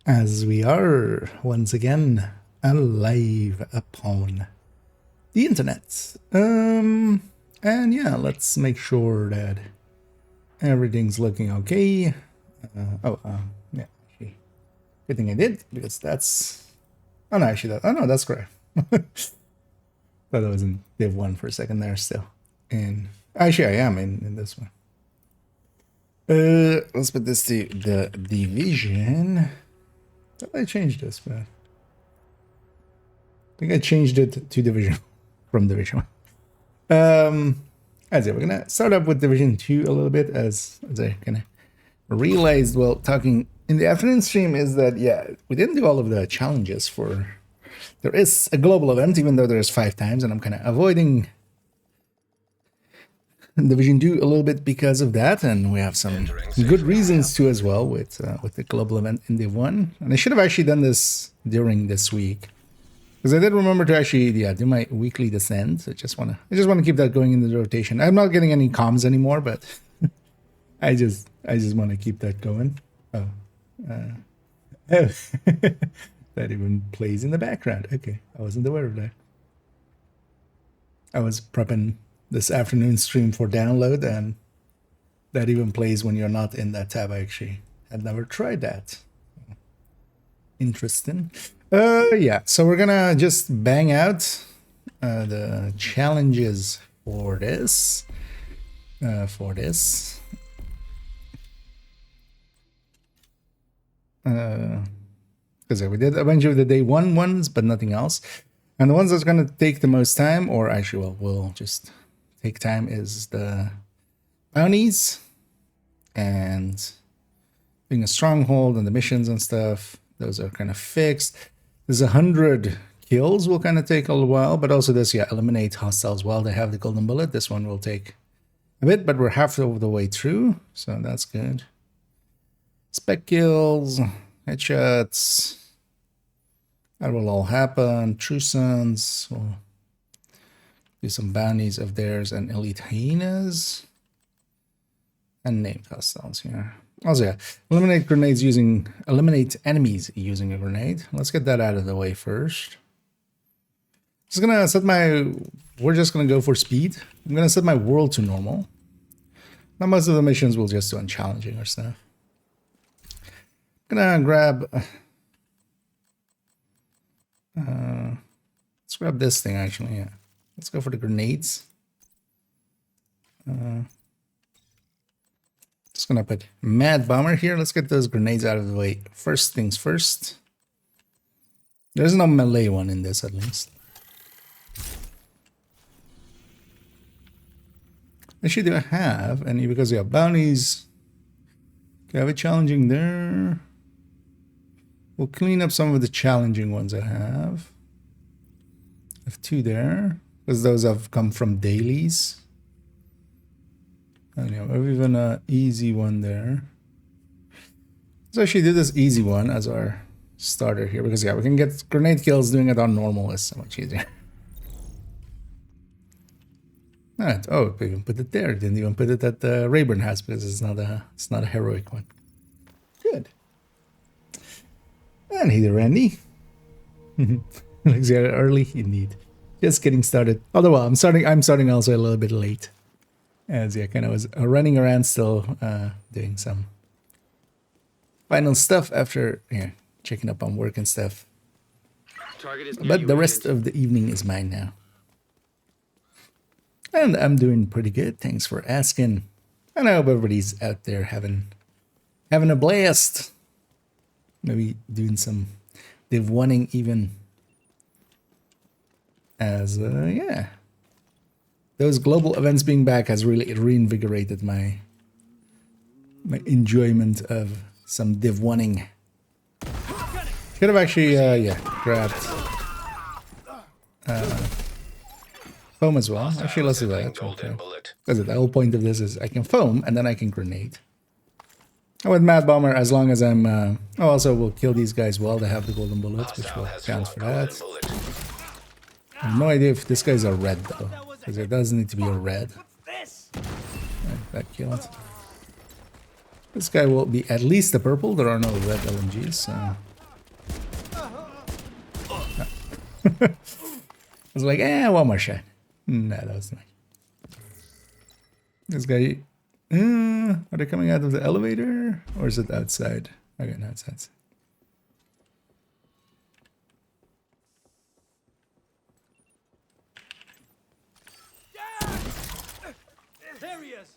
As we are once again alive upon the internet. And yeah, let's make sure that everything's looking okay. Yeah, actually, good thing I did, because that's... Oh no, actually, oh no, that's correct. Thought I was in Div 1 for a second there still. And actually, I am in this one. Let's put this to the division. Thought I changed this, but I think I changed it to division from division 1. As yeah, we're gonna start up with division 2 a little bit, as I kind of realized while talking in the afternoon stream is that, yeah, we didn't do all of the challenges for... There is a global event, even though there's 5 times, and I'm kind of avoiding Division 2 a little bit because of that, and we have some good reasons to as well with the global event in Div 1. And I should have actually done this during this week, because I did remember to actually do my weekly descent. I just want to keep that going in the rotation. I'm not getting any comms anymore, but I just want to keep that going. Oh, that even plays in the background. Okay, I wasn't aware of that. I was prepping this afternoon stream for download, and that even plays when you're not in that tab. I actually had never tried that. Interesting. Yeah, so we're gonna just bang out the challenges for this. Because we did a bunch of the day 1 ones, but nothing else. And the ones that's going to take the most time, or actually, well, will just take time, is the bounties and being a stronghold and the missions and stuff. Those are kind of fixed. There's 100 kills will kind of take a little while, but also this, yeah, eliminate hostiles while they have the golden bullet. This one will take a bit, but we're half of the way through, so that's good. Spec kills, headshots, that will all happen. True Sons, we'll do some bounties of theirs, and elite hyenas, and named hostiles here. Also, yeah, eliminate enemies using a grenade. Let's get that out of the way first. Just gonna set we're just gonna go for speed. I'm gonna set my world to normal. Now most of the missions we'll just do on challenging or stuff. Gonna grab let's grab this thing actually. Yeah, let's go for the grenades. Just gonna put Mad Bomber here. Let's get those grenades out of the way. First things first. There's no melee one in this, at least. Actually, do I have any? Because we have bounties. Okay, I have a challenging there. We'll clean up some of the challenging ones I have. I have 2 there, because those have come from dailies. And yeah, we have even an easy one there. Let's actually do this easy one as our starter here, because yeah, we can get grenade kills. Doing it on normal is so much easier. Alright, oh, we even put it there. Didn't even put it at the Rayburn house, because it's not a heroic one. Good. And hey there, Randy. Looks early indeed. Just getting started. Although, well, I'm starting also a little bit late, as yeah, kind of was running around still, doing some final stuff after checking up on work and stuff. But the rest of the evening is mine now, and I'm doing pretty good. Thanks for asking. And I hope everybody's out there having a blast. Maybe doing some Div 1ing even. As yeah, those global events being back has really reinvigorated my enjoyment of some Div 1ing. Could have actually yeah, grabbed foam as well. Actually, let's do that. Okay. Because the whole point of this is I can foam and then I can grenade. And with Mad Bomber, as long as I'm also we'll kill these guys while they have the golden bullets, which will count for that. I have no idea if this guy's a red though, because it does need to be a red. Right, that killed. This guy will be at least a purple. There are no red LMGs, so I was like, one more shot. Nah, that was nice. This guy, are they coming out of the elevator? Or is it outside? Okay, no, it's outside. There he is.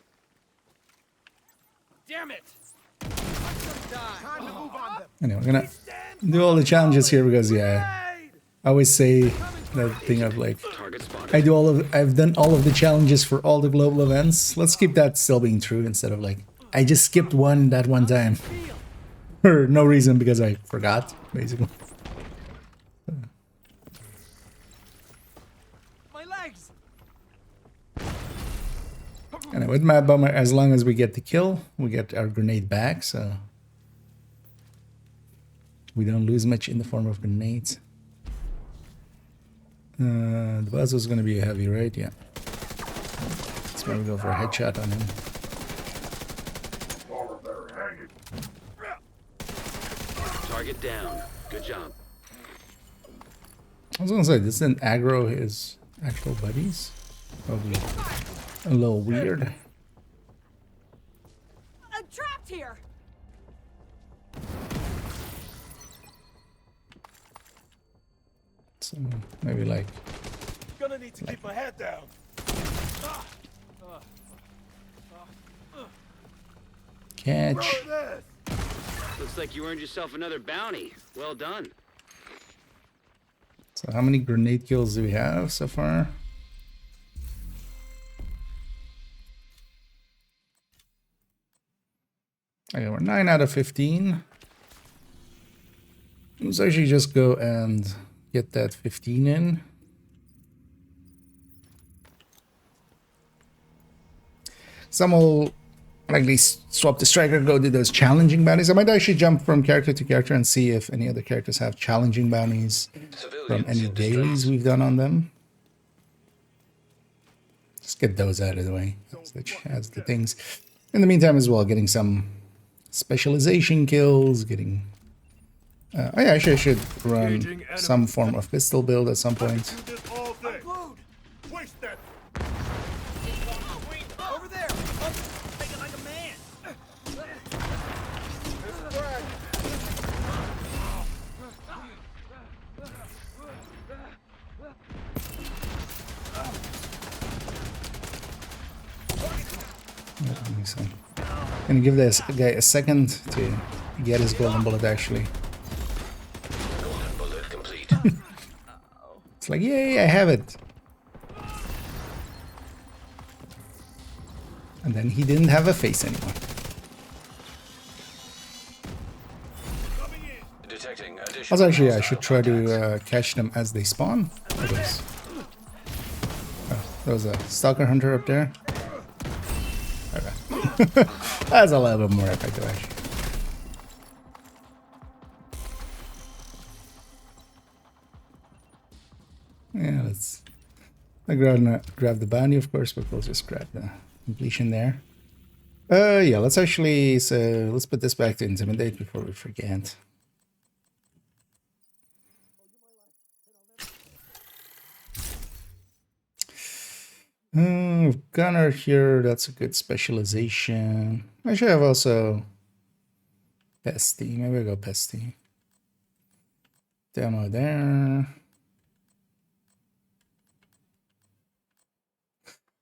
Damn it. Time to move on them. Anyway, we're gonna do all the challenges here because, yeah, I always say that thing of like, I've done all of the challenges for all the global events. Let's keep that still being true instead of like, I just skipped one that one time. For no reason because I forgot, basically. My legs. And with Mad Bomber, as long as we get the kill, we get our grenade back, so we don't lose much in the form of grenades. The buzz was going to be a heavy, right? Yeah. Let's maybe go for a headshot on him. Target down. Good job. I was going to say, this didn't aggro his actual buddies. Probably a little weird. I'm trapped here. So maybe like Gonna need to keep my head down. catch. Looks like you earned yourself another bounty. Well done. So how many grenade kills do we have so far? Okay, we're 9 out of 15. Let's actually just go and get that 15 in. Some will likely swap the striker, go do those challenging bounties. I might actually jump from character to character and see if any other characters have challenging bounties from any dailies we've done on them. Just get those out of the way as the things. In the meantime as well, getting some specialization kills, getting... oh yeah, actually I should run some form of pistol build at some point. Over there. Take it like a man. Gonna give this guy a second to get his golden bullet actually. Golden bullet complete. It's like, yay, I have it. And then he didn't have a face anymore. Detecting additional. Also, actually, I should try to catch them as they spawn. Oh, there was a stalker hunter up there. Okay. That's a little bit more effective, actually. Yeah, let's grab the bounty, of course, but we'll just grab the completion there. Yeah, let's actually, so let's put this back to intimidate before we forget. Gunner here, that's a good specialization. I should have also Pesty. Maybe I'll go Pesty. Demo there.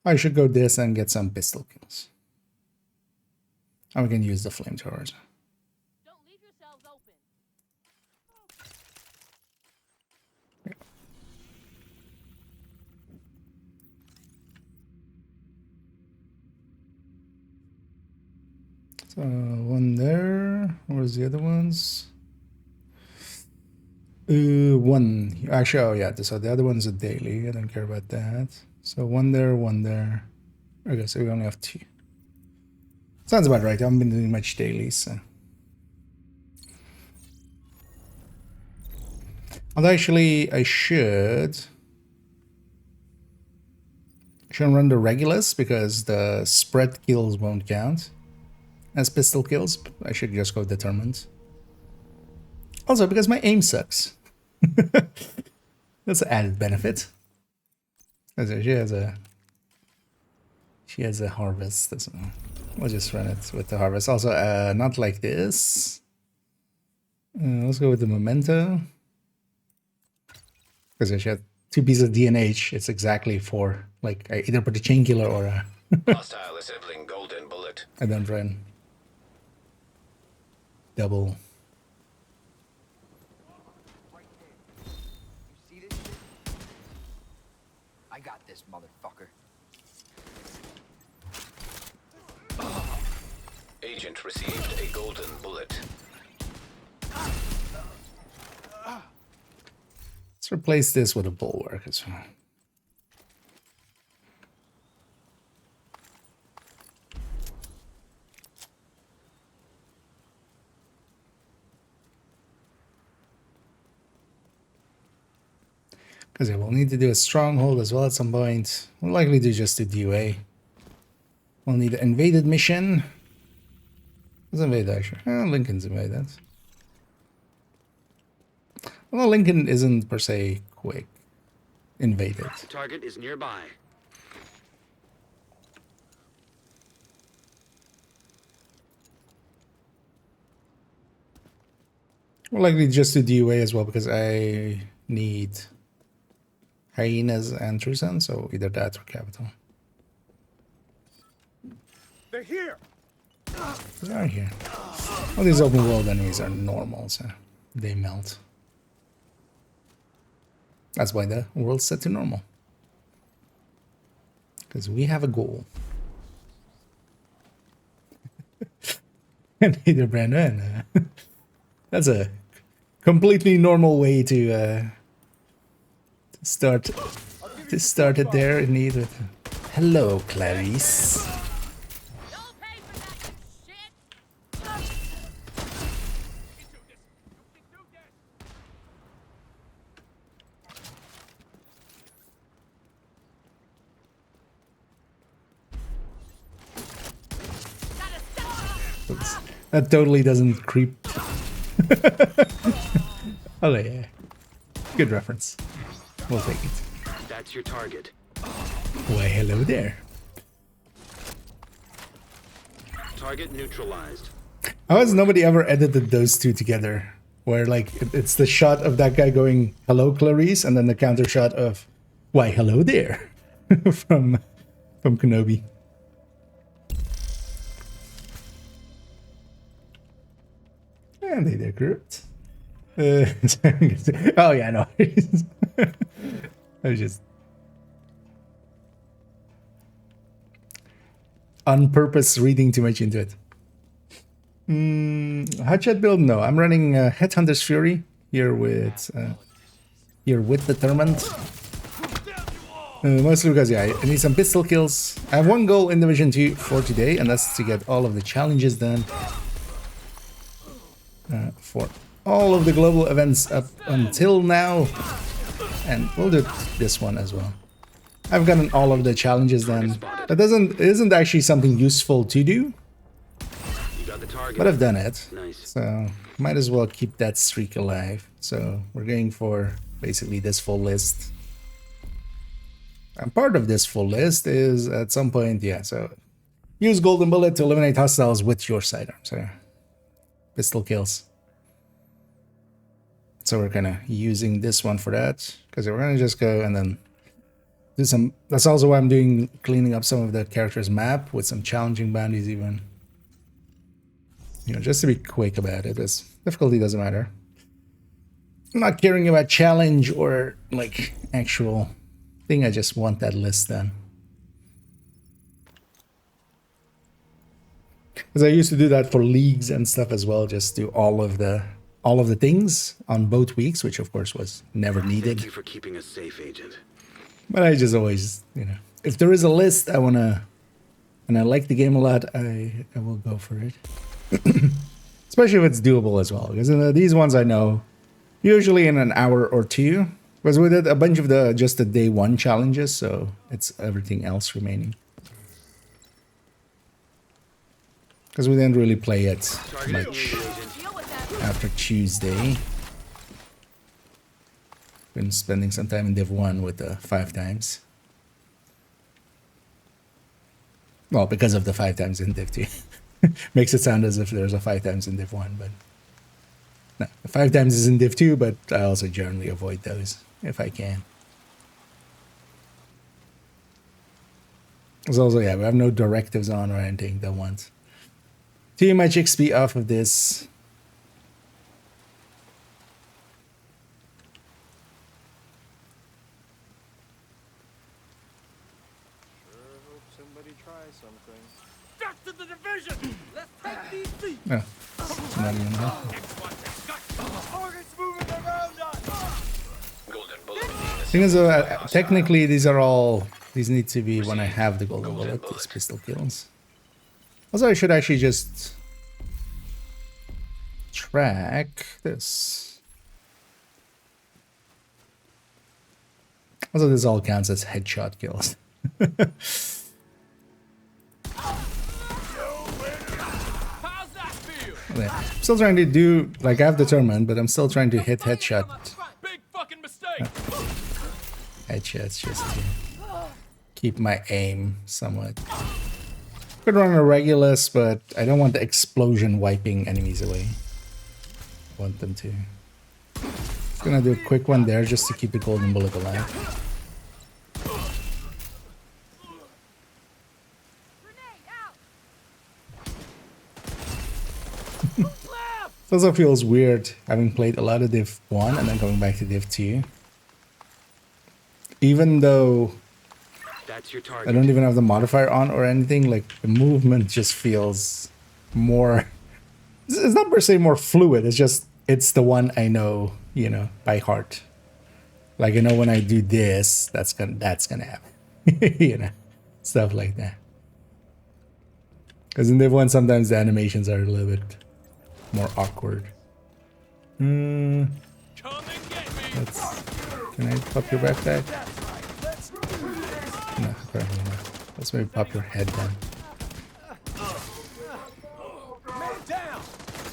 I should go this and get some pistol kills. And we can use the flamethrowers. Don't leave yourselves open. So one there. Where's the other ones? One. Actually, oh yeah. So the other one's a daily. I don't care about that. So one there, one there. Okay, so we only have two. Sounds about right. I haven't been doing much dailies, so. Although actually, I shouldn't run the regulars because the spread kills won't count as pistol kills. I should just go determined. Also, because my aim sucks. That's an added benefit. She has a harvest. We'll just run it with the harvest. Also, not like this. Let's go with the memento. Because she has 2 pieces of DNH. It's exactly 4. Like, I either put a chain killer or a Hostile assembling golden bullet. I don't run double. Right there. You see this shit? I got this, motherfucker. Agent received a golden bullet. Let's replace this with a bulwark as well. Because yeah, we'll need to do a stronghold as well at some point. We'll likely do just a DUA. We'll need an invaded mission. Who's invaded actually? Lincoln's invaded. Well, Lincoln isn't per se quick. Invaded. Target is nearby. We'll likely just do DUA as well because I need hyenas and Trusan, so either that or capital. They're here. They are here. All these open world enemies are normal, so they melt. That's why the world's set to normal. Because we have a goal. And either Brandon. That's a completely normal way to start it there in need with hello, Clarice. You'll pay for that, you shit! That totally doesn't creep. Oh yeah, good reference. We'll take it. That's your target. Why, hello there. Target neutralized. How has nobody ever edited those two together? Where like it's the shot of that guy going hello Clarice and then the counter shot of why hello there from Kenobi. And they grouped. Oh yeah, no. I was just on purpose reading too much into it. Hotshot build? No, I'm running Headhunter's Fury here with Determined. Mostly because yeah, I need some pistol kills. I have one goal in Division 2 for today, and that's to get all of the challenges done for all of the global events up until now, and we'll do this one as well. I've gotten all of the challenges done. That isn't actually something useful to do, You got the target. but I've done it. Nice. So might as well keep that streak alive. So we're going for basically this full list. And part of this full list is at some point, yeah, so use Golden Bullet to eliminate hostiles with your sidearm. So pistol kills. So we're kind of using this one for that, because we're going to just go and then do some. That's also why I'm doing cleaning up some of the characters' map with some challenging bounties even. You know, just to be quick about it. This difficulty doesn't matter. I'm not caring about challenge or like actual thing. I just want that list done. Because I used to do that for leagues and stuff as well. Just do all of the things on both weeks, which of course was never needed. Thank you for keeping us safe, Agent. But I just always, you know, if there is a list I wanna, and I like the game a lot, I will go for it. Especially if it's doable as well, because these ones I know usually in an hour or two. Because we did a bunch of just the day one challenges, so it's everything else remaining. Because we didn't really play it Target much is near you, Agent. Deal with that. after Tuesday. Been spending some time in Div 1 with the 5 times. Well, because of the 5 times in Div 2. Makes it sound as if there's a 5 times in Div 1, but no, the 5 times is in Div 2, but I also generally avoid those if I can. There's also, yeah, we have no directives on or anything that want too much XP off of this. Somebody try something. Back to the division! Let's take these seats! Oh, it's not even here. Target's moving around us! Golden bullet. Thing is, technically, these need to be when I have the golden bullet, these pistol kills. Also, I should actually just track this. Also, this all counts as headshot kills. How's that feel? Yeah. I'm still trying to do, like, I have determined, but I'm still trying to hit headshot. Big fucking mistake! Headshots just to keep my aim somewhat. Could run a Regulus, but I don't want the explosion wiping enemies away. I want them to. Just gonna do a quick one there just to keep the golden bullet alive. Grenade out! It also feels weird having played a lot of Div 1 and then going back to Div 2. Even though That's your I target. don't even have the modifier on or anything, like the movement just feels more, it's not per se more fluid, it's just, it's the one I know, you know, by heart. Like, I know when I do this, that's gonna happen. You know, stuff like that. Because in Div 1 sometimes the animations are a little bit more awkward. Come and get me! Can I pop your backpack? No, apparently not. Let's maybe pop your head then.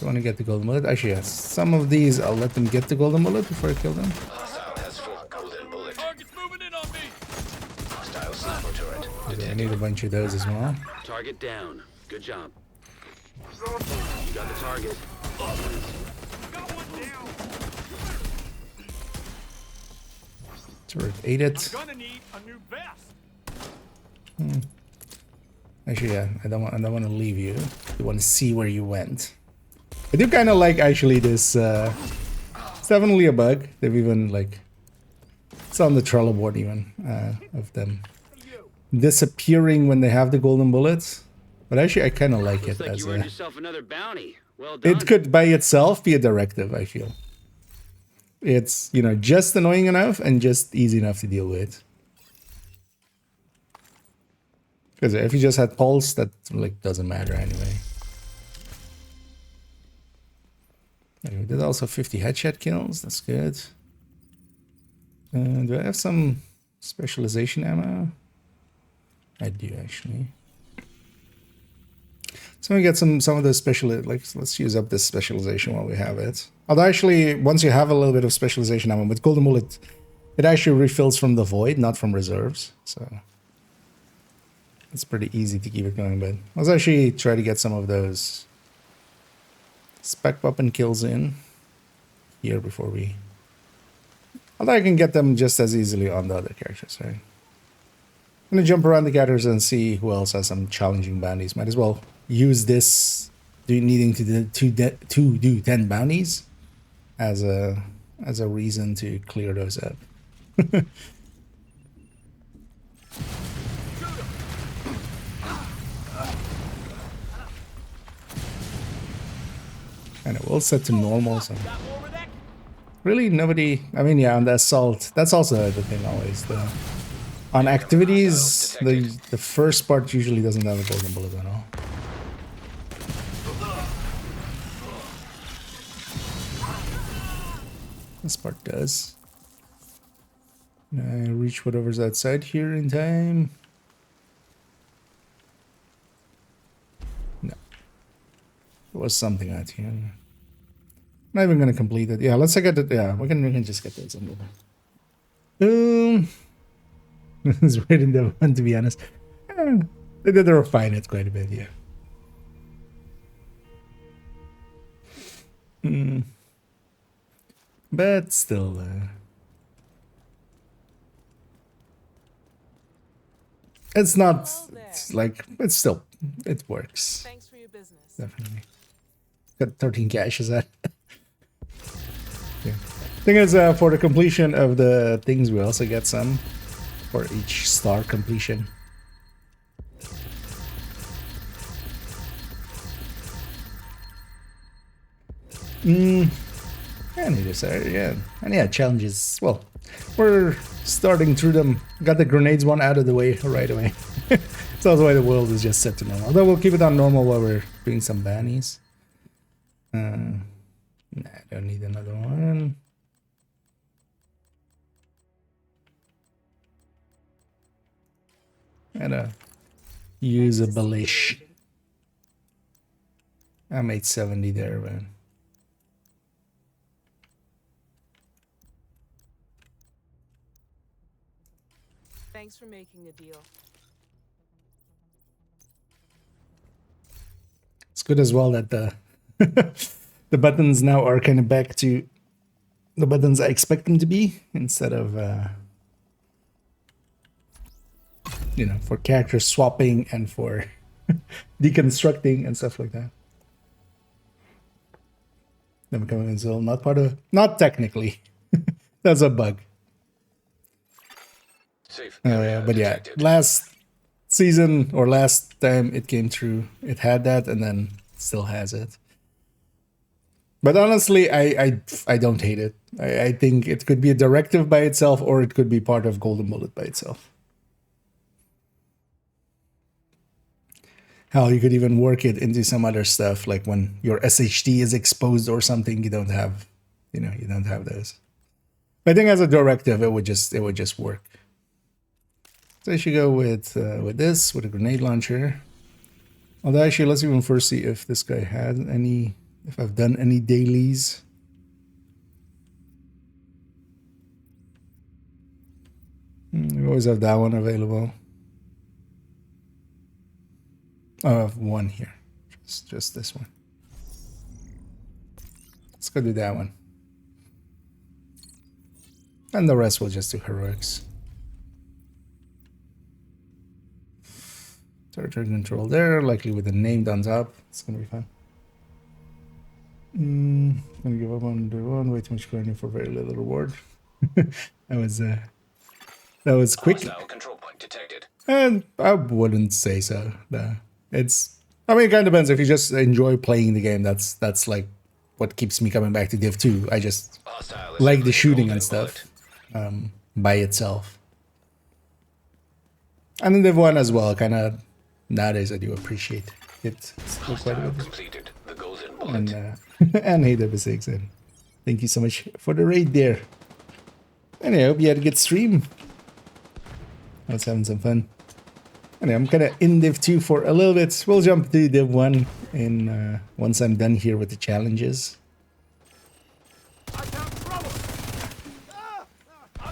I want to get the golden bullet. Actually, yes. Some of these, I'll let them get the golden bullet before I kill them. Hostile has full golden bullet. Target's moving in on me! Hostile sniper turret. Okay, I need a bunch of those as well. Target down. Good job. You got the target. Got one down! Turret ate it. Gonna need a new vest! Actually, yeah, I don't want to leave you. I want to see where you went. I do kind of like actually this. It's definitely a bug. They've even like, it's on the Trello board even of them disappearing when they have the golden bullets. But actually, I kind of like Looks it like as you earned a. yourself another bounty. Well done. It could by itself be a directive. I feel it's, you know, just annoying enough and just easy enough to deal with. Because if you just had pulse, that like doesn't matter anyway. Okay, we did also 50 headshot kills. That's good. Do I have some specialization ammo? I do actually. So we get some of the special, like, let's use up this specialization while we have it. Although actually, once you have a little bit of specialization ammo with golden bullet, it actually refills from the void, not from reserves. So it's pretty easy to keep it going. But let's actually try to get some of those spec weapon kills in here before we. Although I can get them just as easily on the other characters, right? I'm gonna jump around the characters and see who else has some challenging bounties. Might as well use this needing to do 10 bounties as a reason to clear those up. And it will set to normal, so really nobody. I mean, yeah, on the assault, that's also the thing always. On activities, the first part usually doesn't have a golden bullet at all. This part does. Can I reach whatever's outside here in time? No. There was something out here. I'm not even gonna complete it. Yeah, let's get it. Yeah, we can just get those under there. It's right in the one, to be honest. They did refine it quite a bit, yeah. But still, it's not. It's like it's still it works. Thanks for your business. Definitely. Got 13 caches at. Yeah. Thing is, for the completion of the things, we also get some for each star completion. And it is, yeah. And yeah, challenges. Well, we're starting through them. Got the grenades one out of the way right away. So that's why the world is just set to normal. Although we'll keep it on normal while we're doing some bannies. Nah, I don't need another one. And a usable-ish. I made 70 there, man. Thanks for making a deal. It's good as well that the the buttons now are kind of back to the buttons I expect them to be, instead of you know, for character swapping and for deconstructing and stuff like that. Them coming still not part of, not technically. That's a bug. Safe Oh area yeah, but yeah, detected. last season or last time it came through, it had that, and then still has it. But honestly, I don't hate it. I think it could be a directive by itself, or it could be part of Golden Bullet by itself. Hell, you could even work it into some other stuff, like when your SHD is exposed or something. You don't have, you know, you don't have those. I think as a directive, it would just work. So I should go with this, with a grenade launcher. Although actually, let's even first see if this guy had any, if I've done any dailies. We always have that one available. Oh, I have one here. Just this one. Let's go do that one. And the rest we'll just do heroics. Territory control there, likely with the name on top. It's gonna be fun. Gonna give up on the one. Way too much grinding for very little reward. that was quick. Hostile control point detected. And I wouldn't say so. No. It's, I mean, it kind of depends. If you just enjoy playing the game, that's like what keeps me coming back to Div 2. I just Hostile like the assembly shooting golden and stuff bullet. by itself. And in Div 1 as well, kind of nowadays I do appreciate it still quite a Hostile bit. completed. The golden bullet. And and hey, W6, and thank you so much for the raid there. And I hope you had a good stream. I was having some fun. Anyway, I'm kind of in Div 2 for a little bit. We'll jump to Div 1 in once I'm done here with the challenges.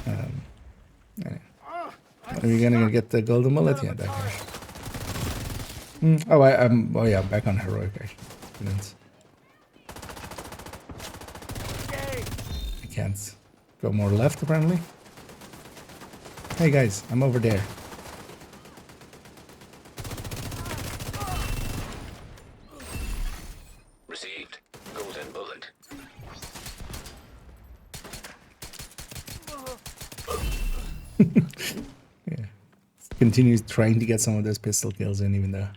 Anyway. Are we gonna get the golden mullet? Yeah, that guy. Oh, oh yeah, back on heroic. Brilliant. I can't go more left apparently. Hey guys, I'm over there. Received. Golden bullet. Yeah. Continues trying to get some of those pistol kills in, even though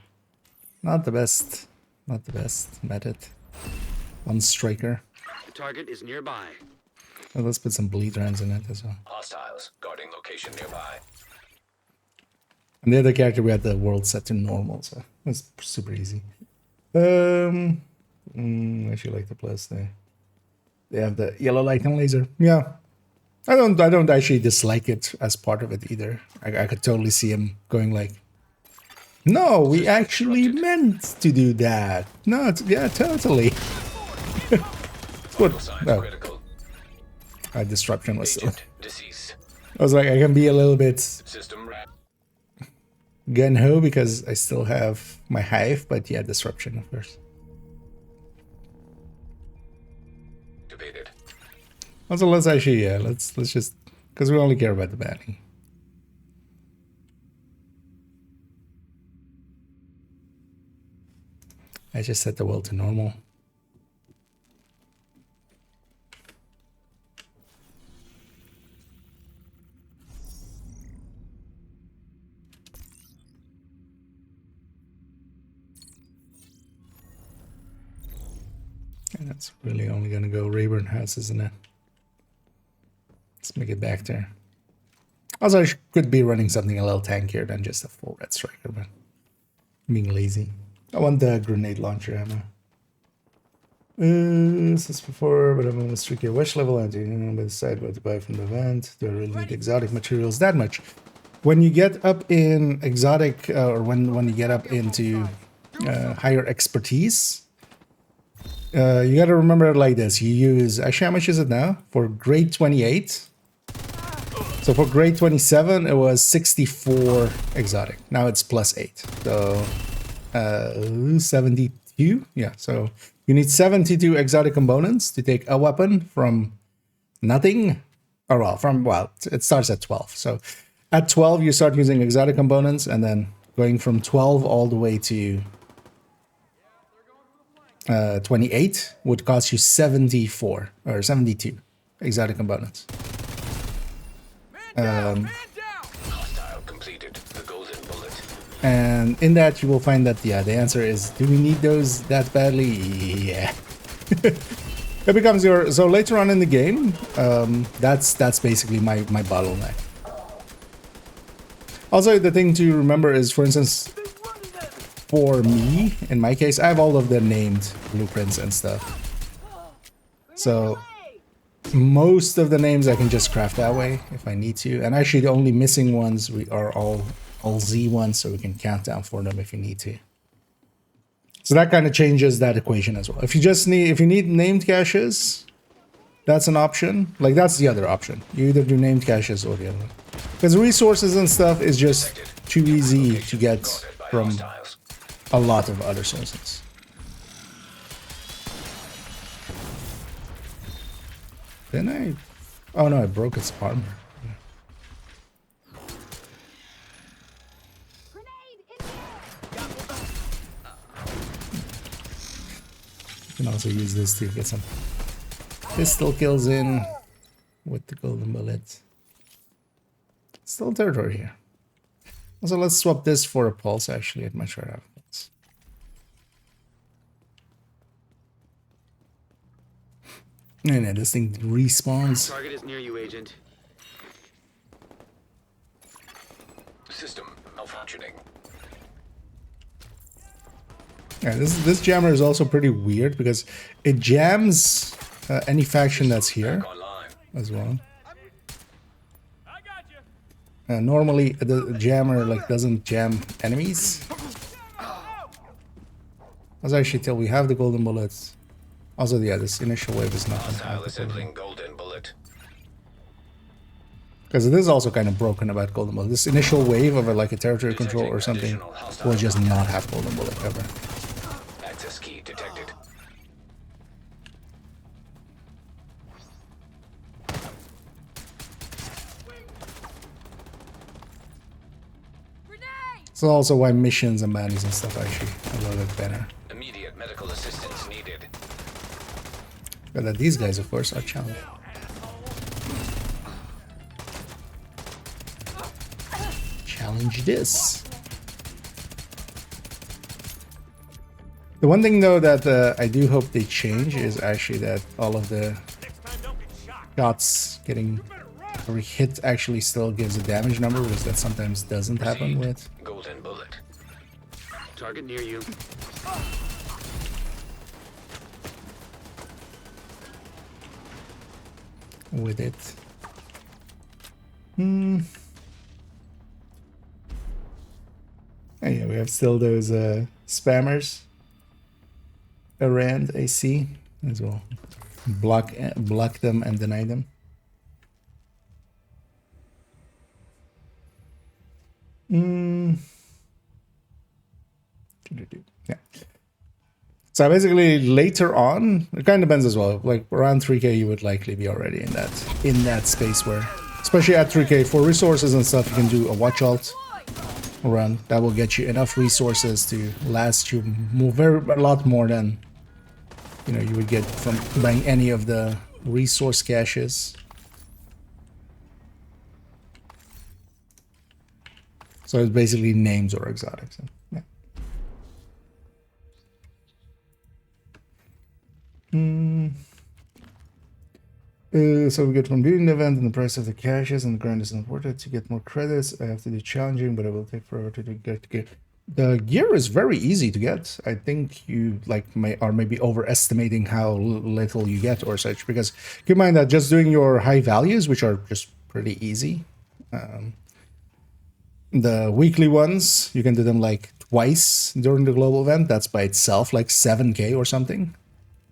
not the best method. One striker. The target is nearby. Well, let's put some bleed rounds in it as well. Hostiles guarding location nearby. And the other character, we had the world set to normal, so that's super easy. I actually like the plus there. They have the yellow light and laser. Yeah, I don't actually dislike it as part of it either. I could totally see him going like, no, we actually meant to do that. No, yeah, totally. Vital signs Oh. critical. Disruption was still. Agent deceased. I was like, I can be a little bit System rat. gun-ho because I still have my hive, but yeah, disruption, of course. Activated. Also, let's actually, yeah, let's just, because we only care about the bounty. I just set the world to normal. And that's really only gonna go Rayburn House, isn't it? Let's make it back there. Also, I could be running something a little tankier than just a full red striker, but I'm being lazy. I want the grenade launcher ammo. This is before, but I'm almost tricky. Which level am I by decide what to buy from the event? Do I really need exotic materials that much? When you get up in exotic, or when you get up into higher expertise, you got to remember it like this. You use, actually, how much is it now? For grade 28. So for grade 27, it was 64 exotic. Now it's plus 8. So 72. Yeah, so you need 72 exotic components to take a weapon from nothing. Or well, it starts at 12. So at 12, you start using exotic components, and then going from 12 all the way to 28 would cost you 74 or 72 exotic components. Hostile completed. The golden bullet. And in that you will find that, yeah, the answer is, do we need those that badly? Yeah. It becomes your, so later on in the game, that's basically my bottleneck. Also, the thing to remember is, for instance, for me, in my case, I have all of the named blueprints and stuff. So most of the names I can just craft that way if I need to. And actually the only missing ones are all Z ones, so we can count down for them if you need to. So that kind of changes that equation as well. If you need named caches, that's an option. Like, that's the other option. You either do named caches or the other one. Because resources and stuff is just too easy to get from a lot of other sources. Then oh no, I broke its armor. You can also use this to get some pistol kills in with the golden bullet. Still territory here. Also, let's swap this for a pulse. Actually, I'd much rather have a pulse. And this thing respawns. Target is near you, Agent. System malfunctioning. Yeah, this jammer is also pretty weird because it jams any faction that's here Back online. as well. I got you. Normally the jammer like doesn't jam enemies. As actually till we have the golden bullets. Also, yeah, this initial wave is not gonna Hostile have the assembling golden bullet. because it is also kind of broken about golden bullet. This initial wave of like a territory control or something will just not have golden bullet ever. Access key detected. Grenade! So also why missions and bounties and stuff actually a little bit better. Immediate medical assistance needed. But that these guys, of course, are challenged. Challenge this. The one thing though that I do hope they change is actually that all of the Next time, don't get shot. shots getting every hit actually still gives a damage number, because that sometimes doesn't happen with. Golden bullet. Target near you. With it. Oh yeah, we have still those spammers around, I see, as well. Block them and deny them. Yeah. So basically, later on, it kind of depends as well. Like around 3K, you would likely be already in that space where, especially at 3K, for resources and stuff, you can do a watch alt run. That will get you enough resources to last you a lot more than you would get from buying any of the resource caches. So it's basically names or exotics. Yeah. So we get from doing the event and the price of the caches and the grind is important to get more credits. I have to do challenging, but it will take forever to get gear. The gear is very easy to get. I think you are maybe overestimating how little you get or such, because keep in mind that just doing your high values, which are just pretty easy. The weekly ones, you can do them like twice during the global event. That's by itself like 7K or something.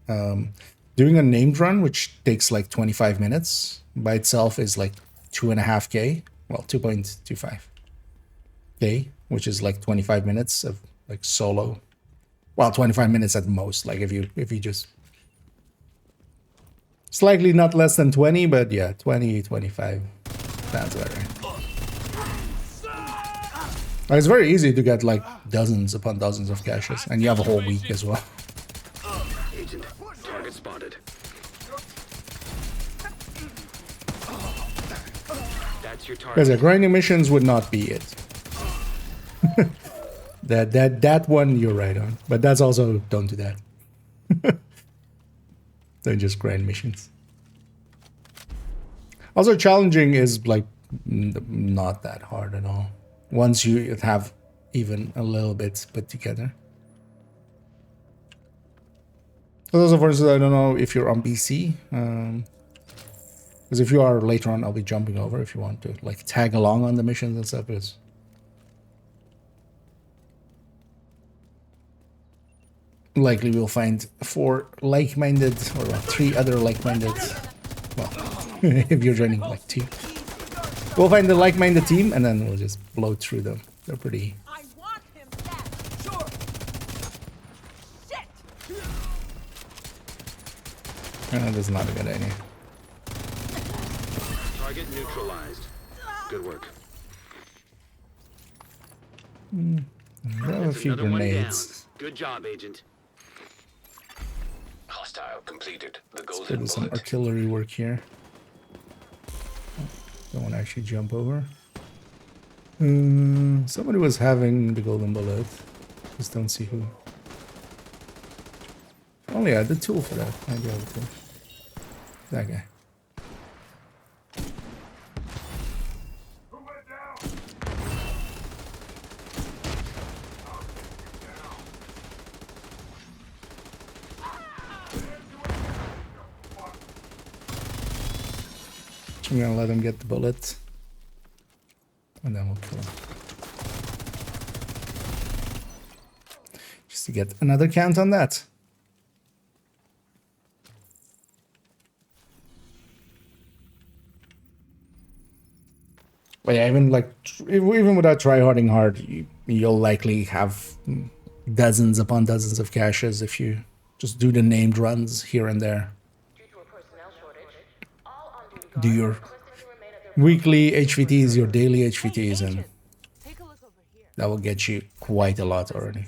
Doing a named run, which takes like 25 minutes by itself, is like 2.5K. Well, 2.25K, which is like 25 minutes of like solo. Well, 25 minutes at most. Like if you just slightly not less than 20, but yeah, 20, 25. Sounds about right. It's very easy to get like dozens upon dozens of caches, and you have a whole week as well. Agent, target spotted. That's your target. Because grinding missions would not be it. that one you're right on, but that's also don't do that. Don't just grind missions. Also, challenging is like not that hard at all. Once you have even a little bit put together. For those of us, I don't know if you're on PC. Because if you are later on, I'll be jumping over if you want to like tag along on the missions and stuff. Because likely we'll find 4 like-minded or 3 other like-minded. Well, if you're joining like 2. We'll find the like-minded team, and then we'll just blow through them. They're pretty... I want him back. Sure. Shit. that's not a good idea. Target neutralized. Good work. I have a That's few another one down. grenades. Good job, Agent. Hostile completed. The Let's golden do some bullet. artillery work here. Don't want to actually jump over. Somebody was having the golden bullet. Just don't see who. Oh yeah, the tool for that. I got the tool. That guy. I'm gonna let him get the bullet, and then we'll kill him. Just to get another count on that. But yeah, even without tryharding hard, you'll likely have dozens upon dozens of caches if you just do the named runs here and there. Do your weekly HVTs, your daily HVTs, and Take a look over here. that will get you quite a lot already.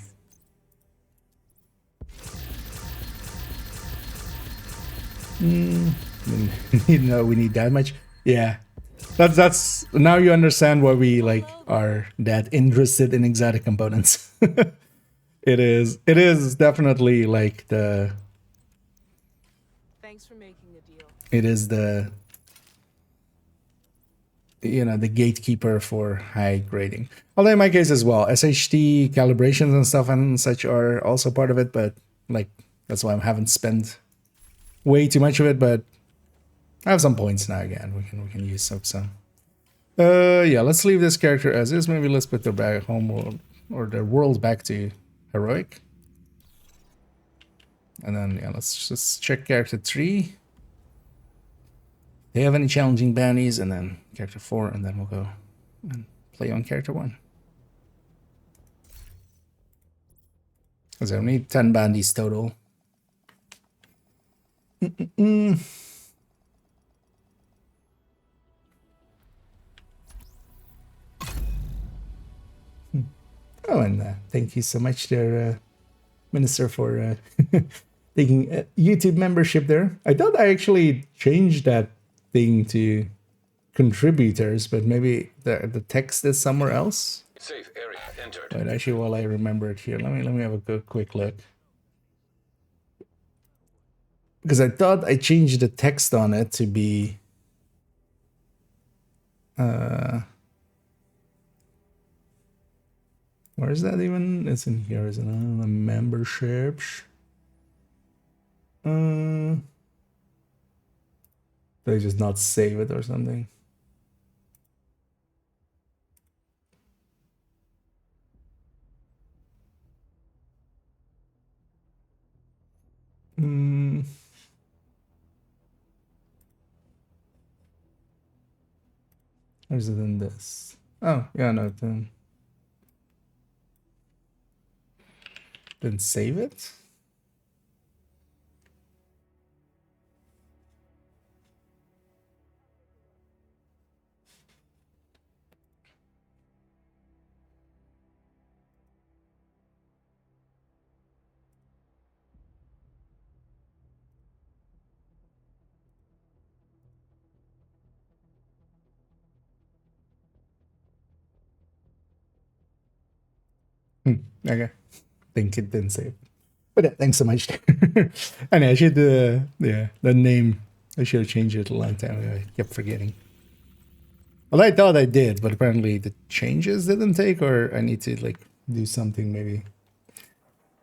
You know, we need that much. Yeah, that's now you understand why we like are that interested in exotic components. It is definitely like the. Thanks for making the deal. It is the. You know, the gatekeeper for high grading. Although in my case as well, SHT calibrations and stuff and such are also part of it, but like that's why I haven't spent way too much of it, but I have some points now again. We can use some. Yeah, let's leave this character as is. Maybe let's put their back home or their world back to heroic. And then yeah, let's just check character 3. They have any challenging bounties, and then character 4, and then we'll go and play on character 1. Because I need 10 bandies total. Oh, and thank you so much there, Minister, for taking YouTube membership there. I thought I actually changed that thing to contributors, but maybe the text is somewhere else. Safe area entered. But actually, while I remember it here, let me have a quick look. Because I thought I changed the text on it to be where is that even? It's in here, isn't it? The memberships. Did I just not save it or something? Or is it in this? Oh, yeah, no, then save it? Okay. Think it didn't save. But yeah, thanks so much. And I should, yeah, the name, I should have changed it a long time ago. I kept forgetting. Well, I thought I did, but apparently the changes didn't take, or I need to, like, do something maybe.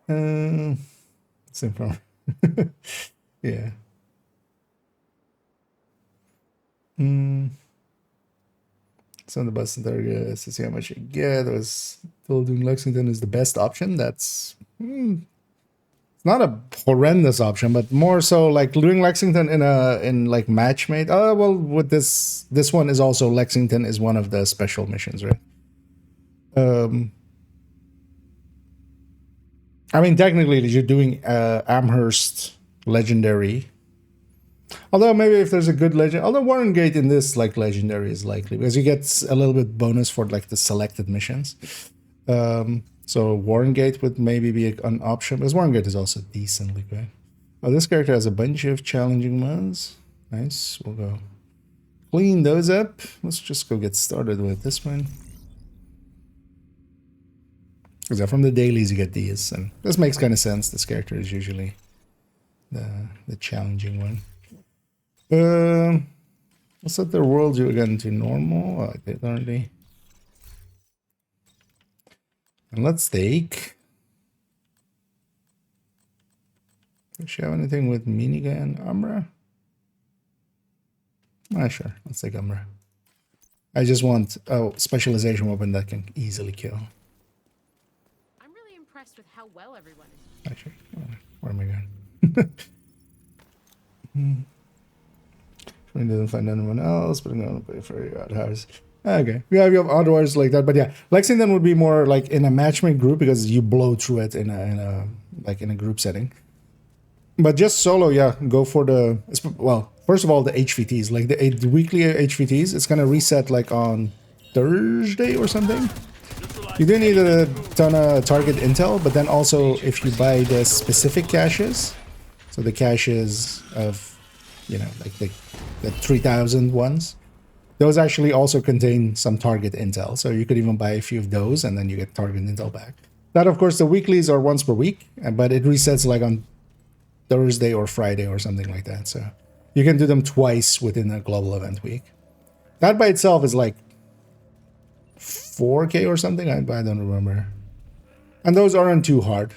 Same from, yeah. So on the bus there to see how much you get. I was told doing Lexington is the best option. That's it's not a horrendous option, but more so like doing Lexington in like matchmade. Oh well, with this one is also Lexington is one of the special missions, right? I mean technically you're doing Amherst legendary. Although maybe if there's a good legend, although Warren Gate in this like legendary is likely because you get a little bit bonus for like the selected missions. So Warren Gate would maybe be an option because Warren Gate is also decently good. Oh, this character has a bunch of challenging ones. Nice. We'll go clean those up. Let's just go get started with this one. Because from the dailies you get these, and this makes kind of sense. This character is usually the challenging one. Let's set the world view again to normal. I did already. And let's take. Does she have anything with minigun Umbra? Sure. Let's take Umbra. I just want specialization weapon that can easily kill. I'm really impressed with how well everyone is. Actually, where am I going? I didn't find anyone else, but I'm gonna play for your outhouse. Okay, yeah, you have otherwise like that, but yeah, Lexington would be more like in a matchmade group because you blow through it in a group setting. But just solo, yeah, go for the well. First of all, the HVTs, like the weekly HVTs, it's gonna reset like on Thursday or something. You do need a ton of target intel, but then also if you buy the specific caches, so the caches of, you know, like the 3000 ones, those actually also contain some target intel. So you could even buy a few of those and then you get target intel back. That, of course, the weeklies are once per week, but it resets like on Thursday or Friday or something like that. So you can do them twice within a global event week. That by itself is like 4K or something. I don't remember. And those aren't too hard.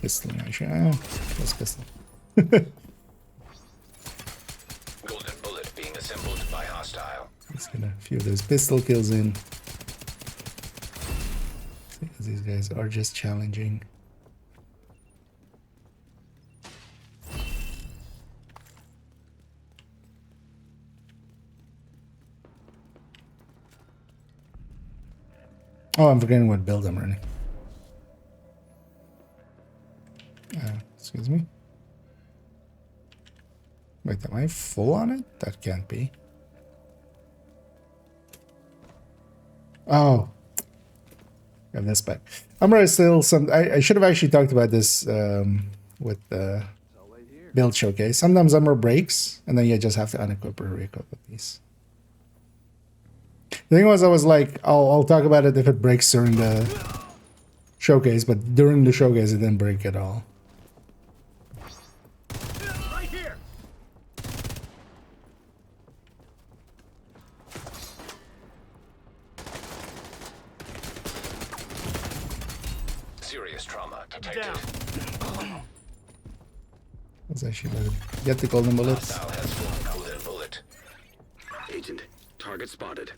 Pistol, that's pistol. Golden bullet being assembled by hostile. Let's get a few of those pistol kills in. These guys are just challenging. Oh, I'm forgetting what build I'm running. Excuse me. Wait, am I full on it? That can't be. Oh. I have this back. I'm still some. I should have actually talked about this with the build showcase. Sometimes armor breaks, and then you just have to unequip or re-equip these. The thing was, I was like, I'll talk about it if it breaks during the showcase, but during the showcase, it didn't break at all. Right here. Serious trauma detected. Down. Let's actually get the golden bullets. Hostile has one golden bullet. Agent, target spotted.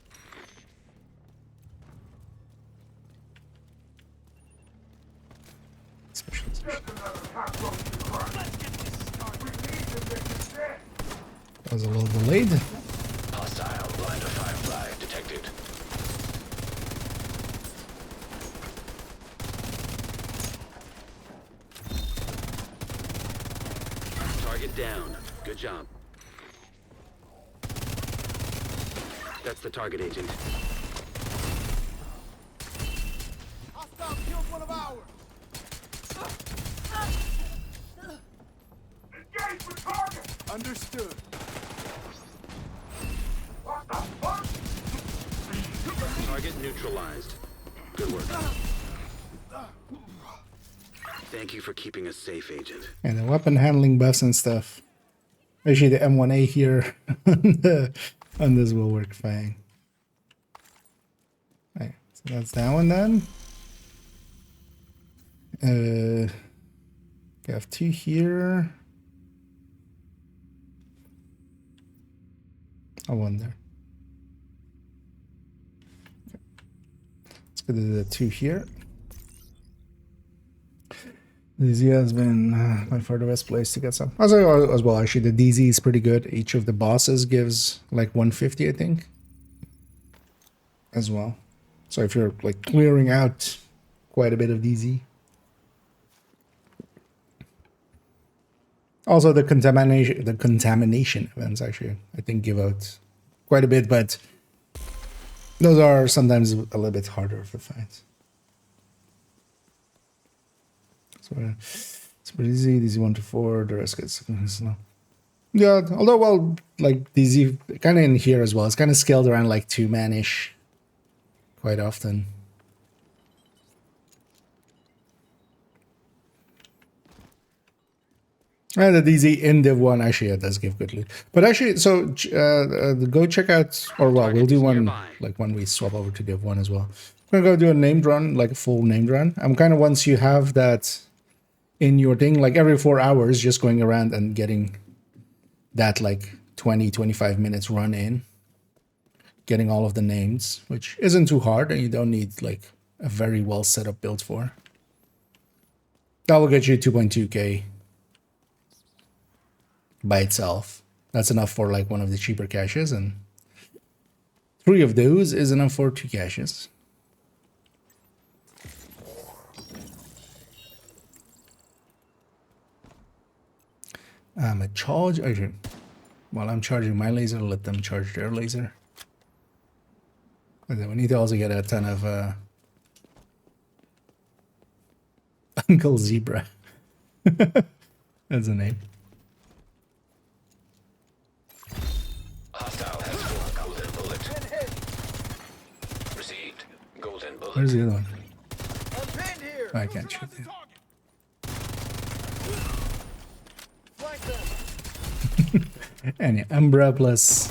That was a little delayed. Hostile blind of firefly detected. Target down. Good job. That's the target, Agent. Hostile killed one of ours. Engage with target. Understood. What the fuck? Target neutralized. Good work. Thank you for keeping us safe, Agent. And the weapon handling buffs and stuff. Actually, the M1A here on this will work fine. Right, so that's that one then. We have two here. I wonder. Okay. Let's go to the two here. DZ has been by far the best place to get some. Also, as well, actually, the DZ is pretty good. Each of the bosses gives like 150, I think, as well. So if you're like clearing out quite a bit of DZ. Also, the contamination events actually, I think, give out quite a bit, but those are sometimes a little bit harder to find. So it's pretty easy. DZ 1 to 4, the rest gets slow. Yeah, although, well, like DZ kind of in here as well. It's kind of scaled around like 2-man-ish quite often. And the DZ in Div 1 actually, yeah, does give good loot. But actually, so go check out, or well, we'll do one like when we swap over to Div 1 as well. We're gonna go do a named run, like a full named run. I'm kind of, once you have that in your thing, like every 4 hours, just going around and getting that like 20-25 minutes run in, getting all of the names, which isn't too hard, and you don't need like a very well set up build for. That will get you 2.2k by itself. That's enough for like one of the cheaper caches, and 3 of those is enough for 2 caches. I'm a charge. Actually, while I'm charging my laser, let them charge their laser. And then we need to also get a ton of Uncle Zebra. That's the name. Hostile has one golden bullet. Received. Golden bullet. Where's the other one? I'm pinned here. I can't shoot it. Flank them. And yeah, Umbra plus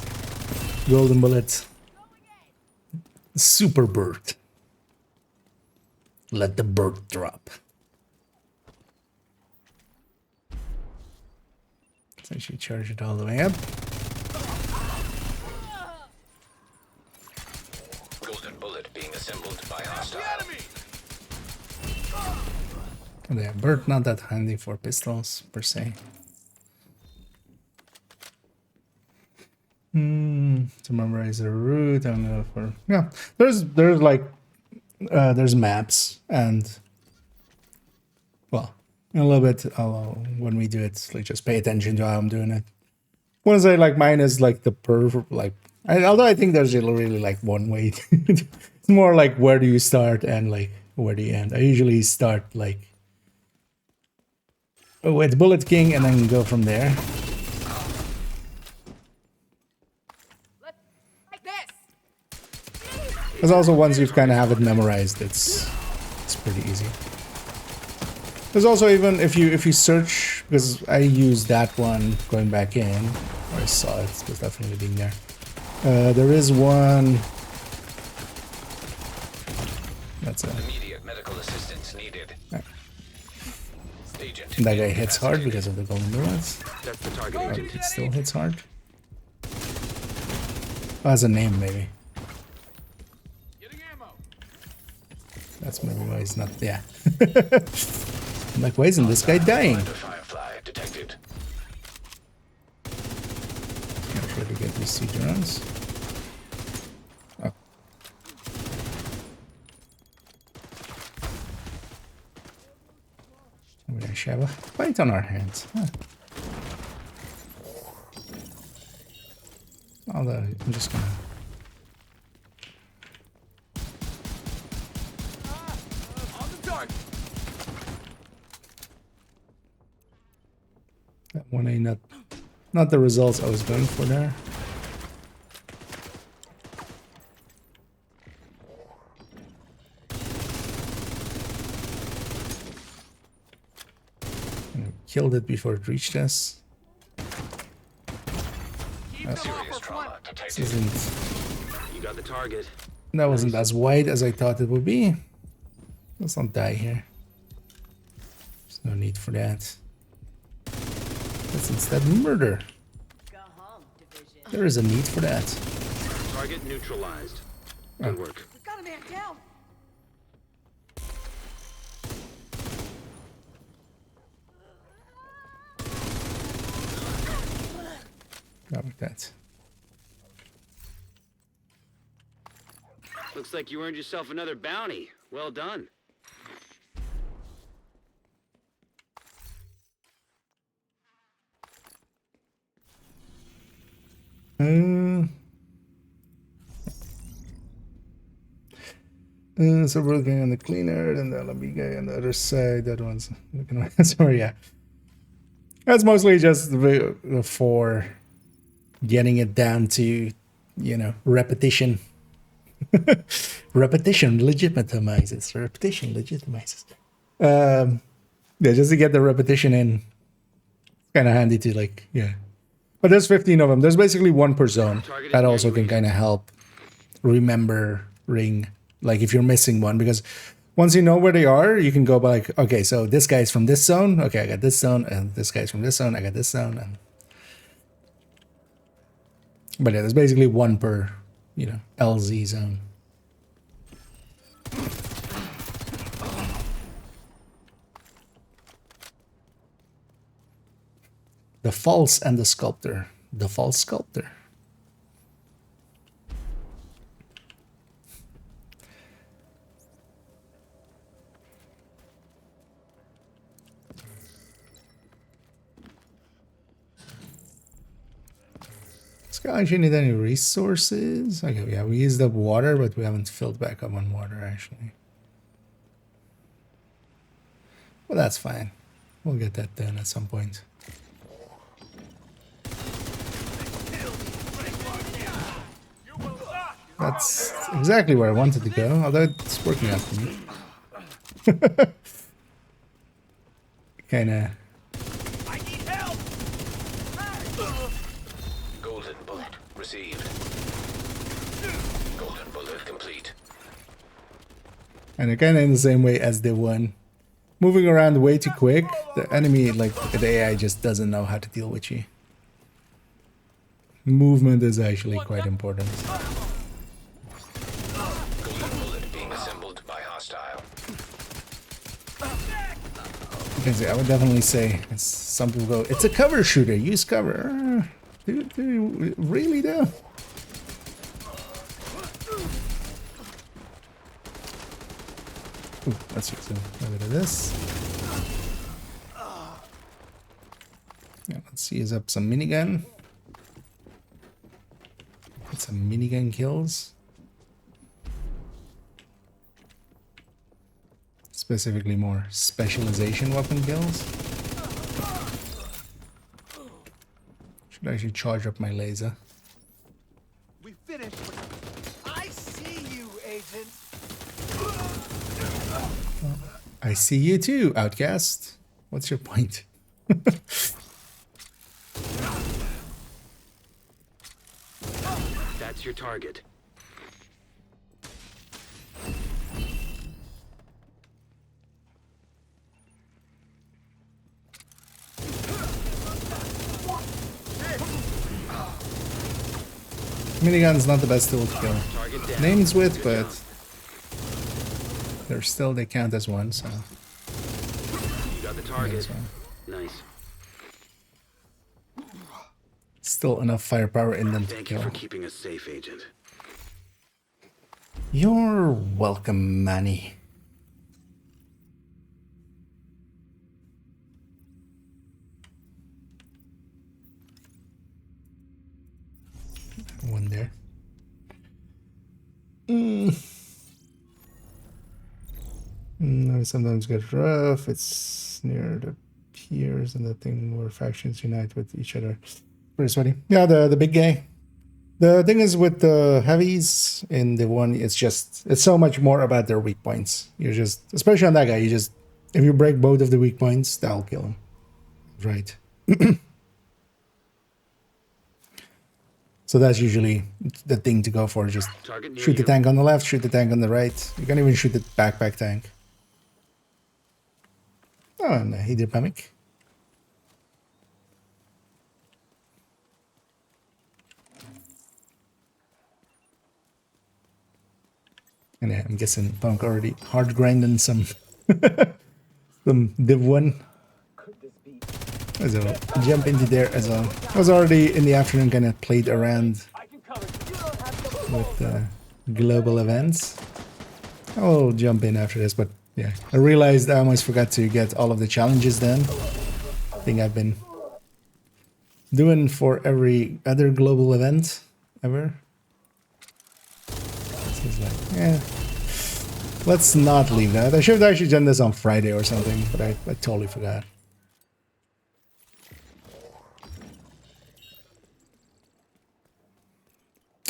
golden bullet. Super bird. Let the bird drop. So she charge it all the way up. Golden bullet being assembled by hostile. Enemy. And yeah, bird not that handy for pistols per se. To memorize the route, I don't know for, yeah. There's like there's maps, and well, in a little bit, when we do it, like just pay attention to how I'm doing it. Want to say like mine is like the perfect although I think there's really like one way. It's more like where do you start and like where do you end. I usually start like with Bullet King and then go from there. Like this. Because also once you've kind of have it memorized, it's pretty easy. There's also even if you search, because I used that one going back in, or I saw it, it was definitely being there. There is one. That's it. Immediate medical assistance needed. Agent. That guy hits hard because of the golden bullets. That's the target, Or agent. it still hits hard. Oh, that's a name, maybe. Getting ammo. That's maybe why he's not. Yeah. I'm like, why isn't this guy dying? Firefly detected. Make sure to get these 2 drones. Oh. We actually have a fight on our hands. Huh. Although, I'm just gonna... On the target. That one ain't not the results I was going for there. Killed it before it reached us. Serious trauma This detected. isn't... You got the target. That wasn't as wide as I thought it would be. Let's not die here. There's no need for that. Let's instead murder. Go home, division. There is a need for that. Target neutralized. Good work. We got a man down. Not like that. Looks like you earned yourself another bounty. Well done. So we're looking on the cleaner and the LMB guy on the other side. That one's looking right. Sorry, yeah. That's mostly just for getting it down to, you know, repetition. Repetition legitimizes. Repetition legitimizes. Yeah, just to get the repetition in. Kind of handy to like, yeah. But there's 15 of them. There's basically one per zone. That also can kind of help remembering, like if you're missing one, because once you know where they are, you can go by like, okay, so this guy's from this zone. Okay, I got this zone, and this guy's from this zone. I got this zone, and but yeah, there's basically one per, you know, LZ zone. The false and the sculptor. The false sculptor. This guy actually need any resources? Okay, yeah, we used up water, but we haven't filled back up on water actually. Well, that's fine. We'll get that done at some point. That's exactly where I wanted to go, although it's working out for me. Kinda. I need help. Golden bullet received. Golden bullet complete. And kinda in the same way as the one. Moving around way too quick, the enemy, like the AI, just doesn't know how to deal with you. Movement is actually quite important. Golden bullet being assembled by hostile. I would definitely say, some people go, it's a cover shooter, use cover. Do you really though? Ooh, let's use a bit of this. Yeah, let's use up some minigun. Get some minigun kills. Specifically more specialization weapon kills. Should actually charge up my laser. We finished. I see you, Agent. I see you too, Outcast. What's your point? That's your target. Minigun's not the best tool to kill Target down. names with, but they count as one, so You got the target. Nice. still enough firepower in them to Thank you kill. for keeping us safe, Agent. You're welcome, Manny. One there. Sometimes get rough. It's near the piers and the thing where factions unite with each other. Pretty sweaty. Yeah, the big guy. The thing is with the heavies in the one, it's so much more about their weak points. You're just, especially on that guy, if you break both of the weak points, that'll kill him. Right. So that's usually the thing to go for. Just Target near shoot the you. tank on the left, shoot the tank on the right. You can even shoot the backpack tank. Oh, and he did panic. And yeah, I'm guessing Punk already hard grinding some Div 1. So jump into there as well. I was already in the afternoon kind of played around with global events. I'll jump in after this, but yeah, I realized I almost forgot to get all of the challenges done. Thing I've been doing for every other global event ever. So it's like, yeah, let's not leave that. I should have actually done this on Friday or something, but I totally forgot.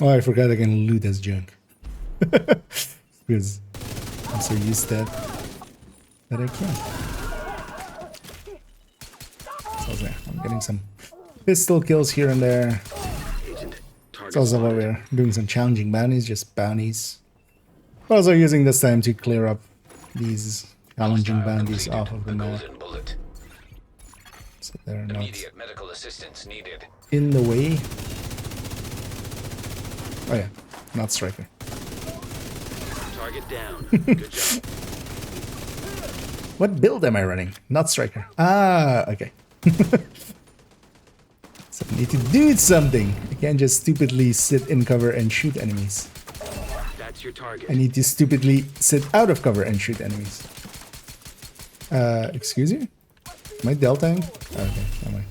Oh, I forgot I can loot as junk. Because I'm so used to that I can. So yeah, I'm getting some pistol kills here and there. Agent, It's target also why spotted. we're doing some challenging bounties, just bounties. Also using this time to clear up these challenging Hostile bounties completed. off of the The map. golden bullet. So they're not Immediate medical assistance needed. in the way. Oh yeah, not striker. Target down. Good job. What build am I running? Not striker. Ah, okay. So I need to do something. I can't just stupidly sit in cover and shoot enemies. That's your target. I need to stupidly sit out of cover and shoot enemies. Excuse you? My deltang? Okay, never mind.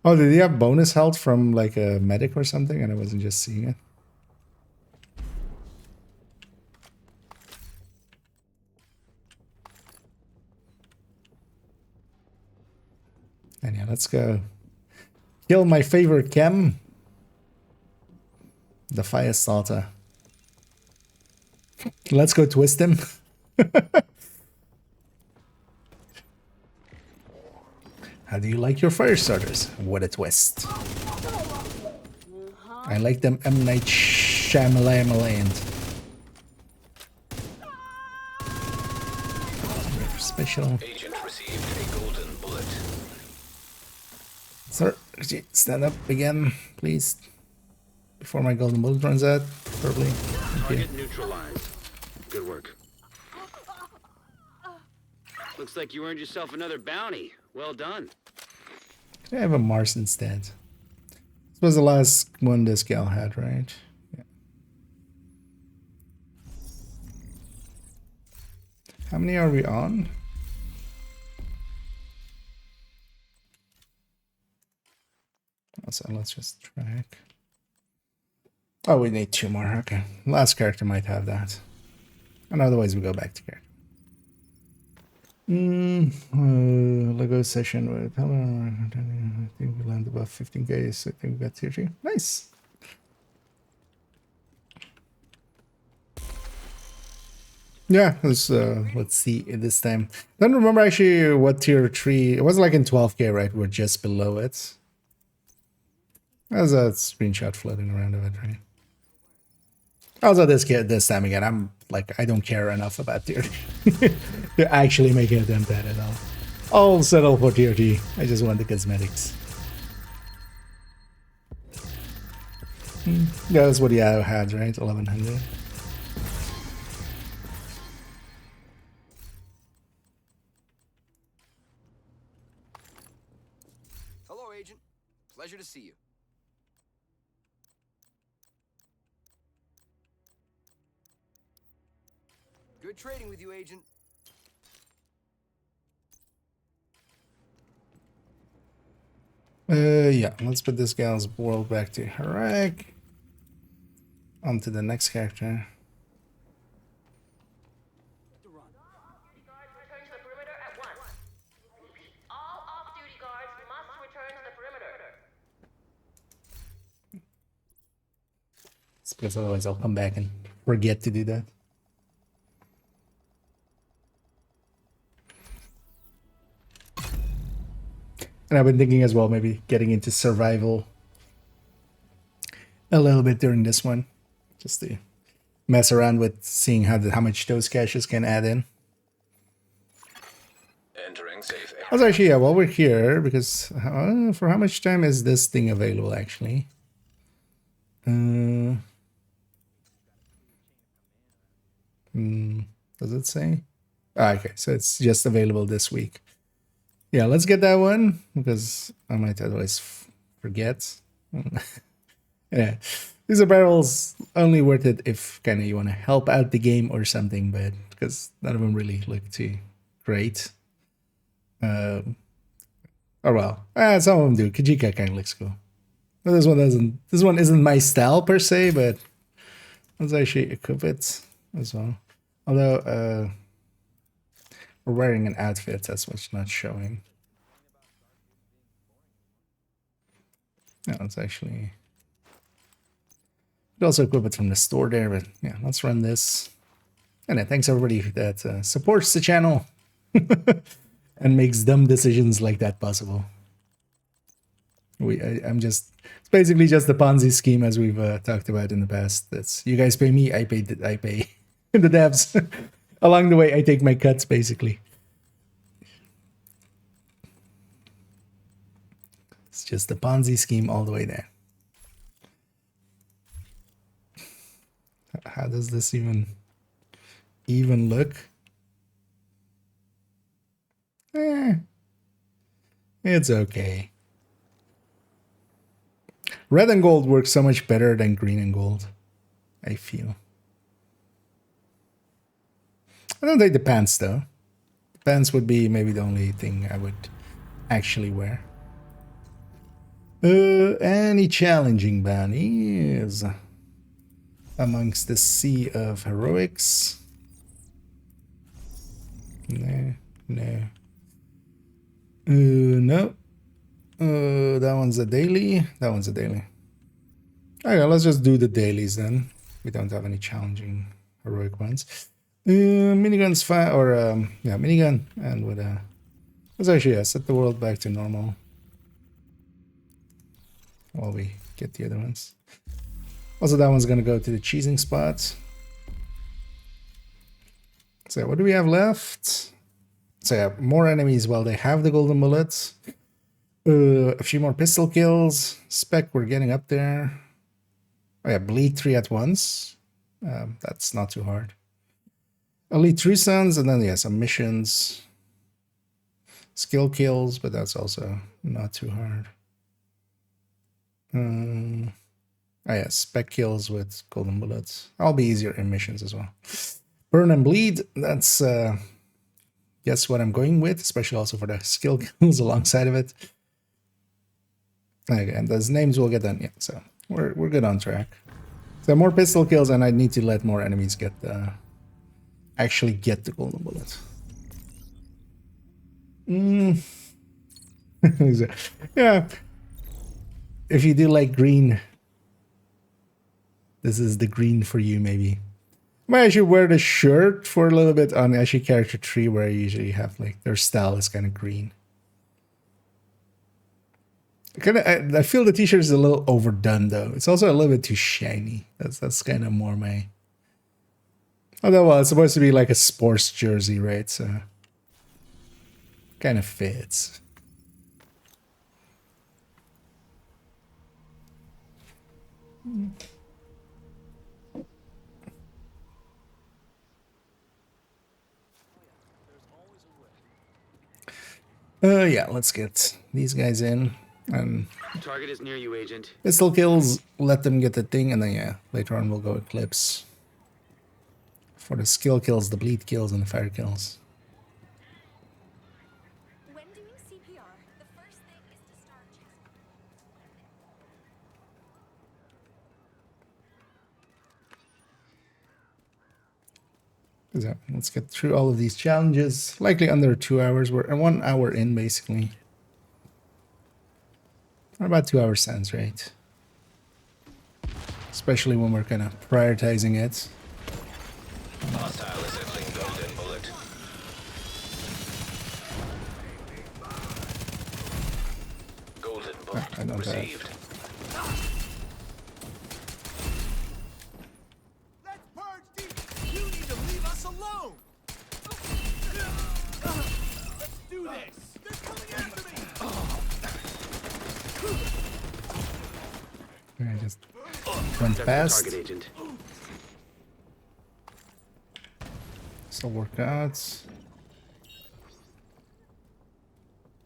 Oh, did he have bonus health from like a medic or something and I wasn't just seeing it? And yeah, let's go kill my favorite chem. The fire starter. Let's go twist him. How do you like your fire starters? What a twist. I like them M. Night Shyamalan. Special. Agent received a golden bullet. Sir, could you stand up again, please? Before my golden bullet runs out, probably. Okay. Target neutralized. Good work. Looks like you earned yourself another bounty. Well done. Can I have a Mars instead? This was the last one this gal had, right? Yeah. How many are we on? So let's just track. Oh, we need 2 more. Okay. Last character might have that. And otherwise we go back to character. Lego session with hello. I think we landed above 15k, so I think we got tier 3. Nice. Yeah, let's see this time. Don't remember actually what tier 3. It was like in 12k, right? We're just below it. There's a screenshot floating around of it, right? Also, this time again, I'm like, I don't care enough about tier 3 to actually make an attempt at it all. I'll settle for tier 3. I just want the cosmetics. Yeah, that's what the other had, right? 1100. Hello, Agent. Pleasure to see you. Good trading with you, Agent. Yeah, let's put this gal's world back to Iraq. On to the next character. Off-duty guards return to the perimeter at once. All off-duty guards must return to the perimeter. It's because otherwise I'll come back and forget to do that. And I've been thinking as well, maybe getting into survival a little bit during this one, just to mess around with seeing how much those caches can add in. Entering safe area. Also, actually, yeah, while we're here, because for how much time is this thing available, actually? Does it say? Ah, okay, so it's just available this week. Yeah, let's get that one, because I might otherwise forget. Yeah, these are barrels only worth it if kind of you want to help out the game or something, but because none of them really look too great. Or well, some of them do. Kajika kind of looks cool. But this one doesn't. This one isn't my style per se, but let's actually equip it as well. Although we're wearing an outfit, that's what's not showing. Yeah, let's actually. Could also equip it from the store there, but yeah, let's run this. And thanks everybody that supports the channel and makes dumb decisions like that possible. I'm just, it's basically just the Ponzi scheme as we've talked about in the past. That's you guys pay me, I pay the devs. Along the way, I take my cuts basically. It's just the Ponzi scheme all the way there. How does this even look? It's okay. Red and gold works so much better than green and gold, I feel. I don't think the pants though. The pants would be maybe the only thing I would actually wear. Any challenging bounties amongst the sea of heroics? No. No. That one's a daily. That one's a daily. Okay, let's just do the dailies then. We don't have any challenging heroic ones. Minigun's fine, or yeah, minigun, and with let's actually set the world back to normal while we get the other ones. Also, that one's gonna go to the cheesing spot. So what do we have left? So yeah, more enemies while they have the golden bullets. A few more pistol kills. Spec, we're getting up there. Oh yeah, bleed 3 at once. That's not too hard. Elite 3 sons, and then yeah, some missions. Skill kills, but that's also not too hard. Oh yeah, spec kills with golden bullets. I'll be easier in missions as well. Burn and bleed, that's guess what I'm going with, especially also for the skill kills alongside of it. Okay, and those names will get done. Yeah, so we're good on track. So more pistol kills, and I need to let more enemies get actually get the golden bullet. Yeah, if you do like green, this is the green for you, maybe. I might actually wear the shirt for a little bit on actually character 3, where I usually have like their style is kind of green. I feel the t-shirt is a little overdone though. It's also a little bit too shiny. That's kind of more my. Although well, it's supposed to be like a sports jersey, right? So kind of fits. Yeah, let's get these guys in. And Target is near you, Agent. pistol kills, let them get the thing, and then yeah, later on we'll go Eclipse. For the skill kills, the bleed kills, and the fire kills. When doing CPR, the first thing is to start chest. So let's get through all of these challenges. Likely under 2 hours. We're 1 hour in basically. Or about 2 hours sounds right. Especially when we're kind of prioritizing it. Hostile assembling golden bullet. Golden bullet I don't have. received. Let's purge these. You need to leave us alone. Let's do this. They're coming after me. I just went That's the past. target, Agent. Still workouts.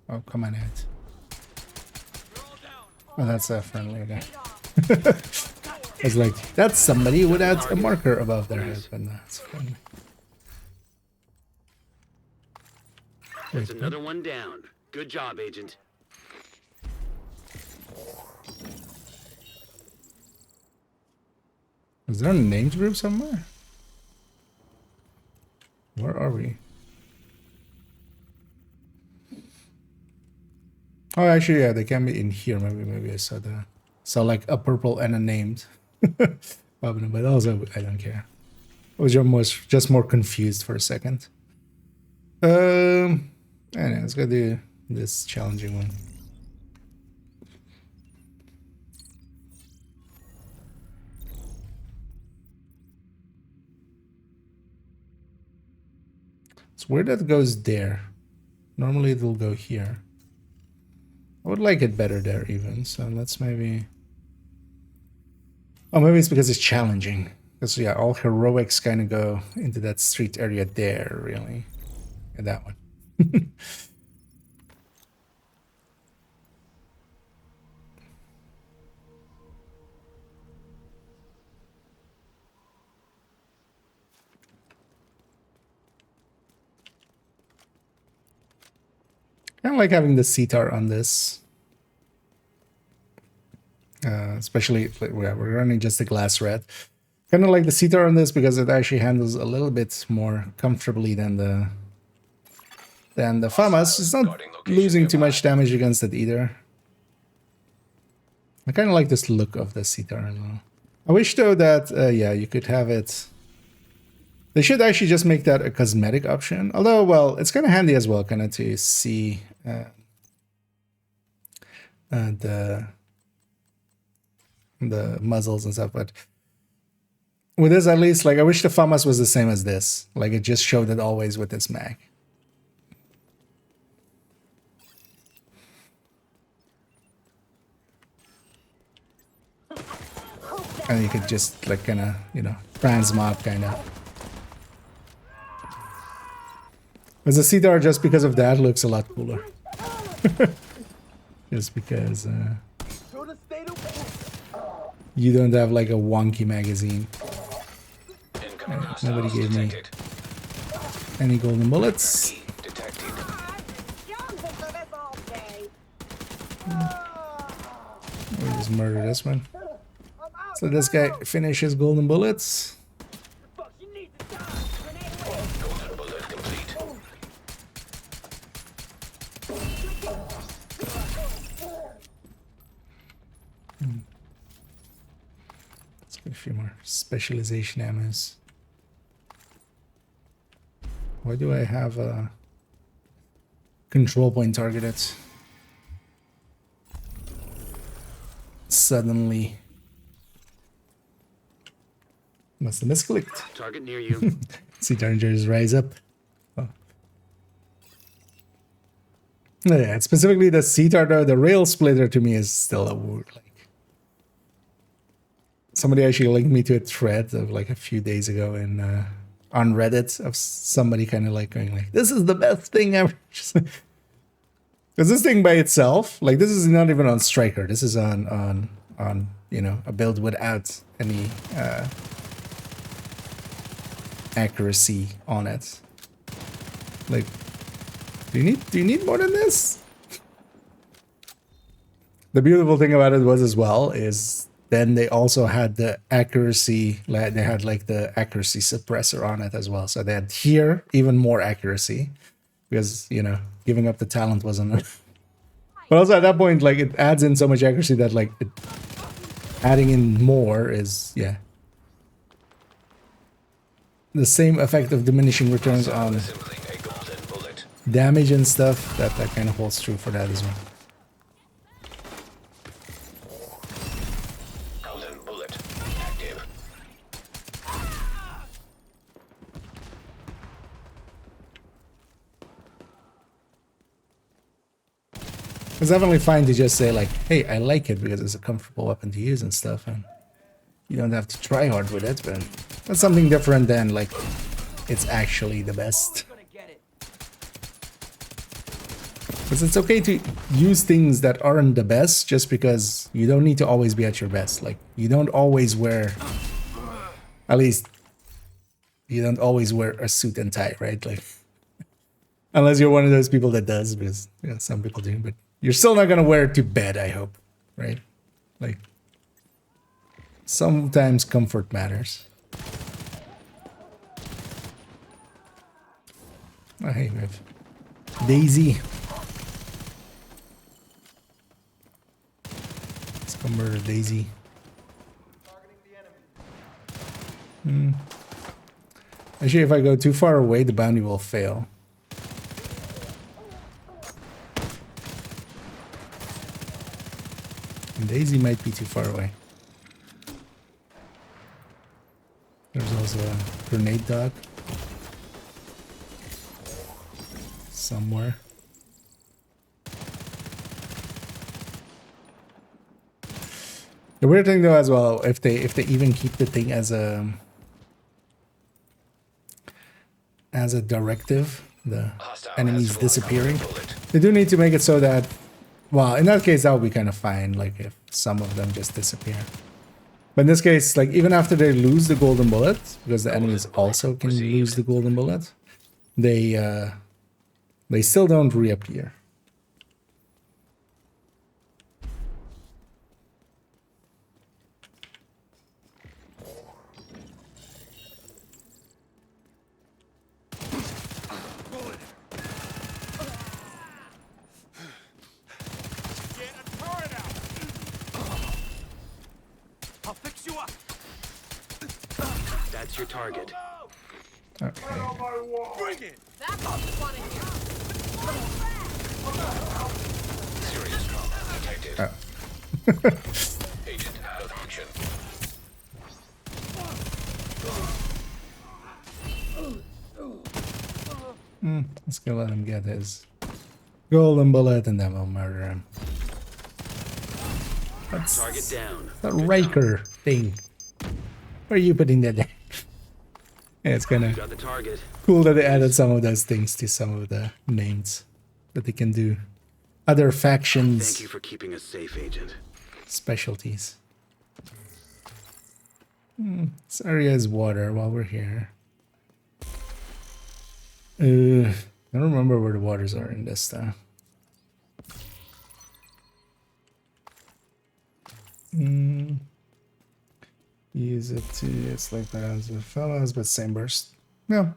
Oh, come on, Ed. Oh, that's a friendly guy. I was like, that's somebody without a marker above their head, but that's friendly. That's another one down. Good job, Agent. Is there a named group somewhere? Where are we? Oh, actually, yeah, they can be in here. Maybe I saw like a purple and a named. But also, I don't care. I was just more confused for a second. Anyway, let's go do this challenging one. It's weird that it goes there. Normally it will go here. I would like it better there even, so let's maybe... Oh, maybe it's because it's challenging. Because yeah, all heroics kind of go into that street area there, really. And that one. I don't like having the CTAR on this. Especially, we're running just the glass red. Kind of like the CTAR on this because it actually handles a little bit more comfortably than the FAMAS. It's not losing too much damage against it either. I kind of like this look of the CTAR as well. I wish though that, yeah, you could have it... They should actually just make that a cosmetic option. Although, well, it's kind of handy as well, kind of to see the muzzles and stuff. But with this, at least, like, I wish the FAMAS was the same as this. Like, it just showed it always with this mag. And you could just, like, kind of, you know, transmog, kind of. But the CTAR, just because of that, looks a lot cooler. Just because you don't have like a wonky magazine. Nobody gave me any golden bullets. We just murder this one. So this guy finish his golden bullets. Golden bullet complete. Let's get a few more specialization ammos. Why do I have a control point targeted? Suddenly. Must have misclicked. Target near you. See Darringers rise up. Oh. Yeah, specifically the C-Tartar, the rail splitter to me is still a word. Like somebody actually linked me to a thread of like a few days ago in on Reddit of somebody kind of like going like, "This is the best thing ever." Because this thing by itself, like this is not even on Striker. This is on you know, a build without any accuracy on it. Like, do you need more than this? The beautiful thing about it was as well is then they also had the accuracy, like they had like the accuracy suppressor on it as well. So they had here even more accuracy because, you know, giving up the talent wasn't enough. But also at that point, like it adds in so much accuracy that like adding in more is, yeah, the same effect of diminishing returns on Assembling a golden bullet. damage and stuff. That kind of holds true for that as well. Golden bullet active. It's definitely fine to just say like, hey, I like it because it's a comfortable weapon to use and stuff, and you don't have to try hard with it, but that's something different than like it's actually the best. Gonna get it. Because it's okay to use things that aren't the best just because you don't need to always be at your best. Like you don't always wear, at least you don't always wear a suit and tie, right? Like unless you're one of those people that does, because yeah, some people do, but you're still not gonna wear it to bed, I hope, right? Like sometimes comfort matters. Oh, hey, we have Daisy. Let's go murder Daisy. Actually, if I go too far away, the bounty will fail. And Daisy might be too far away. There's also a grenade dog somewhere. The weird thing though as well, if they even keep the thing as a directive, the Hostile enemies has disappearing, golden bullet. they do need to make it so that, well, in that case that would be kind of fine, like if some of them just disappear. But in this case, like even after they lose the golden bullet, because the enemies also can lose the golden bullet, they still don't reappear. Get a turret out. I'll fix you up. That's your target. Okay. Bring it. That's all you want to hear. Serious trauma detected. Oh. Agent out of action. Let's go let him get his golden bullet and then we'll murder him. That's Target down. the Riker thing. Where are you putting that down? Yeah, it's kind of Got the target. cool that they added some of those things to some of the names that they can do. Other Thank factions, you for keeping us safe, Agent. specialties. This area is water while we're here. I don't remember where the waters are in this stuff. Use it to, it's like that as a fellows, but same burst. No.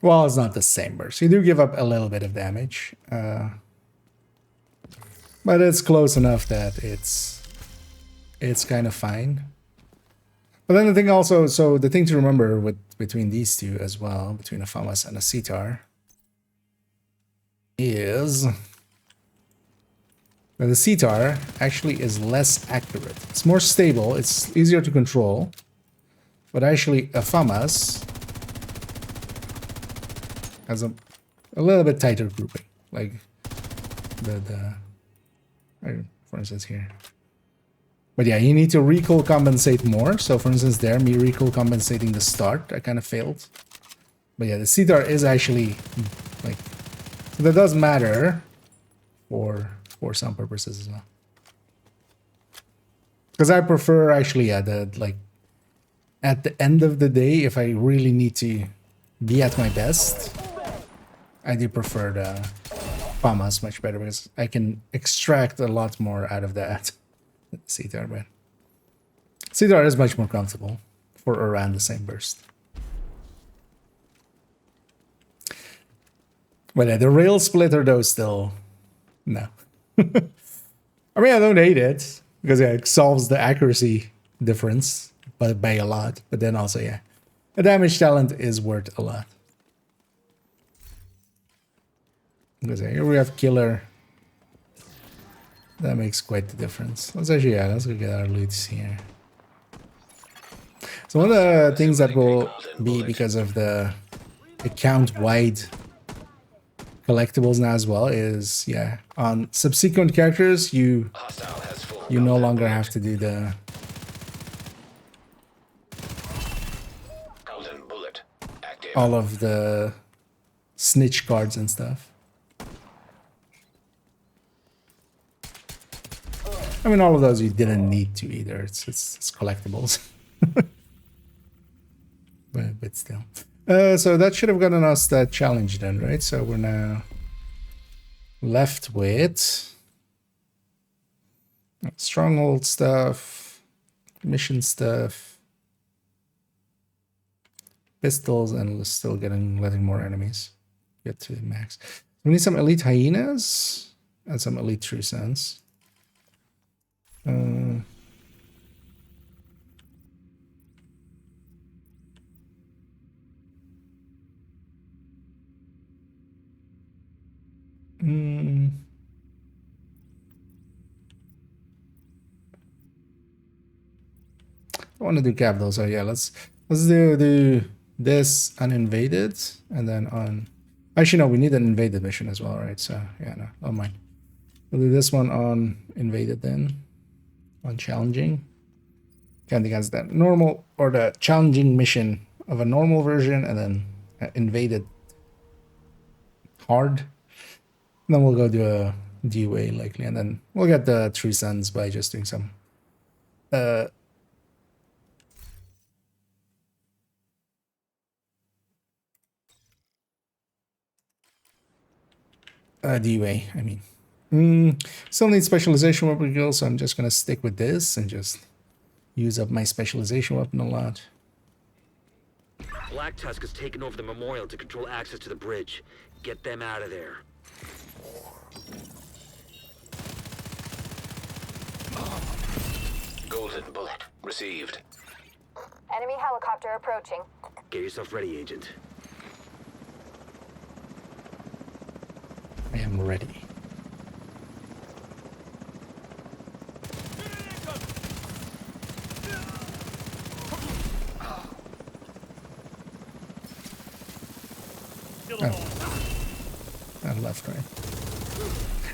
Well, it's not the same burst. You do give up a little bit of damage. But it's close enough that it's kind of fine. But then the thing also, so the thing to remember with between these two as well, between a FAMAS and a CTAR, is that the CTAR actually is less accurate. It's more stable, it's easier to control, but actually a FAMAS has a little bit tighter grouping, like for instance here. But yeah, you need to recoil compensate more. So for instance there, me recoil compensating the start, I kind of failed. But yeah, the CTAR is actually like, so that does matter for some purposes as well. Because I prefer actually, yeah, like at the end of the day, if I really need to be at my best, I do prefer the FAMAS much better because I can extract a lot more out of that. CTAR, but CTAR is much more comfortable for around the same burst. But yeah, the rail splitter though still, no. I mean, I don't hate it because yeah, it solves the accuracy difference but by a lot. But then also, yeah, the damage talent is worth a lot. Because yeah, here we have killer. That makes quite the difference. Let's actually, yeah, let's go get our loots here. So one of the things that will be because of the account-wide collectibles now as well is, yeah, on subsequent characters, you no longer have to do the Golden bullet. Active. all of the snitch cards and stuff. I mean, all of those you didn't need to either. It's collectibles. but still. So that should have gotten us that challenge then, right? So we're now left with stronghold stuff, mission stuff, pistols, and we're still letting more enemies get to max. We need some elite hyenas and some elite true sons. I want to do capital, so yeah, let's do this uninvaded and then on. Actually, no, we need an invaded mission as well, right? So yeah, no, don't mind. We'll do this one on invaded then. On challenging. Can't against that normal or the challenging mission of a normal version and then invaded hard. And then we'll go do a DUA likely and then we'll get the True Sons by just doing some DUA, I mean. Still need specialization weapon kills, so I'm just gonna stick with this and just use up my specialization weapon a lot. Black Tusk has taken over the memorial to control access to the bridge. Get them out of there. Golden bullet. Received. Enemy helicopter approaching. Get yourself ready, Agent. I am ready. And left, right.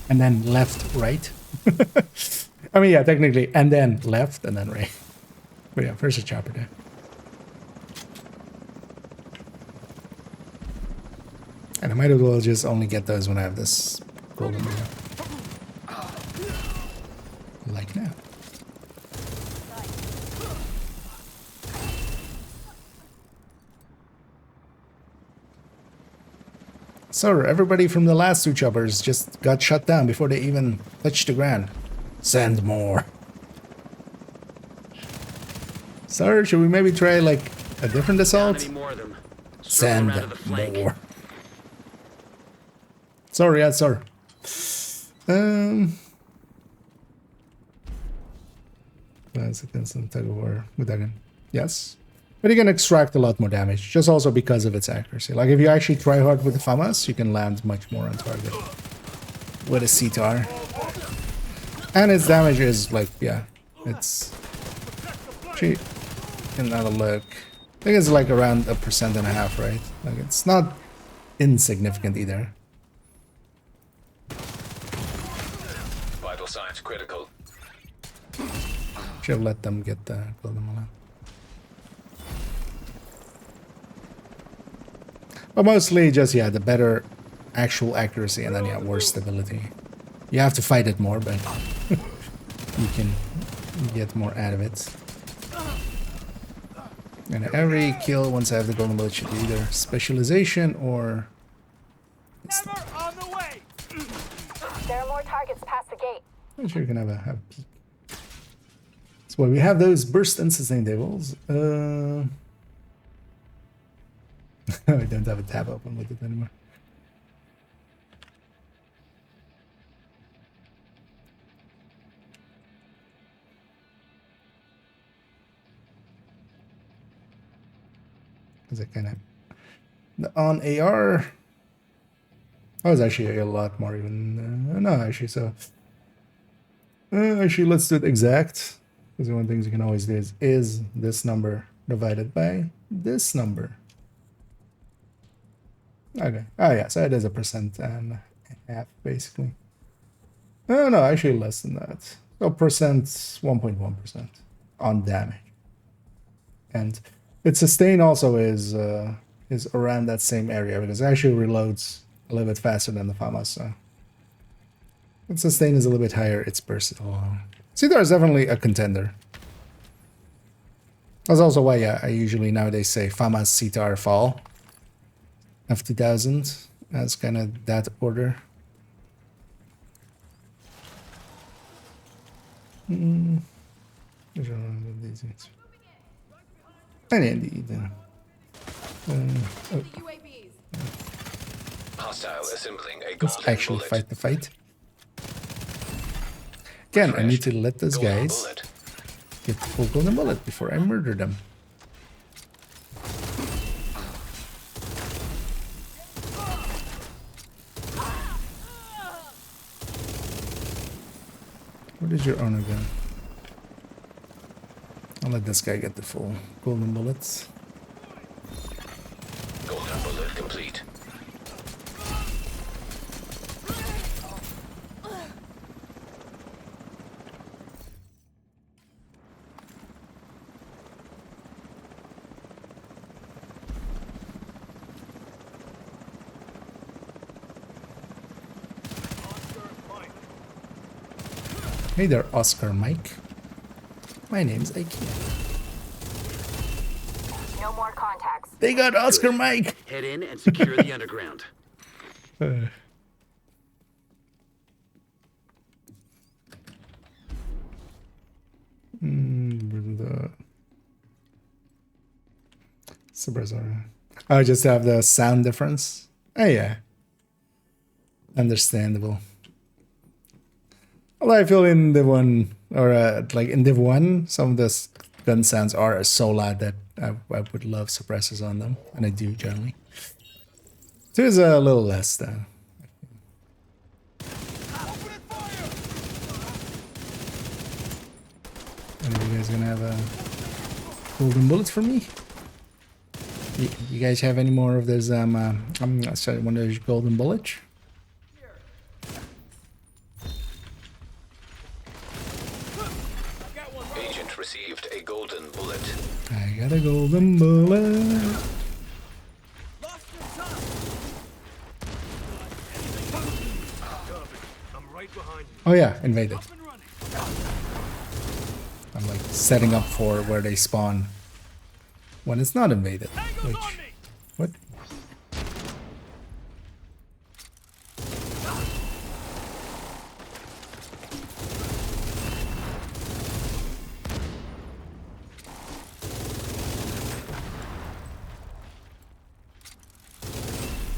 And then left, right. I mean, yeah, technically, and then left, and then right. But yeah, first a chopper there. And I might as well just only get those when I have this golden mirror. Like now. So everybody from the last two choppers just got shut down before they even touched the ground. Send more. Sir, should we maybe try like a different Down assault? any more of them. Circle Send around to the flank. more. Sorry, yeah, sorry. That's a constant tug of war with that gun. Yes. But you can extract a lot more damage, just also because of its accuracy. Like if you actually try hard with the FAMAS, you can land much more on target with a CTAR. And its damage is like, yeah, it's... Gee, can have a look. I think it's like around 1.5%, right? Like it's not insignificant either. Vital signs critical. Should have let them get the golden mullet. But mostly just, yeah, the better actual accuracy and then, yeah, worse stability. You have to fight it more, but you can get more out of it. And every kill, once I have the golden bullet, should be either specialization or... Hammer on the way. There are more targets past the gate. I'm sure you can have a peek. So well, we have those burst and sustain tables. I don't have a tab open with it anymore. Is it kind of on AR? Oh, it's actually a lot more even. No, actually, so actually, let's do it exact. Because one of the things you can always do is this number divided by this number. Okay. Oh yeah, so it is 1.5%, basically. Oh no, actually less than that. So 1.1% on damage. And its sustain also is around that same area because it actually reloads a little bit faster than the FAMAS. So its sustain is a little bit higher. It's versatile. CTAR is definitely a contender. That's also why, yeah, I usually nowadays say FAMAS CTAR fall. F2000 as kind of that order. And indeed. Hostile assembling a Let's golden actually bullet. fight the fight. Again, I need to let those Golden guys bullet. get the full golden bullet before I murder them. What is your honor gun? I'll let this guy get the full golden bullets. Golden bullet complete. Hey there, Oscar Mike. My name's Ikea. No more contacts. They got Oscar Mike! Head in and secure the underground. The suppressor. Oh, just have the sound difference. Oh yeah, understandable. Although I feel in Div 1 or like in Div 1, some of the gun sounds are so loud that I would love suppressors on them, and I do generally. 2 is a little less though. And are you guys gonna have a golden bullets for me? You guys have any more of those? I'm sorry, one of those golden bullets. Agent received a golden bullet. I got a golden bullet. Lost your time. I'm right behind you. Oh yeah, invaded. Up and running. I'm like setting up for where they spawn when it's not invaded. Tangle's Which, on me. what?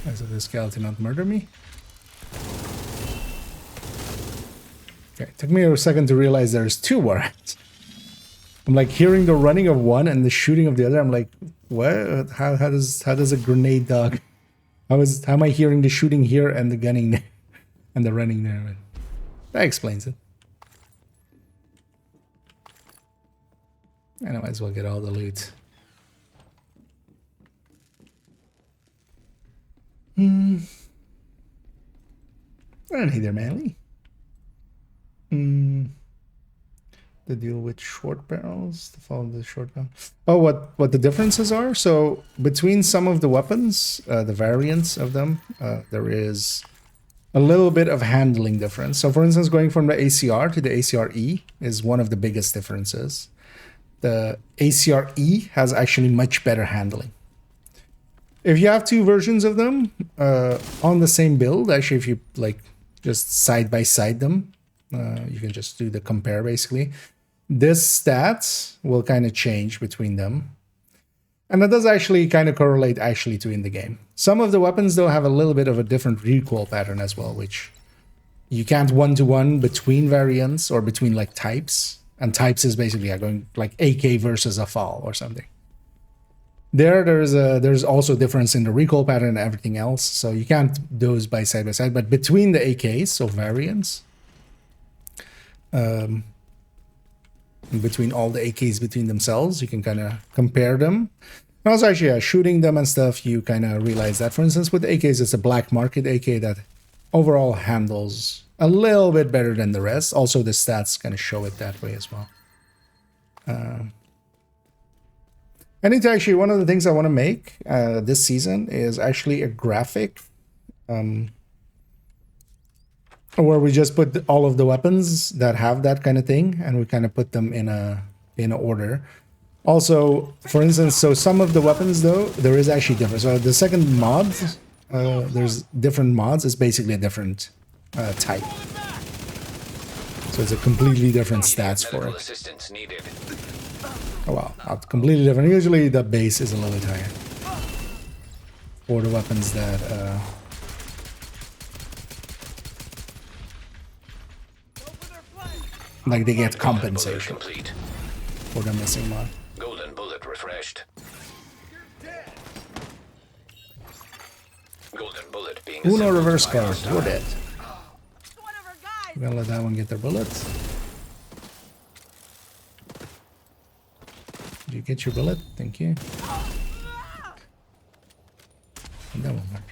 As if the skeleton not murder me. Okay, it took me a second to realize there's two warheads. I'm like hearing the running of one and the shooting of the other. I'm like, what? How does a grenade dog? How am I hearing the shooting here and the gunning there and the running there? But that explains it. And I might as well get all the loot. I don't need their manly. To deal with short barrels, to follow the short barrel. Oh, what the differences are? So between some of the weapons, the variants of them, there is a little bit of handling difference. So for instance, going from the ACR to the ACR-E is one of the biggest differences. The ACR-E has actually much better handling. If you have two versions of them on the same build, actually if you like just side by side them, you can just do the compare basically. This stats will kind of change between them. And that does actually kind of correlate actually to in the game. Some of the weapons though have a little bit of a different recoil pattern as well, which you can't one-to-one between variants or between like types. And types is basically going like AK versus a FAL or something. There's also difference in the recoil pattern and everything else. So you can't do those by side, but between the AKs, so variants, between all the AKs between themselves, you can kind of compare them. And also actually shooting them and stuff, you kind of realize that. For instance, with AKs, it's a black market AK that overall handles a little bit better than the rest. Also, the stats kind of show it that way as well. I need to actually, one of the things I want to make this season is actually a graphic where we just put all of the weapons that have that kind of thing and we kind of put them in a order. Also, for instance, so some of the weapons though, there is actually different. So the second mod, there's different mods. It's basically a different type. So it's a completely different stats for it. Assistance needed. Oh wow, not completely different. Usually the base is a little bit higher for the weapons that like they get compensation for the missing mod. Golden bullet refreshed. Golden bullet being Uno assembled reverse by card, hostile. you're dead. One of our guys. We're gonna let that one get their bullets. Did you get your bullet? Thank you. And that one worked.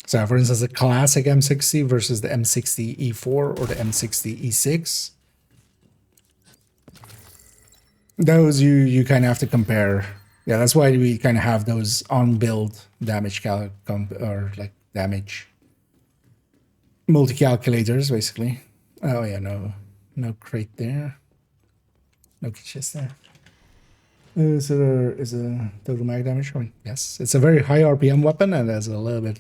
So for instance, the classic M60 versus the M60 E4 or the M60 E6. Those you kind of have to compare. Yeah, that's why we kind of have those on build damage or like damage multi-calculators basically. Oh yeah, no crate there. No chest there. So there is a total mag damage showing. Yes, it's a very high RPM weapon and has a little bit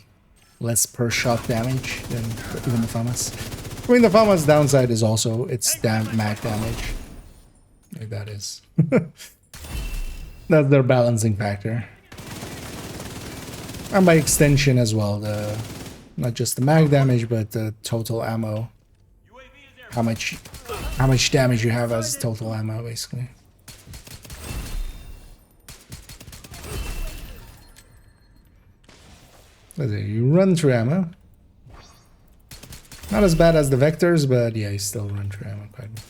less per shot damage than even the FAMAS. I mean, the FAMAS downside is also its mag damage. Like that is. That's their balancing factor. And by extension as well, not just the mag damage, but the total ammo. How much damage you have as total ammo, basically. You run through ammo. Not as bad as the vectors, but yeah, you still run through ammo quite a bit.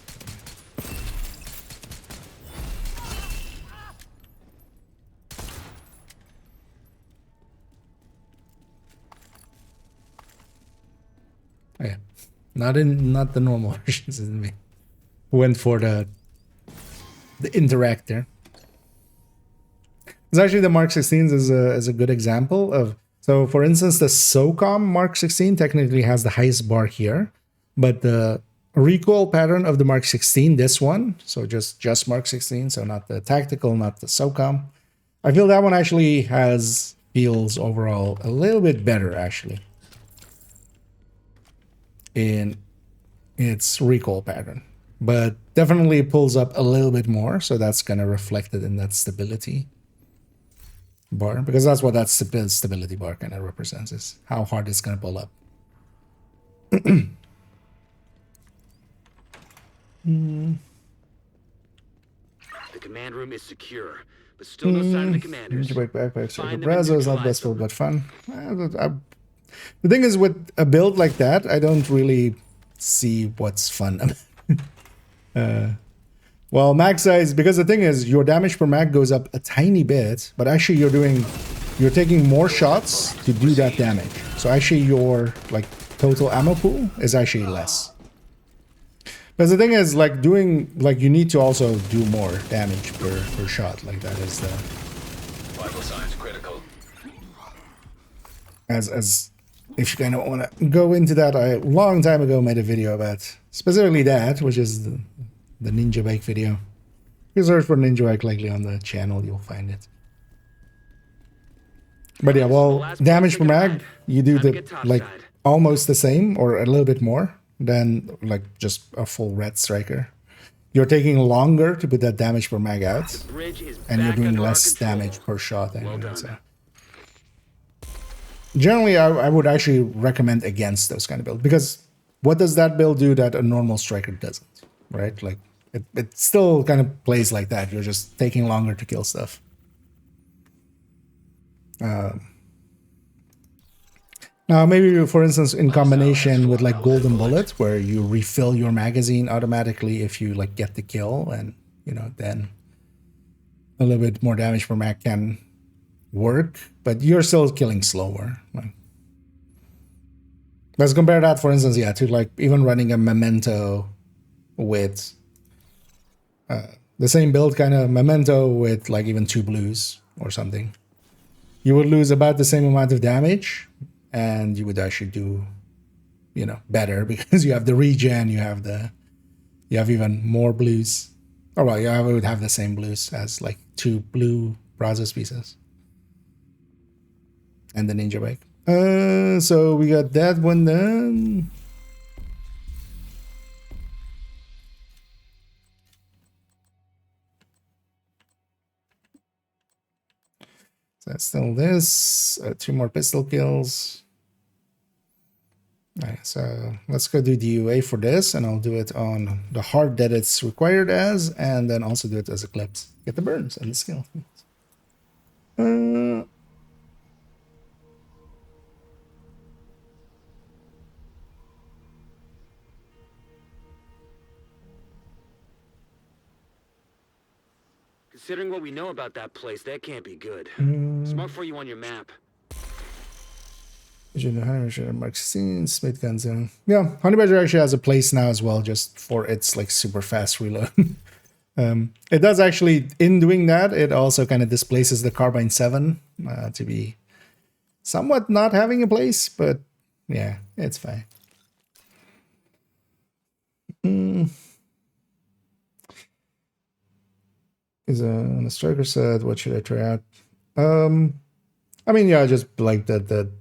Oh, yeah, not the normal versions, isn't me. Went for the interactor. It's actually the Mark 16s is a good example of. So for instance, the SOCOM Mark 16 technically has the highest bar here, but the recoil pattern of the Mark 16, this one, so just Mark 16, so not the tactical, not the SOCOM. I feel that one actually feels overall a little bit better actually. in its recoil pattern, but definitely pulls up a little bit more, so that's going to reflect it in that stability bar, because that's what that stability bar kind of represents, is how hard it's going to pull up. The command room is secure, but still no sign of the commanders. Ninja Bike backpack. So the Find them and Brazzo is not neutralize best them. build, but fun. The thing is, with a build like that, I don't really see what's fun. Well, mag size, because the thing is, your damage per mag goes up a tiny bit, but actually you're taking more shots to do that damage. So actually your like total ammo pool is actually less. But the thing is, like doing, like you need to also do more damage per shot. Like that is the Vital signs critical. as if you kind of want to go into that, I a long time ago made a video about specifically that, which is the Ninja Bike video. If you search for Ninja Bike likely on the channel, you'll find it. But yeah, well, damage per mag, you do the like almost the same or a little bit more than like just a full red striker. You're taking longer to put that damage per mag out, Bridge is and you're back doing under our less control. damage per shot. Well Anyway, done. so. Generally, I would actually recommend against those kind of builds, because what does that build do that a normal striker doesn't, right? Like it still kind of plays like that. You're just taking longer to kill stuff. Now, maybe for instance, in combination with like Golden Bullet, where you refill your magazine automatically if you like get the kill, and you know then a little bit more damage per mag can work, but you're still killing slower. Like, let's compare that, for instance, yeah, to like even running a Memento with the same build, kind of Memento with like even 2 blues or something. You would lose about the same amount of damage, and you would actually do, you know, better because you have the regen, you have even more blues. Oh well, you would have the same blues as like 2 blue Brazos pieces. And the Ninja Bike. So we got that one done. So that's still this. 2 more pistol kills. Alright, so let's go do the UA for this, and I'll do it on the hard that it's required as, and then also do it as Eclipse. Get the burns and the skill. Considering what we know about that place, that can't be good. Smart for you on your map. Mark 16, Smith guns in. Yeah, Honey Badger actually has a place now as well, just for its like super fast reload. It does actually, in doing that, it also kind of displaces the Carbine 7 to be somewhat not having a place, but yeah, it's fine. Is a striker set, what should I try out? I mean, yeah, just like the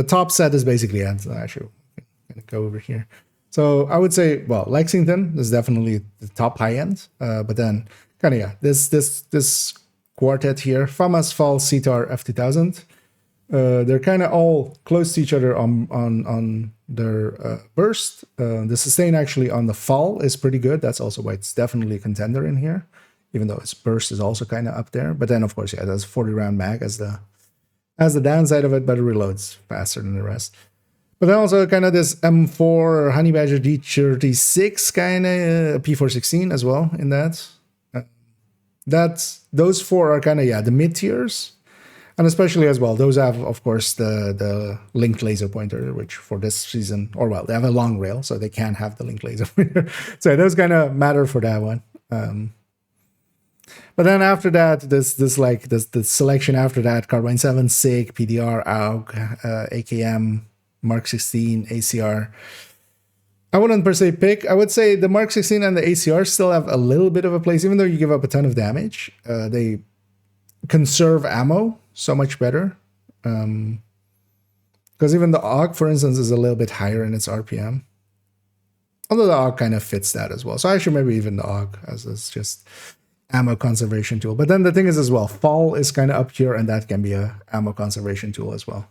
top set is basically it. So actually, I'm gonna go over here. So I would say, well, Lexington is definitely the top high end, but then kind of yeah, this quartet here, FAMAS, Fall, CTAR, F2000. They're kind of all close to each other on their burst. The sustain actually on the Fall is pretty good. That's also why it's definitely a contender in here, even though its burst is also kind of up there. But then of course, yeah, that's 40 round mag as the downside of it, but it reloads faster than the rest. But then also kind of this M4 Honey Badger D36 kind of P416 as well in that. Those 4 are kind of, yeah, the mid tiers. And especially as well, those have, of course, the linked laser pointer, which for this season, or well, they have a long rail, so they can't have the linked laser pointer. So those kind of matter for that one. But then after that, the selection after that, Carbine 7, SIG, PDR, AUG, AKM, Mark 16, ACR. I wouldn't per se pick. I would say the Mark 16 and the ACR still have a little bit of a place, even though you give up a ton of damage. They conserve ammo so much better. Because even the AUG, for instance, is a little bit higher in its RPM. Although the AUG kind of fits that as well. So actually maybe even the AUG as it's just ammo conservation tool. But then the thing is as well, fall is kind of up here, and that can be a ammo conservation tool as well.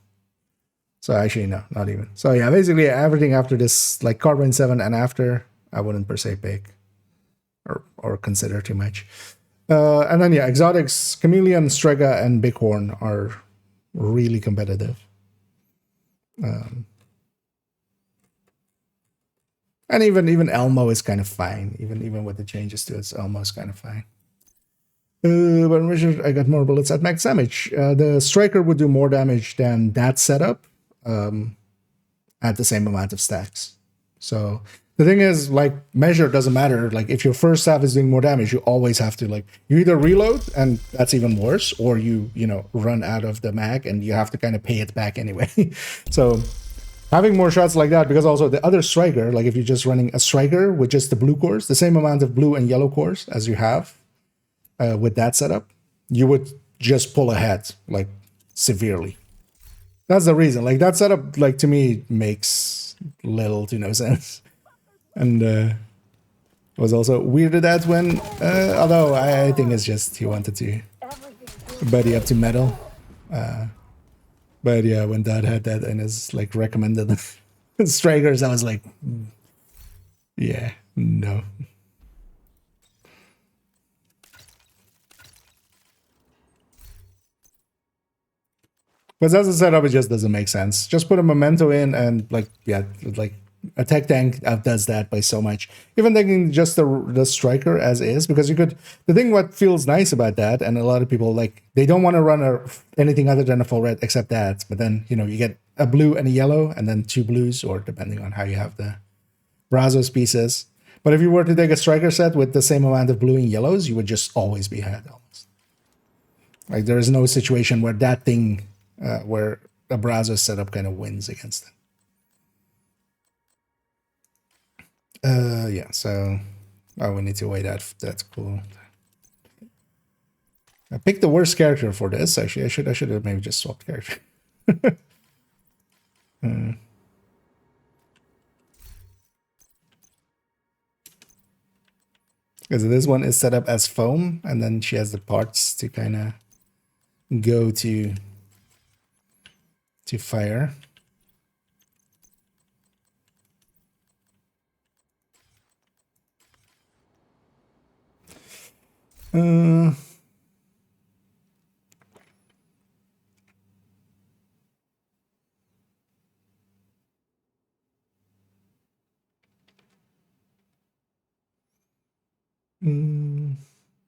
So actually, no, not even. So yeah, basically everything after this, like Carbine 7 and after, I wouldn't per se pick or consider too much. And then yeah, exotics, Chameleon, Strega, and Bighorn are really competitive. And even Elmo is kind of fine. Even with the changes to it, Elmo is kind of fine. But Richard, I got more bullets at max damage. The Striker would do more damage than that setup at the same amount of stacks. So the thing is, like, measure doesn't matter. Like, if your first staff is doing more damage, you always have to, like, you either reload, and that's even worse, or you know, run out of the mag, and you have to kind of pay it back anyway. So having more shots like that, because also the other Striker, like if you're just running a Striker with just the blue cores, the same amount of blue and yellow cores as you have with that setup, you would just pull ahead, like, severely. That's the reason. Like, that setup, like, to me, makes little to no sense. And was also weirded at when, although I think it's just he wanted to buddy up to metal. But yeah, when Dad had that in his, like, recommended strikers, I was like, yeah, no. But as a setup, it just doesn't make sense. Just put a memento in and, like, yeah, like, a tech tank outdoes that by so much. Even taking just the Striker as is, because you could... The thing what feels nice about that, and a lot of people, like, they don't want to run anything other than a full red except that. But then, you know, you get a blue and a yellow, and then 2 blues, or depending on how you have the Brazos pieces. But if you were to take a Striker set with the same amount of blue and yellows, you would just always be ahead, almost. Like, there is no situation where that thing... where a Brazos setup kind of wins against it. Yeah, so we need to wait out. That's cool. I picked the worst character for this. Actually, I should have maybe just swapped character. Because this one is set up as foam, and then she has the parts to kind of go to fire.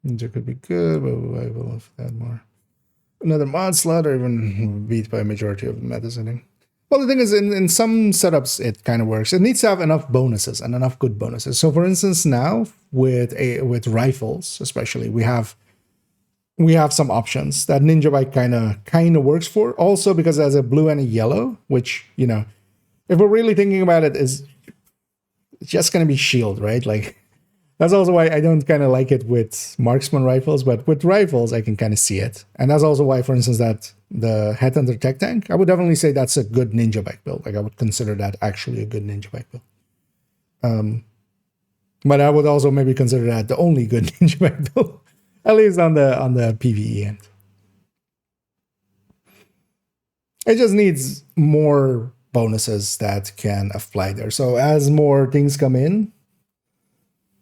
That could be good, but I will have that more. Another mod slot, or even beat by a majority of the meta setting. Well, the thing is, in some setups, it kind of works. It needs to have enough bonuses and enough good bonuses. So, for instance, now with rifles, especially, we have some options that Ninja Bike kind of works for. Also, because it has a blue and a yellow, which, you know, if we're really thinking about it, is just going to be shield, right? Like, that's also why I don't kind of like it with marksman rifles, but with rifles, I can kind of see it. And that's also why, for instance, that the Headhunter Tech Tank, I would definitely say that's a good Ninja Bike build. Like, I would consider that actually a good Ninja Bike build. But I would also maybe consider that the only good Ninja Bike build, at least on the PvE end. It just needs more bonuses that can apply there. So as more things come in,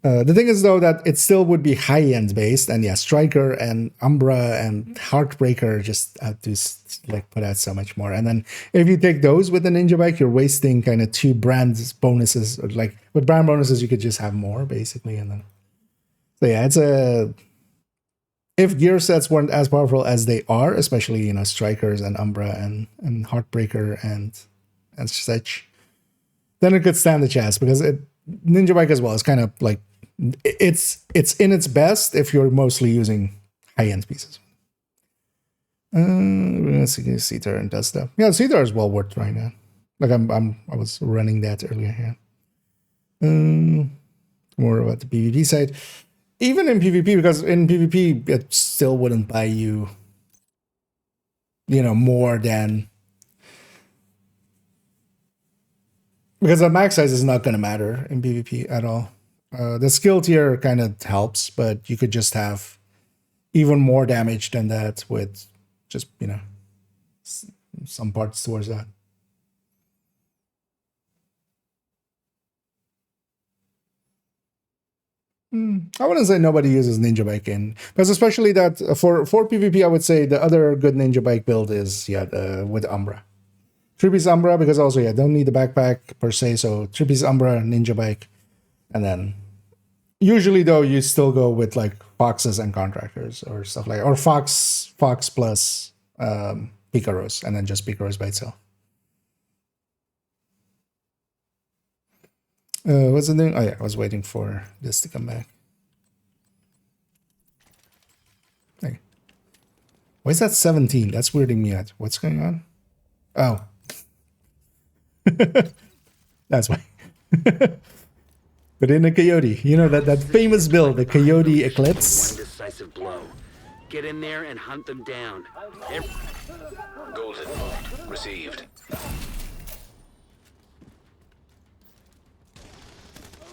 the thing is, though, that it still would be high-end based, and yeah, Striker and Umbra and Heartbreaker just have to, like, put out so much more. And then if you take those with the Ninja Bike, you're wasting kind of 2 brand bonuses. Like, with brand bonuses, you could just have more, basically. And then, so yeah, it's a... If gear sets weren't as powerful as they are, especially, you know, Strikers and Umbra and Heartbreaker and such, then it could stand the chance, because Ninja Bike as well is kind of like, it's in its best if you're mostly using high-end pieces. Let's see, Cetar and does stuff. Yeah, Cetar is well worth right now. Like, I was running that earlier here. More about the PvP side. Even in PvP, because in PvP it still wouldn't buy you, you know, more than Because the max size is not going to matter in PvP at all. The skill tier kind of helps, but you could just have even more damage than that with just, you know, some parts towards that. I wouldn't say nobody uses Ninja Bike in, because especially that for PvP, I would say the other good Ninja Bike build is with Umbra. 3-piece Umbra, because also don't need the backpack per se, so 3-piece Umbra, Ninja Bike, and then usually though you still go with like Foxes and Contractors or stuff like, or Fox plus Picaros, and then just Picaros by itself. What's the thing? Oh yeah, I was waiting for this to come back. Okay. Why is that 17? That's weirding me out. What's going on? Oh. That's why. But in a Coyote, you know that famous build, the Coyote Eclipse. One decisive blow. Get in there and hunt them down. Goals input. Received.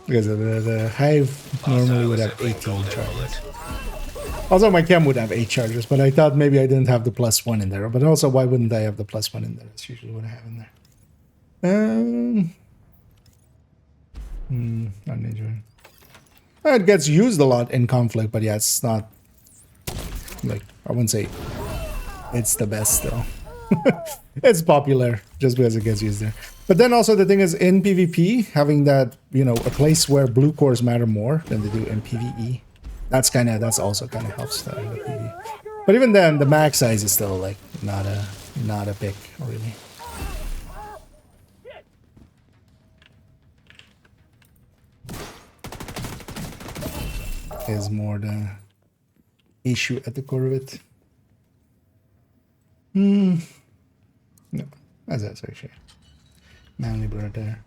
Because the Hive normally would have 18 charges. Also, my chem would have 8 charges, but I thought maybe I didn't have the +1 in there. But also, why wouldn't I have the +1 in there? That's usually what I have in there. Not enjoying. It gets used a lot in conflict, but yeah, it's not like, I wouldn't say it's the best though. It's popular just because it gets used there. But then also the thing is, in PvP, having that, you know, a place where blue cores matter more than they do in PvE, that's also kind of helps the PvE. But even then, the max size is still like not a pick really. Is more the issue at the core of it. No, that's actually manly bird there.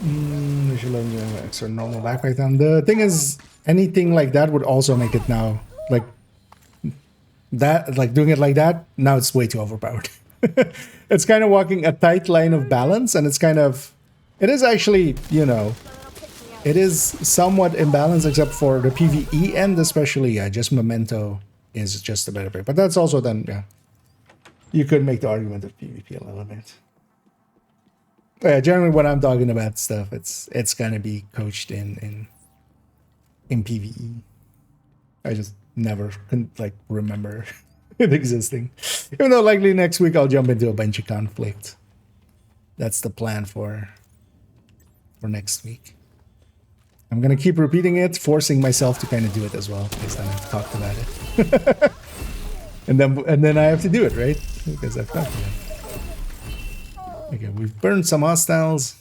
We should let me have extra normal backpack down. The thing is, anything like that would also make it now like that, like doing it like that. Now it's way too overpowered. It's kind of walking a tight line of balance, and it's kind of. It is actually, you know, it is somewhat imbalanced except for the PvE end, especially, yeah, just Memento is just a better pick. But that's also then, yeah, you could make the argument of PvP a little bit. But yeah, generally when I'm talking about stuff, it's gonna be coached in PvE. I just never like remember it existing. Even though likely next week I'll jump into a bunch of conflict. That's the plan for next week. I'm gonna keep repeating it, forcing myself to kind of do it as well, because then I've talked about it. and then I have to do it, right? Because I've talked about it. Okay, we've burned some hostiles.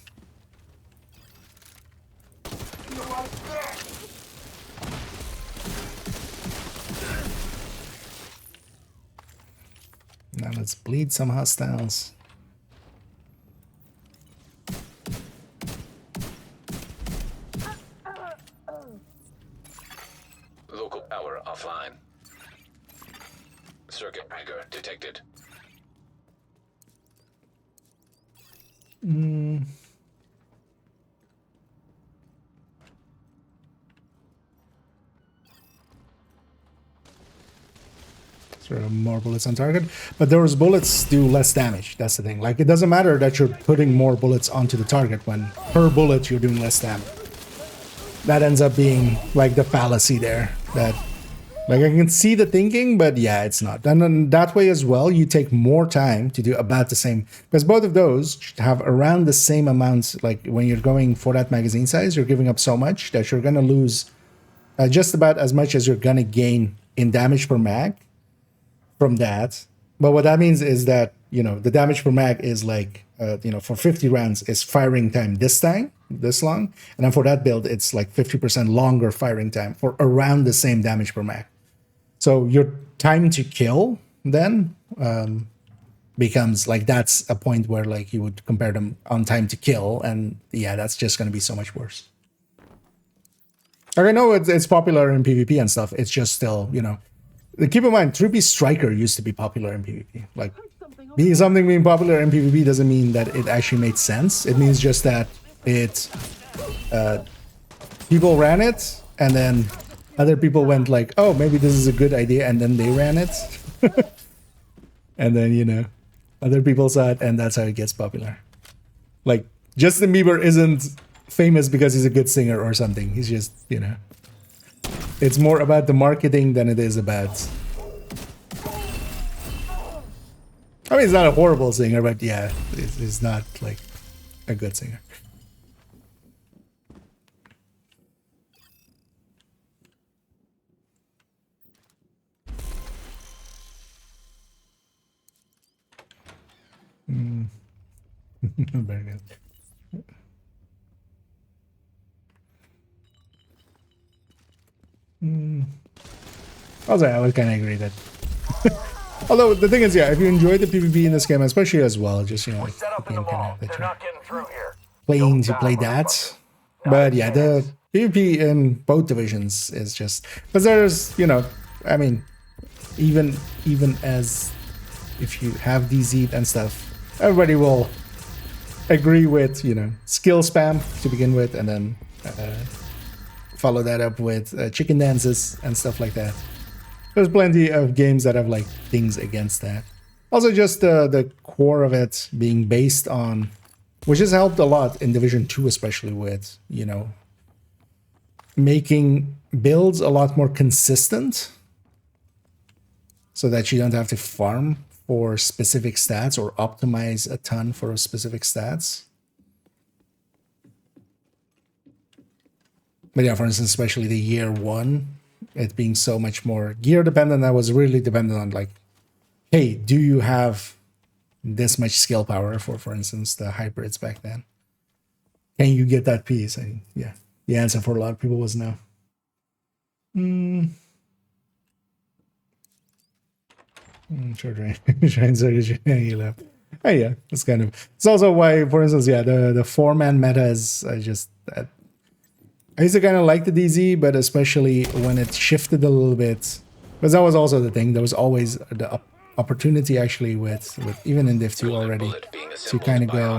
Now let's bleed some hostiles. Local power offline. Circuit breaker detected. Sort of more bullets on target, but those bullets do less damage. That's the thing. Like, it doesn't matter that you're putting more bullets onto the target when per bullet you're doing less damage. That ends up being like the fallacy there. That, like, I can see the thinking, but yeah, it's not. And then that way as well, you take more time to do about the same, because both of those have around the same amounts. Like, when you're going for that magazine size, you're giving up so much that you're gonna lose just about as much as you're gonna gain in damage per mag from that. But what that means is that, you know, the damage per mag is like, you know, for 50 rounds is firing time this long, and then for that build it's like 50% longer firing time for around the same damage per mag. So your time to kill then becomes like, that's a point where like you would compare them on time to kill, and yeah, that's just going to be so much worse. Like, I know it's popular in PvP and stuff. It's just still, you know, keep in mind, 3-piece Striker used to be popular in PvP. Like, Something being popular in PvP doesn't mean that it actually made sense. It means just that it people ran it, and then other people went like, oh, maybe this is a good idea, and then they ran it. And then, you know, other people saw it, and that's how it gets popular. Like, Justin Bieber isn't famous because he's a good singer or something. He's just, you know, it's more about the marketing than it is about... I mean, he's not a horrible singer, but yeah, he's not like a good singer. Very good. Also, I would kind of agree that. Although the thing is, yeah, if you enjoy the PvP in this game, especially as well, just, you know, like, Set up the in the game kind mall. of that They're you're not getting through here. playing to play that. But yeah, the PvP in both divisions is just because there's, you know, I mean, even as if you have DZ and stuff, everybody will agree with, you know, skill spam to begin with, and then follow that up with chicken dances and stuff like that. There's plenty of games that have like things against that. Also, just the core of it being based on, which has helped a lot in Division 2, especially with, you know, making builds a lot more consistent so that you don't have to farm for specific stats or optimize a ton for specific stats. But yeah, for instance, especially the year 1, it being so much more gear dependent, that was really dependent on like, hey, do you have this much skill power for instance, the hybrids back then? Can you get that piece? And yeah, the answer for a lot of people was no. Sure, you left. Oh yeah, it's kind of. It's also why, for instance, yeah, the 4-man meta is just. I used to kind of like the DZ, but especially when it shifted a little bit, because that was also the thing. There was always the opportunity actually with even in Div 2 already to kind of go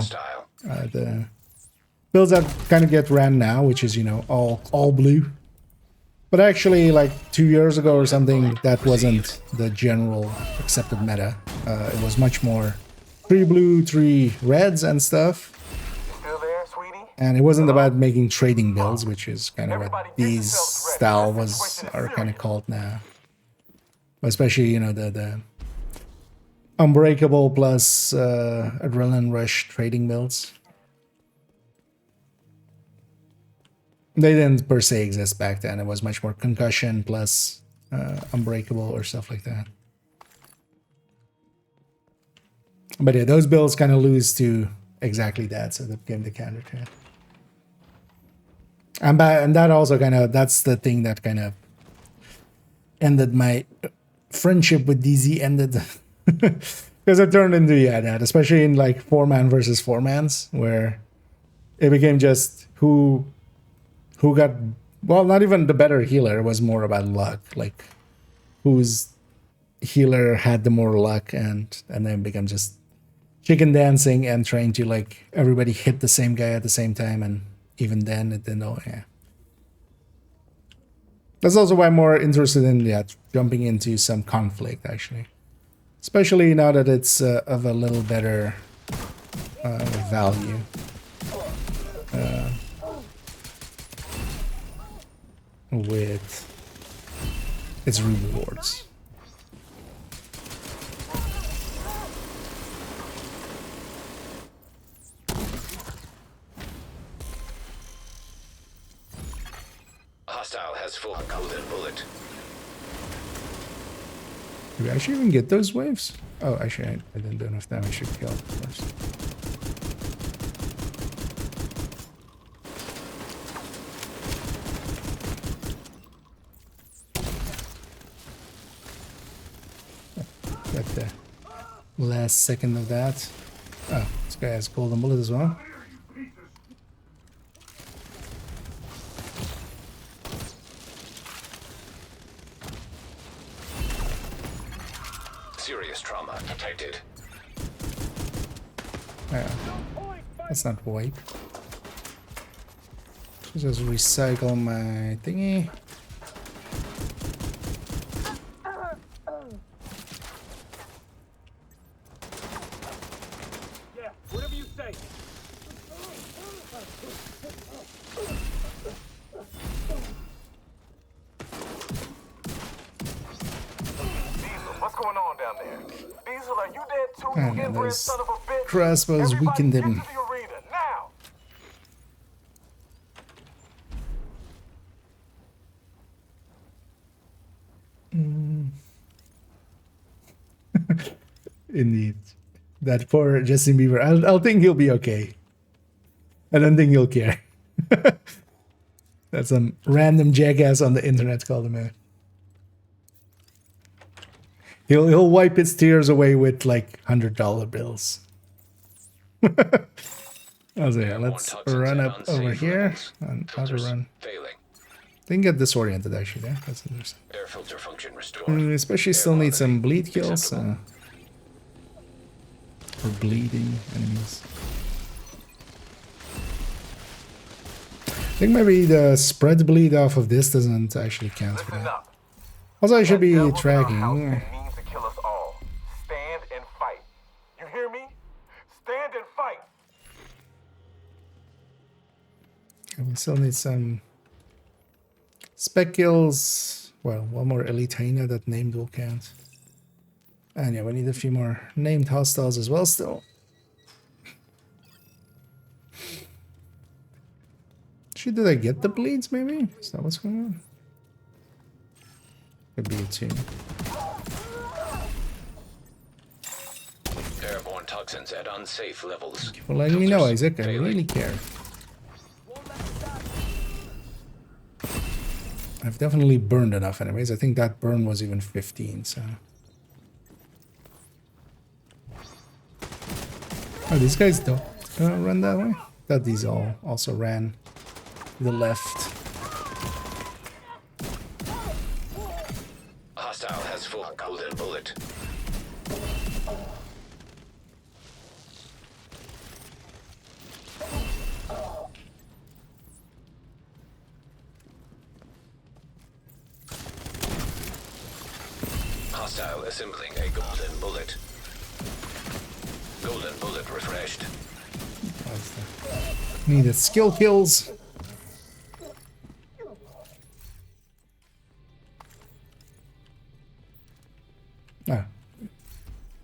the builds that kind of get ran now, which is, you know, all blue. But actually, like 2 years ago or something, that wasn't the general accepted meta. It was much more 3 blue, 3 reds and stuff. Still there, sweetie? And it wasn't about making trading builds, which is kind of what these style are kind of called now. Especially, you know, the Unbreakable plus Adrenaline Rush trading builds. They didn't per se exist back then. It was much more Concussion plus Unbreakable or stuff like that. But yeah, those builds kind of lose to exactly that, so they became the counter to it. And that also kind of, that's the thing that kind of ended my friendship with DZ ended. Because it turned into, yeah, that, especially in like 4-man versus 4-mans, where it became just who got, well, not even the better healer, it was more about luck, like whose healer had the more luck, and then it became just chicken dancing and trying to like everybody hit the same guy at the same time, and even then it didn't know. Yeah, that's also why I'm more interested in jumping into some conflict actually, especially now that it's of a little better value. With its rewards. Hostile has full golden bullet. Do we actually even get those waves? Oh, actually, I didn't do enough damage. I should kill it first. Got the last second of that. Oh, this guy has golden bullet as well. Serious trauma detected. That's not wipe. Just recycle my thingy. Yeah, whatever you say. What's going on down there? Diesel, are you dead too? And You inbred those son of a bitch. crossbows Everybody weakened get him. to the arena now. Indeed. That poor Justin Bieber. I'll think he'll be okay. I don't think he'll care. That's some random jackass on the internet called him out. He'll wipe his tears away with like $100 bills. Also, yeah, let's run up over here and how to run. Failing. Didn't get disoriented actually there. That's interesting. Air filter function restored. Especially still need some bleed kills. For bleeding enemies. I think maybe the spread bleed off of this doesn't actually count for Listen that. up. Also, I should be That devil's in our house tracking. and means to kill us all. Stand and fight. You hear me? Stand and fight. We still need some spec kills. Well, one more elite hyena, that named will count. And yeah, we need a few more named hostiles as well still. Actually, did I get the bleeds maybe? Is that what's going on? Could be a team. Airborne toxins at unsafe levels. Well, letting me know, Filters Isaac. I failing. really care. I've definitely burned enough anyways. I think that burn was even 15, so... Oh, these guys don't run that way? Thought these all also ran to the left. Hostile has full golden bullet. Hostile assembling a golden bullet. Golden bullet refreshed. Needed skill kills. Ah.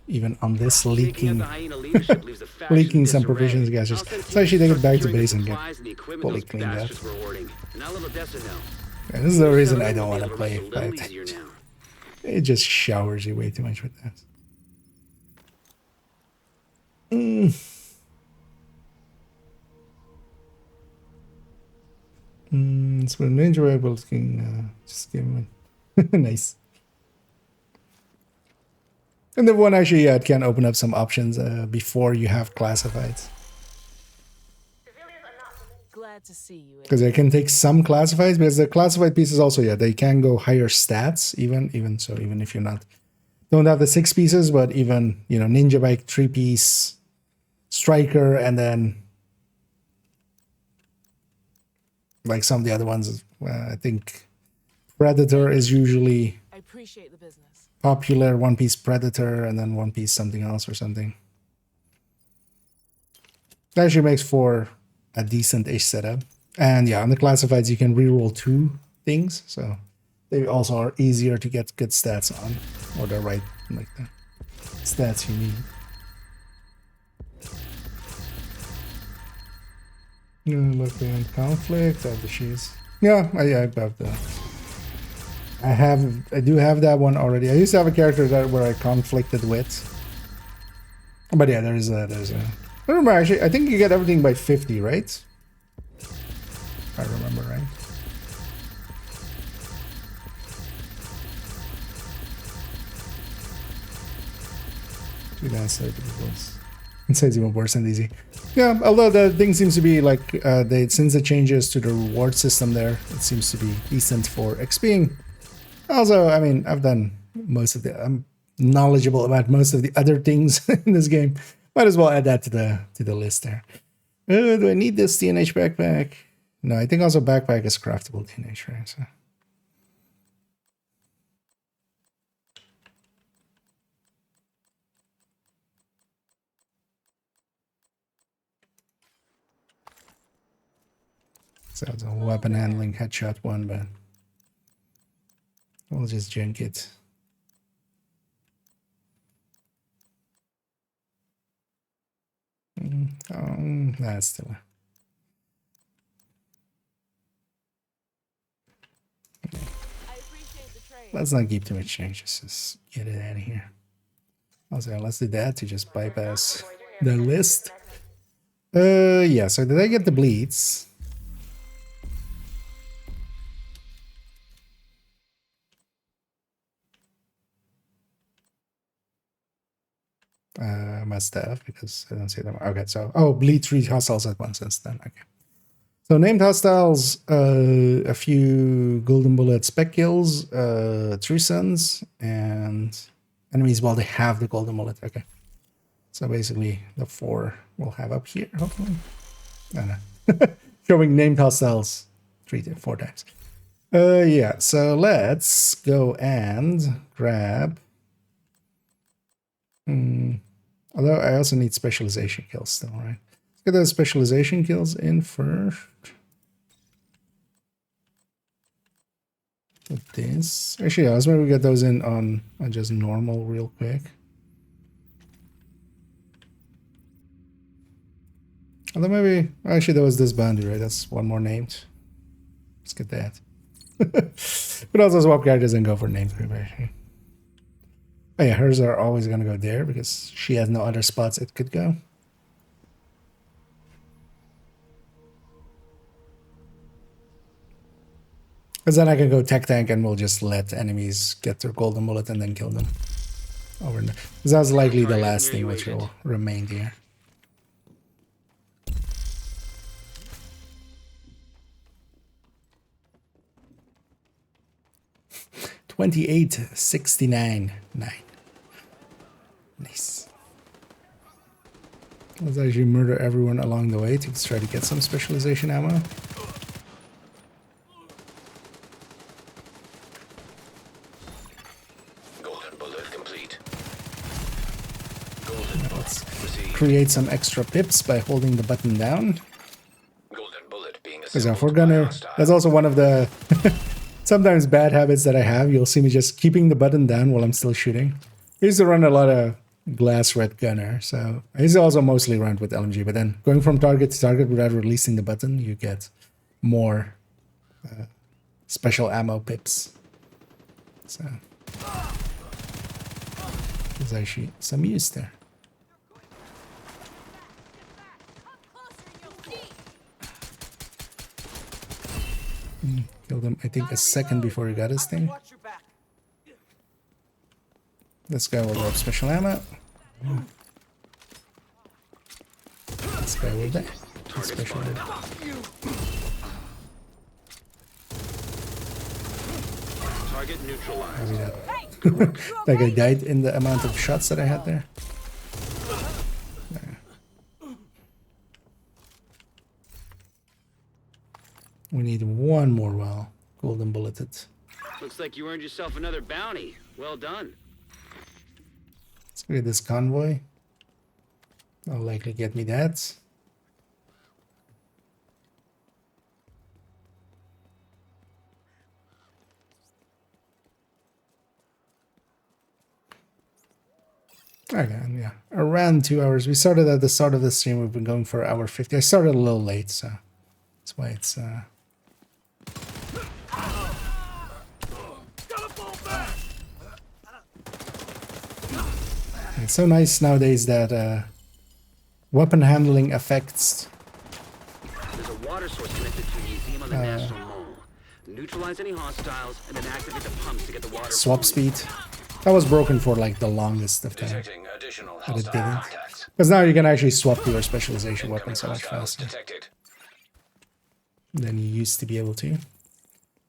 Even on this Taking out leaking the hyena leadership leaves the faction leaking in some disarray. provisions, guys. I'll Just send let's actually take it back to securing the base and get supplies and the equipment fully those cleaned up. bastards were hoarding. And I'll let Odessa know. Yeah, this is the reason I Settlement don't will want be to able play rest a little fight. easier now. It just showers you way too much with that. So Ninja Rebel can just give him a nice. And the one actually, yeah, it can open up some options before you have classifieds. Civilians are not Glad to see you. Because I can take some classifieds, because the classified pieces also, yeah, they can go higher stats, even if you're not don't have the 6 pieces, but even, you know, Ninja Bike 3-piece, Striker, and then like some of the other ones, I think Predator is usually I appreciate the business. popular, 1-piece Predator, and then 1-piece something else or something. That actually makes for a decent-ish setup. And yeah, on the classifieds, you can reroll 2 things, so they also are easier to get good stats on, or the right, like the stats you need. Look beyond conflict, I have the shoes. Yeah, I have the. I do have that one already. I used to have a character that where I conflicted with. But yeah, there's a. I remember actually. I think you get everything by 50, right? If I remember right. That's it's even worse than easy. Yeah, although the thing seems to be like since the changes to the reward system there, it seems to be decent for XPing. Also, I mean, I've done most of the, I'm knowledgeable about most of the other things in this game, Might as well add that to the list there. Do I need this TNH backpack? No, I think also backpack is craftable TNH, right? So it's a weapon handling headshot one, but we'll just junk it. That's still. I appreciate the trade. Let's not keep too much changes. Just get it out of here. Also, let's do that to just bypass the list. Yeah. So did I get the bleeds? Must have, because I don't see them. Okay, so bleed 3 hostiles at once. That's done. Okay. So named hostiles, a few golden bullet spec kills, 3 suns, and enemies while they have the golden bullet. Okay. So basically the 4 we'll have up here, hopefully. I don't know. Showing named hostiles 4 times. Yeah, so let's go and grab. Although I also need specialization kills still, right? Let's get those specialization kills in first. With this. Actually, yeah, let's maybe get those in on just normal real quick. Although maybe, actually there was this bounty, right? That's one more named. Let's get that. But also swap characters and go for named preparation. Oh yeah, hers are always going to go there because she has no other spots it could go. Because then I can go tech tank and we'll just let enemies get their golden bullet and then kill them. Because that's likely the last thing which will remain here. $28.69.9. Nice. Let's actually murder everyone along the way to try to get some specialization ammo. Golden bullet complete. Let's create some extra pips by holding the button down. Golden bullet being Because if we're gonna, that's also one of the sometimes bad habits that I have. You'll see me just keeping the button down while I'm still shooting. I used to run a lot of glass red gunner, so I used to also mostly run with LMG, but then going from target to target without releasing the button, you get more special ammo pips. So there's actually some use there. Killed him, I think, a second before he got his thing. This guy will drop special ammo. This guy will die. Special ammo. Target neutralized. Maybe that guy died in the amount of shots that I had there. We need one more well. Golden bulleted. Looks like you earned yourself another bounty. Well done. Let's look at this convoy. I'll likely get me that. Okay, yeah. Around 2 hours. We started at the start of the stream. We've been going for 1:50. I started a little late, so that's why it's It's so nice nowadays that weapon handling affects. There's a water source connected to a museum on the National Mall. Neutralize any hostiles and then activate the pumps to get the water. Swap speed. That was broken for like the longest of time. Detecting additional But it hostile didn't. contacts. Because now you can actually swap your specialization weapon so much Hostiles faster detected. than you used to be able to.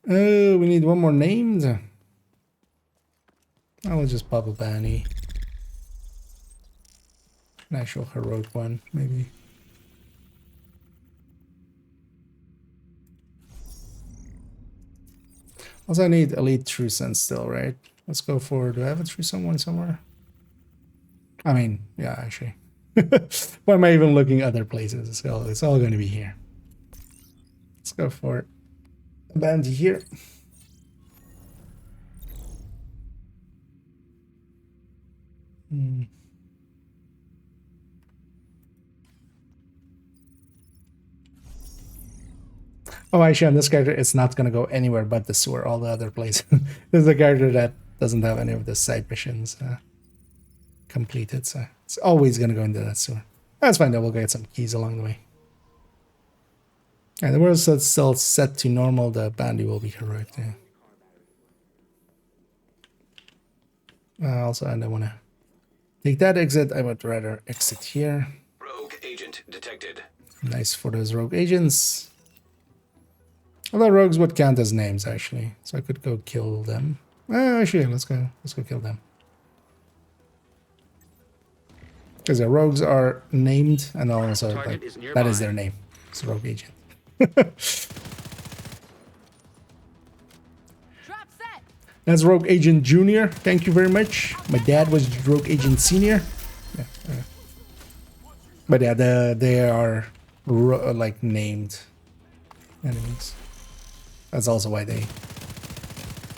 We need one more named. I will just pop a bounty. An actual heroic one, maybe. Also, I need elite true sense still, right? Let's go for. Do I have a true someone somewhere? I mean, yeah, actually. Why am I even looking other places? It's all going to be here. Let's go for it. A bounty here. Oh, actually, on this character, it's not going to go anywhere but the sewer, all the other places. This is a character that doesn't have any of the side missions completed, so it's always going to go into that sewer. That's fine, though. We'll get some keys along the way. And the world's still set to normal. The bounty will be heroic, too. Also, I don't want to take that exit. I would rather exit here. Rogue agent detected. Nice for those rogue agents. Although rogues would count as names, actually, so I could go kill them. Actually, let's go kill them. Because the rogues are named, and also like, that is their name. It's a rogue agent. Drop set. That's Rogue Agent Junior. Thank you very much. My dad was Rogue Agent Senior. Yeah, but yeah, they are like named enemies. That's also why they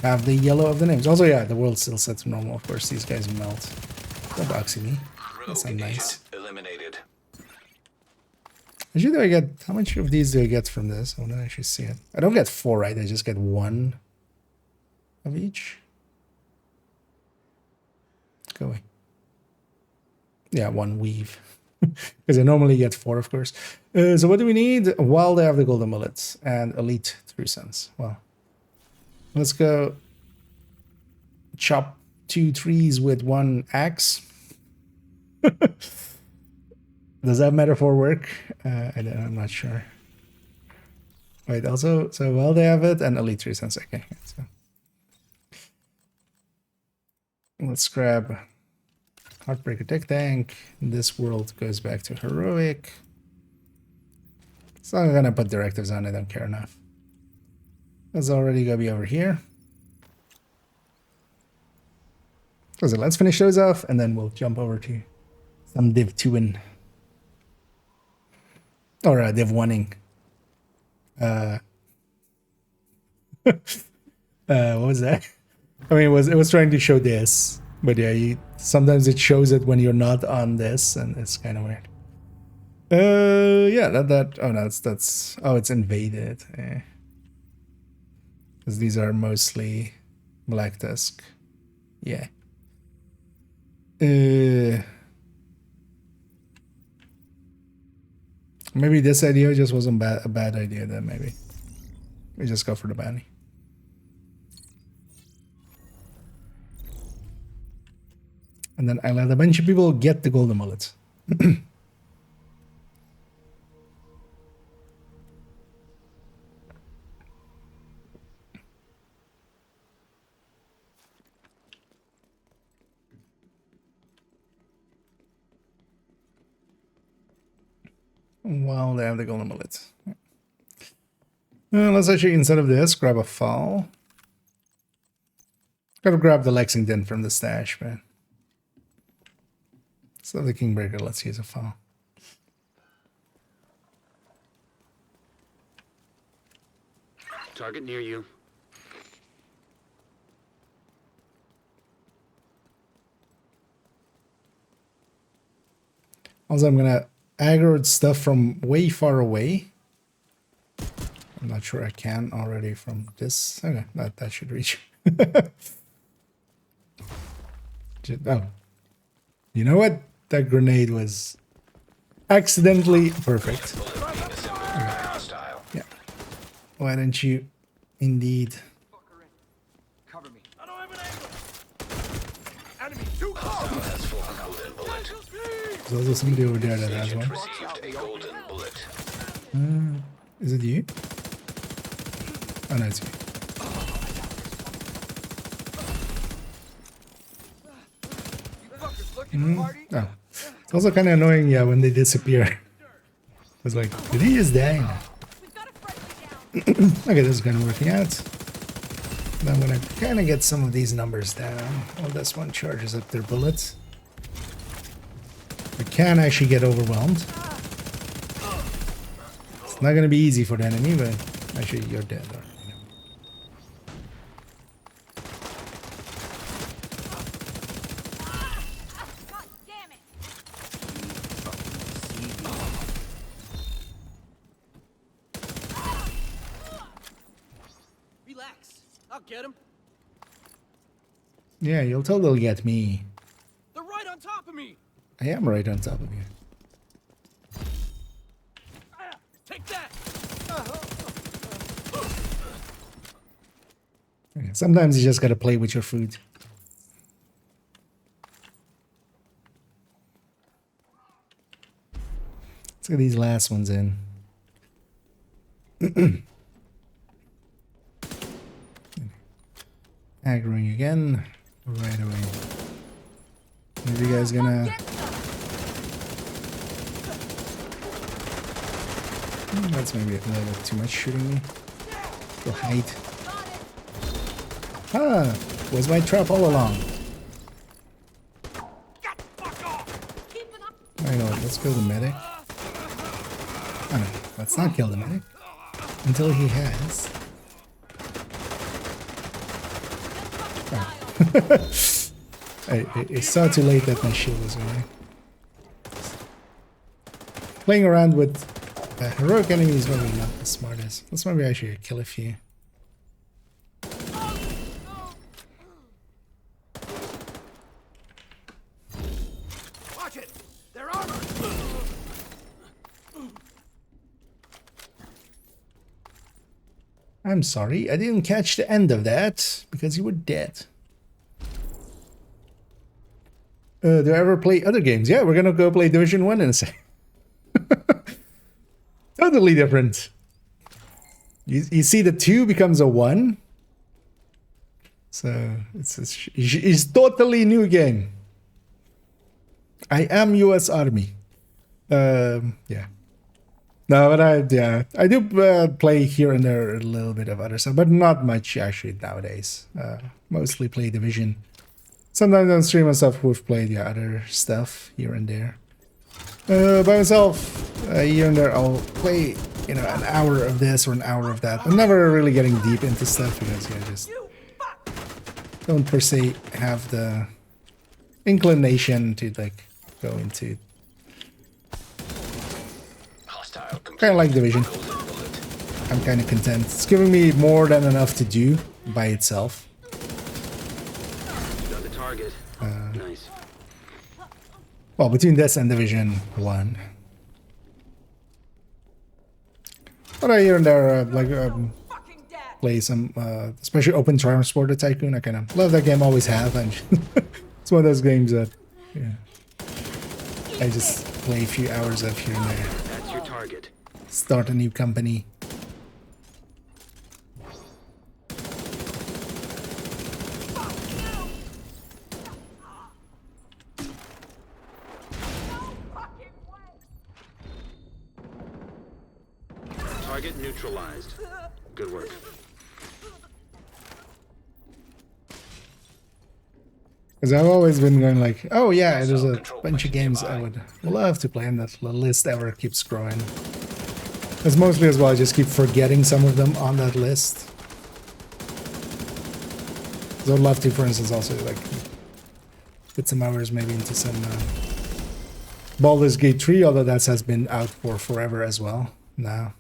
have the yellow of the names. Also, yeah, the world's still set to normal. Of course, these guys melt. Don't boxy me. That's not nice. Eliminated. Actually, do I get how much of these do I get from this? I want to actually see it. I don't get 4, right? I just get 1 of each. Go away. Yeah, 1 weave. Because I normally get 4, of course. So what do we need? While they have the golden bullets and elite 3 cents. Well, let's go chop 2 trees with 1 axe. Does that metaphor work? I'm not sure. Wait, also, so while they have it and elite 3 cents. Okay, so let's grab Heartbreaker Tech Tank. This world goes back to heroic. So I'm gonna put directives on. I don't care enough. That's already gonna be over here. So let's finish those off, and then we'll jump over to some Div 2ing. Or Div 1ing. What was that? I mean, it was trying to show this, but yeah, sometimes it shows it when you're not on this, and it's kind of weird. Yeah, oh no, that's oh, it's invaded. Because these are mostly Black Tusk. Yeah. Maybe this idea just wasn't a bad idea then, maybe. We just go for the bounty. And then I let a bunch of people get the golden bullets. Well, they have the golden bullets. Let's actually, instead of this, grab a foul. Gotta grab the Lexington from the stash, man. So the Kingbreaker, let's use a foul. Target near you. Also, I'm gonna aggro stuff from way far away. I'm not sure I can already from this. Okay, that should reach. Oh, you know what? That grenade was accidentally perfect. Yeah. Why don't you, indeed? Cover me. I don't have an angle. Enemy too close. There's also somebody over there that has one. Received a golden bullet. Is it you? Oh no, it's you. You fuckers looking to party? Oh, It's also kind of annoying, yeah, when they disappear. I was like, did he just die? No. We've got a friendly down. Okay, this is kind of working out. And I'm gonna kind of get some of these numbers down. Oh, this one charges up their bullets. I can actually get overwhelmed. It's not gonna be easy for the enemy, but actually you're dead. Or, you know. God damn it. Relax. I'll get him. Yeah, you'll totally get me. They're right on top of me. I am right on top of you. Take that. Okay, sometimes you just gotta play with your food. Let's get these last ones in. Aggroing again. Right away. Are you guys gonna... That's maybe a little bit too much shooting me. Go hide. Ah! Was my trap all along? I know what, let's kill the medic. Oh no, let's not kill the medic. Until he has. I saw too late that my shield was going. Playing around with heroic enemies is probably not the smartest. Let's maybe actually kill a few. Watch it. They're armored. I'm sorry, I didn't catch the end of that because you were dead. Do I ever play other games? Yeah, we're gonna go play Division 1 in a second. Totally different. You see the 2 becomes a 1. So it's totally new game. I am US Army. Yeah. No, but I do play here and there a little bit of other stuff, but not much actually nowadays. Mostly play Division. Sometimes on stream and stuff we've played the other stuff here and there. By myself, here and there I'll play, you know, an hour of this or an hour of that. I'm never really getting deep into stuff because I just don't per se have the inclination to like go into. Hostile Kind of like Division. I'm kind of content. It's giving me more than enough to do by itself. Got the target. Nice. Well, between this and Division 1. But I here and there, play some, especially Open Transporter Tycoon. I kind of love that game, always have. And it's one of those games that, yeah, I just play a few hours of here and there. That's your target. Start a new company. Target neutralized. Good work. Because I've always been going like, oh yeah, there's a bunch of games I would love to play, and that list ever keeps growing. It's mostly as well, I just keep forgetting some of them on that list. So I'd love to, for instance, also like put some hours maybe into some Baldur's Gate 3, although that has been out for forever as well now.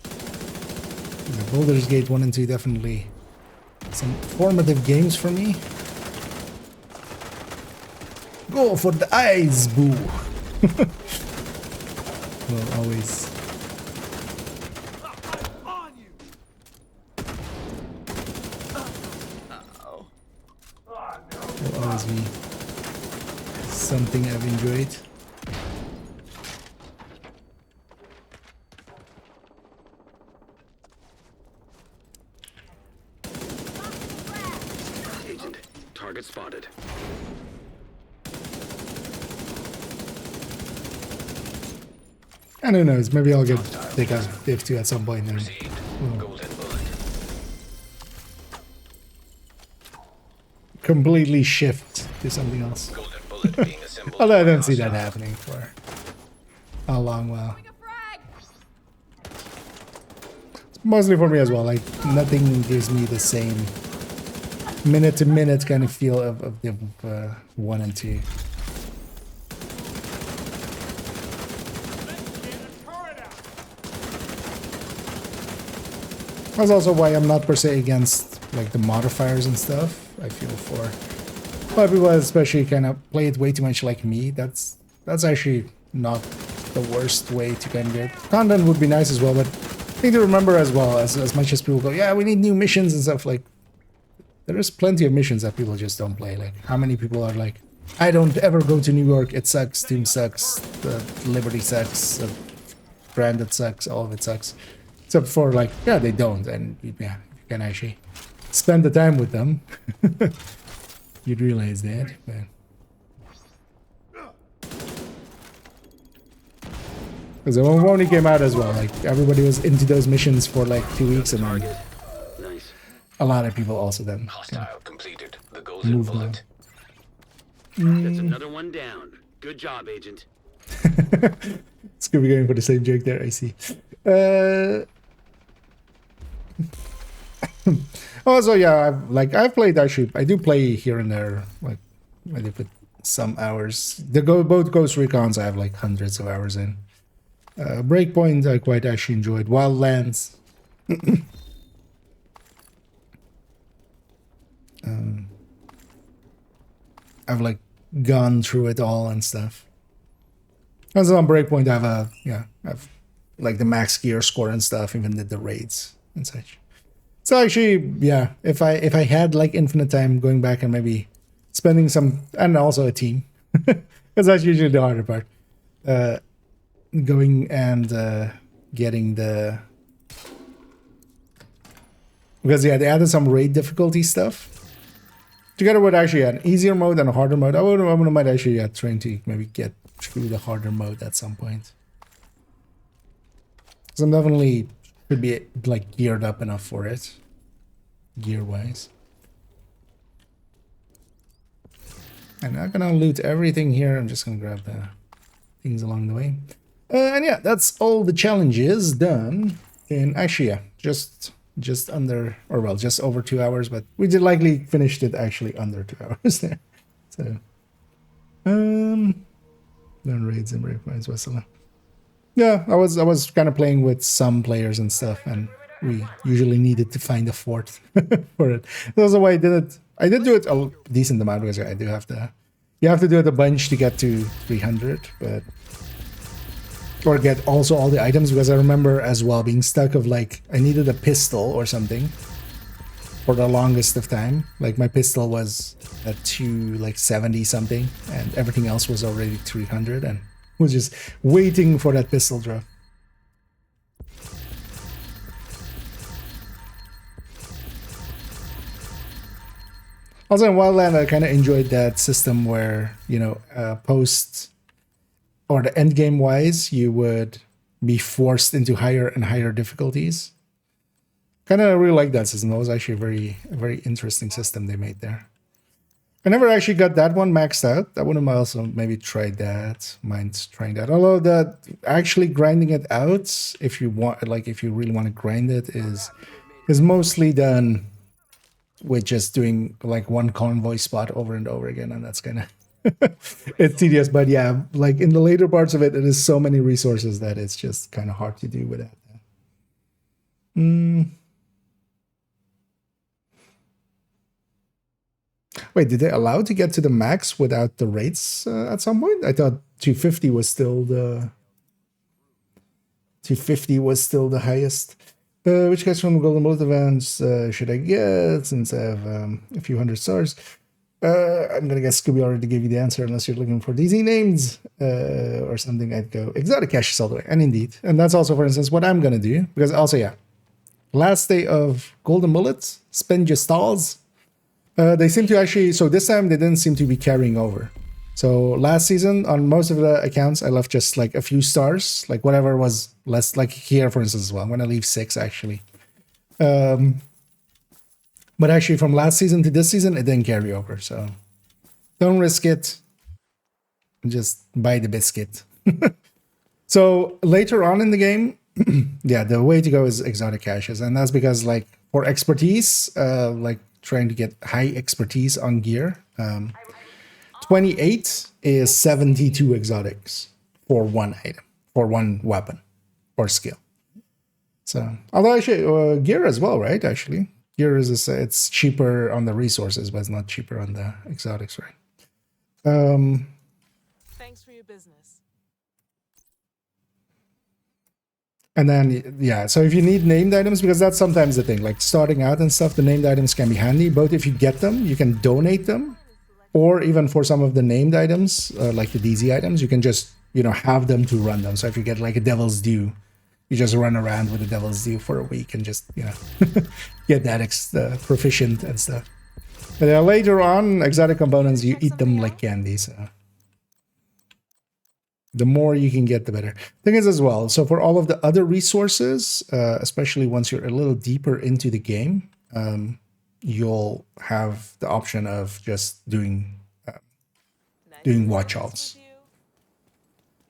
The Baldur's Gate 1 and 2 definitely some formative games for me. Go for the eyes, boo! Will always... On you. will always be something I've enjoyed. Agent, target spotted. And who knows, maybe I'll get take a Div 2 at some point. And, Received. Golden bullet. completely shift to something else. Golden bullet being assembled. Although I by don't see that hostiles. happening for a long while. Throwing a frag. Mostly for me as well. Like nothing gives me the same minute to minute kind of feel of Div 1 and 2. That's also why I'm not per se against like the modifiers and stuff. I feel for a lot of people, especially kind of play it way too much like me. That's actually not the worst way to kind of get content. Would be nice as well, but I think to remember as well as much as people go, yeah, we need new missions and stuff. Like there is plenty of missions that people just don't play. Like how many people are like, I don't ever go to New York. It sucks. Doom sucks. The Liberty sucks. Branded sucks. All of it sucks. Except for like, yeah, they don't, and yeah, you can actually spend the time with them. You'd realize that, but because it only came out as well, like everybody was into those missions for like 2 weeks, and then Target. Nice. a lot of people also then Hostile completed. The golden moved on. bullet. That's another one down. Good job, Agent. Scooby going for the same joke there, I see. Also, yeah, I've played actually. I do play here and there. Like I do put some hours. Both Ghost Recons I have like hundreds of hours in. Breakpoint I quite actually enjoyed. Wildlands. I've like gone through it all and stuff. Also on Breakpoint I've like the max gear score and stuff, even did the raids and such. So actually, yeah, if I had like infinite time going back and maybe spending some, and also a team, because that's usually the harder part, going and getting the, because yeah, they added some raid difficulty stuff together with actually an easier mode and a harder mode. I might actually trying to maybe get through the harder mode at some point. So I'm definitely should be like geared up enough for it, gear wise. I'm not gonna loot everything here. I'm just gonna grab the things along the way. And yeah, that's all the challenges done. And actually, yeah, just under, or well, just over 2 hours. But we did likely finished it actually under 2 hours there. So, then raids and breakpoints was yeah, I was kind of playing with some players and stuff, and we usually needed to find a fourth for it. That's why I did it. I did do it a decent amount because I do have to. You have to do it a bunch to get to 300, but or get also all the items, because I remember as well being stuck of like I needed a pistol or something for the longest of time. Like my pistol was at 270 something, and everything else was already 300, and was just waiting for that pistol drop. Also in Wildland, I kind of enjoyed that system where, you know, post or the end game wise, you would be forced into higher and higher difficulties. Kind of really like that system. That was actually a very interesting system they made there. I never actually got that one maxed out. I would have also maybe tried that. Mind trying that. Although that actually grinding it out, if you want, like if you really want to grind it, is mostly done with just doing like one convoy spot over and over again, and that's kind of it's tedious. But yeah, like in the later parts of it, it is so many resources that it's just kind of hard to do with that. Wait, did they allow to get to the max without the rates at some point? I thought 250 was still the highest. Which guys from Golden Bullet events should I get, since I have a few hundred stars? I'm gonna guess Scooby already gave you the answer, unless you're looking for DZ names or something. I'd go exotic caches all the way, and indeed, and that's also, for instance, what I'm gonna do, because also yeah, last day of Golden Bullets, spend your stalls. They seem to actually, so this time they didn't seem to be carrying over. So last season on most of the accounts, I left just like a few stars, like whatever was less. Like here, for instance, as well. I'm gonna leave 6 actually. But actually, from last season to this season, it didn't carry over. So don't risk it. Just buy the biscuit. So later on in the game, yeah, the way to go is exotic caches, and that's because like for expertise, like trying to get high expertise on gear, 28 is 72 exotics for one item, for one weapon or skill. So although actually gear as well, right? Actually, gear is it's cheaper on the resources, but it's not cheaper on the exotics, right? Thanks for your business. And then, yeah, so if you need named items, because that's sometimes the thing, like starting out and stuff, the named items can be handy. Both if you get them, you can donate them, or even for some of the named items, like the DZ items, you can just, you know, have them to run them. So if you get like a Devil's Due, you just run around with a Devil's Due for a week and just, you know, get that proficient and stuff. But later on, exotic components, you eat them like candy, so... The more you can get, the better. Thing is as well, so for all of the other resources, especially once you're a little deeper into the game, you'll have the option of just doing watch alts.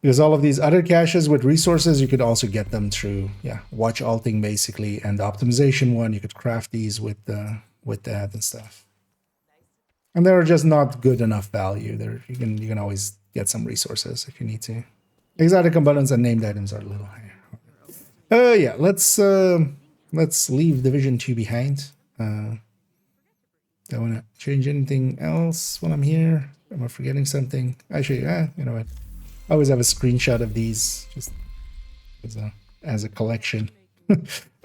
Because all of these other caches with resources, you could also get them through, yeah, watch alting basically, and the optimization one, you could craft these with that and stuff. And they're just not good enough value. You can always get some resources if you need to. Exotic components and named items are a little higher. Yeah, let's leave Division 2 behind. Don't want to change anything else when I'm here. Am I forgetting something? Actually, you know what? I always have a screenshot of these just as a collection.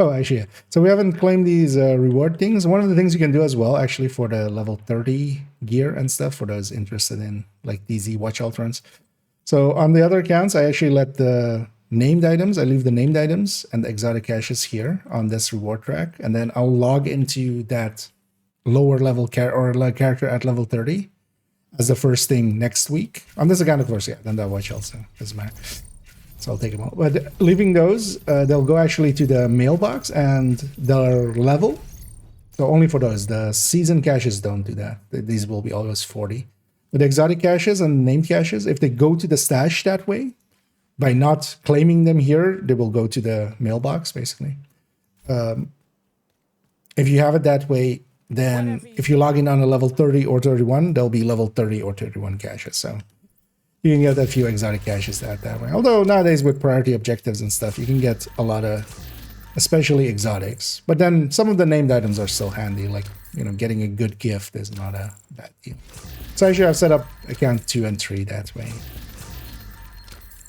Oh, actually, yeah. So we haven't claimed these reward things. One of the things you can do as well, actually, for the level 30 gear and stuff, for those interested in like DZ watch alt runs. So on the other accounts, I actually let the named items, I leave the named items and the exotic caches here on this reward track, and then I'll log into that lower level character at level 30 as the first thing next week. On this account, of course, yeah, then that watch also doesn't matter. So I'll take them all. But leaving those, they'll go actually to the mailbox and they'll level. So only for those. The season caches don't do that. These will be always 40. But the exotic caches and named caches, if they go to the stash that way, by not claiming them here, they will go to the mailbox, basically. If you have it that way, then if you log in on a level 30 or 31, there'll be level 30 or 31 caches. So you can get a few exotic caches that way. Although nowadays with priority objectives and stuff, you can get a lot of, especially exotics. But then some of the named items are still handy. Like, you know, getting a good gift is not a bad deal. So actually I've set up account 2 and 3 that way.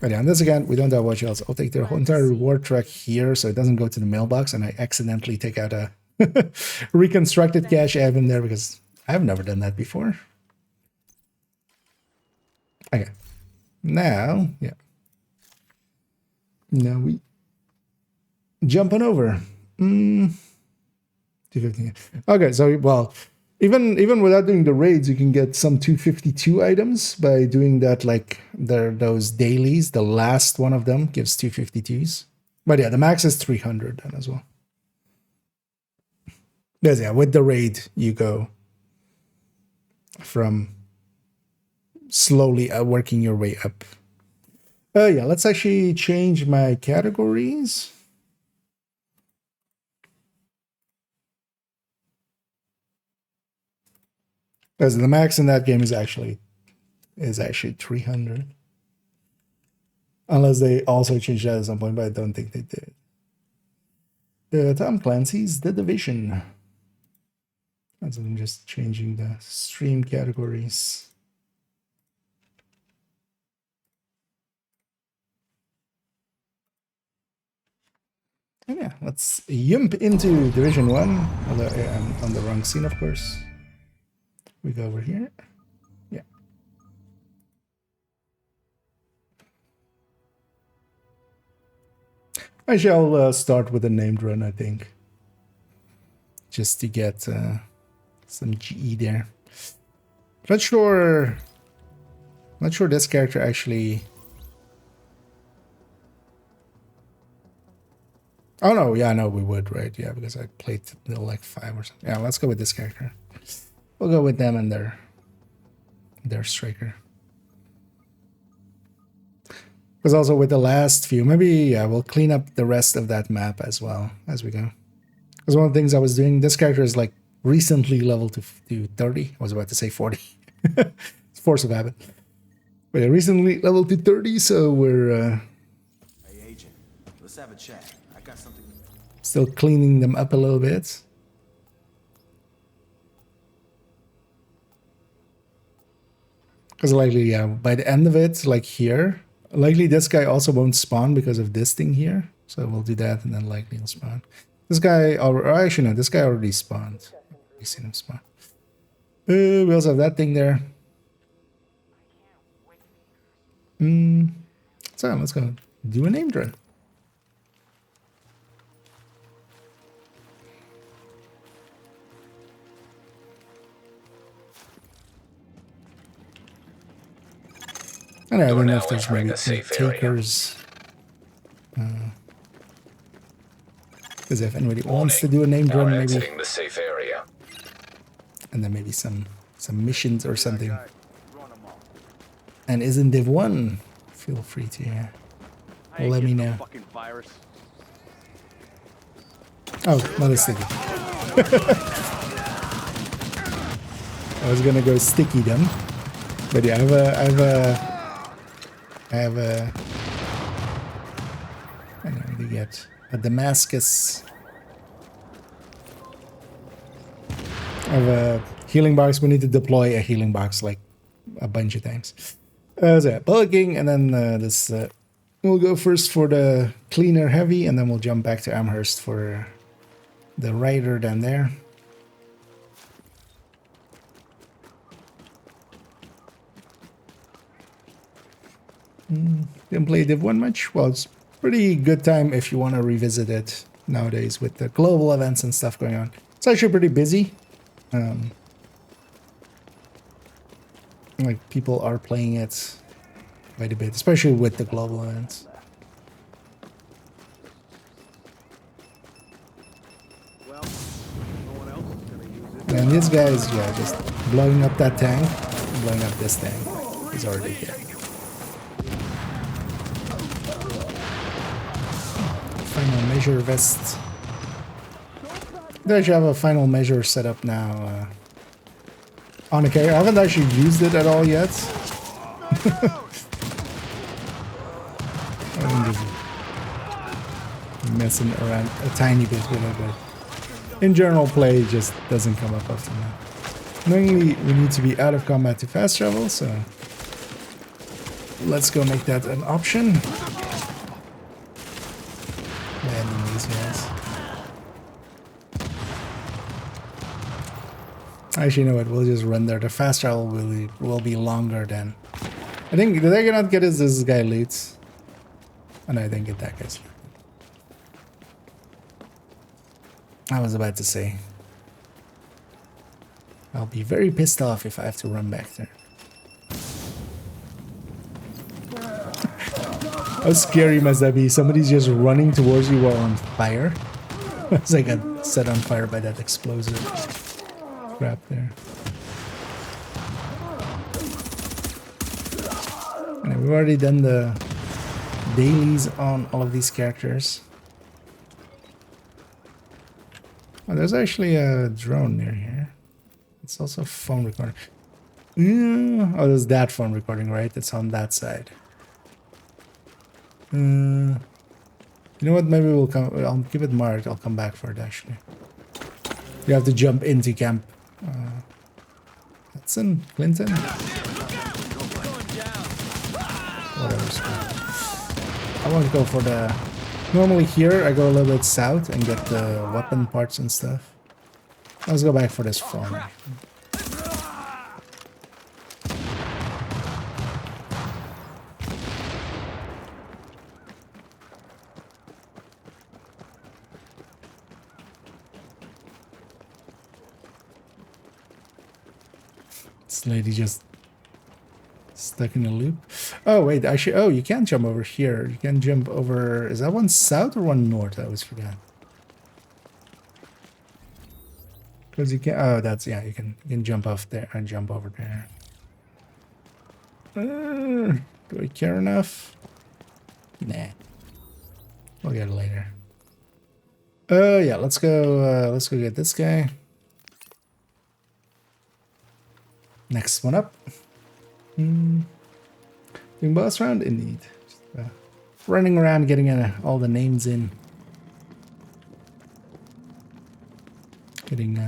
But yeah, on this again, we don't have watch else. I'll take the whole entire reward track here so it doesn't go to the mailbox and I accidentally take out a reconstructed cache I have in there because I've never done that before. Okay. Now, yeah. Now we jumping over. 250. Okay, so well, even without doing the raids, you can get some 252 items by doing that, like those dailies. The last one of them gives 252s. But yeah, the max is 300 then as well. Yes, yeah, with the raid, you go from slowly working your way up. Yeah, let's actually change my categories. Because the max in that game is actually 300. Unless they also changed that at some point, but I don't think they did. Tom Clancy's The Division. As I'm just changing the stream categories. And yeah, let's jump into Division 1. Although I'm on the wrong scene, of course. We go over here. Yeah. I shall start with a named run, I think. Just to get some GE there. Not sure Not sure this character actually. Oh no, yeah, no, we would, right? Yeah, because I played till like 5 or something. Yeah, let's go with this character. We'll go with them and their striker. Because also with the last few, maybe yeah, we'll clean up the rest of that map as well as we go. Because one of the things I was doing, this character is like recently leveled to 30. I was about to say 40. It's force of habit. But yeah, recently leveled to 30, so we're Hey, agent, let's have a chat. I got something. still cleaning them up a little bit. Because likely, yeah, by the end of it, like here, likely this guy also won't spawn because of this thing here. So we'll do that and then likely he'll spawn. This guy, or actually no, this guy already spawned. We've seen him spawn. We also have that thing there. So let's go do a name drop. And I don't know now if there's entering maybe a safe area. takers. Because if anybody wants to do a name Now run, maybe, exiting the safe area. and then maybe some missions or something. Run 'em all. And isn't Div 1? Feel free to let me know. Fucking virus. Oh, another sticky. I was gonna go sticky then, but yeah, I don't know what you get. A Damascus. I have a healing box. We need to deploy a healing box like a bunch of times. So yeah, bugging, and then this. We'll go first for the cleaner heavy, and then we'll jump back to Amherst for the rider down there. Didn't play Div 1 much. Well, it's pretty good time if you want to revisit it nowadays with the global events and stuff going on. It's actually pretty busy. Like people are playing it quite a bit, especially with the global events. Well, no one else is gonna use it. And these guys, yeah, just blowing up that tank, blowing up this tank. He's already dead. Final measure vest. They actually have a final measure set up now on a carrier. I haven't actually used it at all yet. I'm just messing around a tiny bit with it, but in general play it just doesn't come up often now. Normally we need to be out of combat to fast travel, so let's go make that an option. Landing these guys. Actually, you know what? We'll just run there. The fast travel will be longer than. I think did I not get this guy leads? And I didn't get that guy's. I was about to say. I'll be very pissed off if I have to run back there. How scary must that be? Somebody's just running towards you while on fire. It's like I got set on fire by that explosive crap there. And we've already done the dailies on all of these characters. Oh, there's actually a drone near here. It's also a phone recording. Oh, there's that phone recording, right? It's on that side. You know what? Maybe we'll come. I'll keep it marked. I'll come back for it. Actually, you have to jump into camp. Hudson, Clinton. Whatever. I want to go for the. Normally here I go a little bit south and get the weapon parts and stuff. Let's go back for this phone. This lady just Stuck in a loop. Oh wait, actually, oh, you can't jump over here. You can jump over. Is that one south or one north? I always forgot. Because you can. Oh, that's yeah. You can jump off there and jump over there. Do I care enough? Nah. We'll get it later. Yeah. Let's go. Let's go get this guy. Next one up. Doing boss round? Indeed. Just, running around getting all the names in. Getting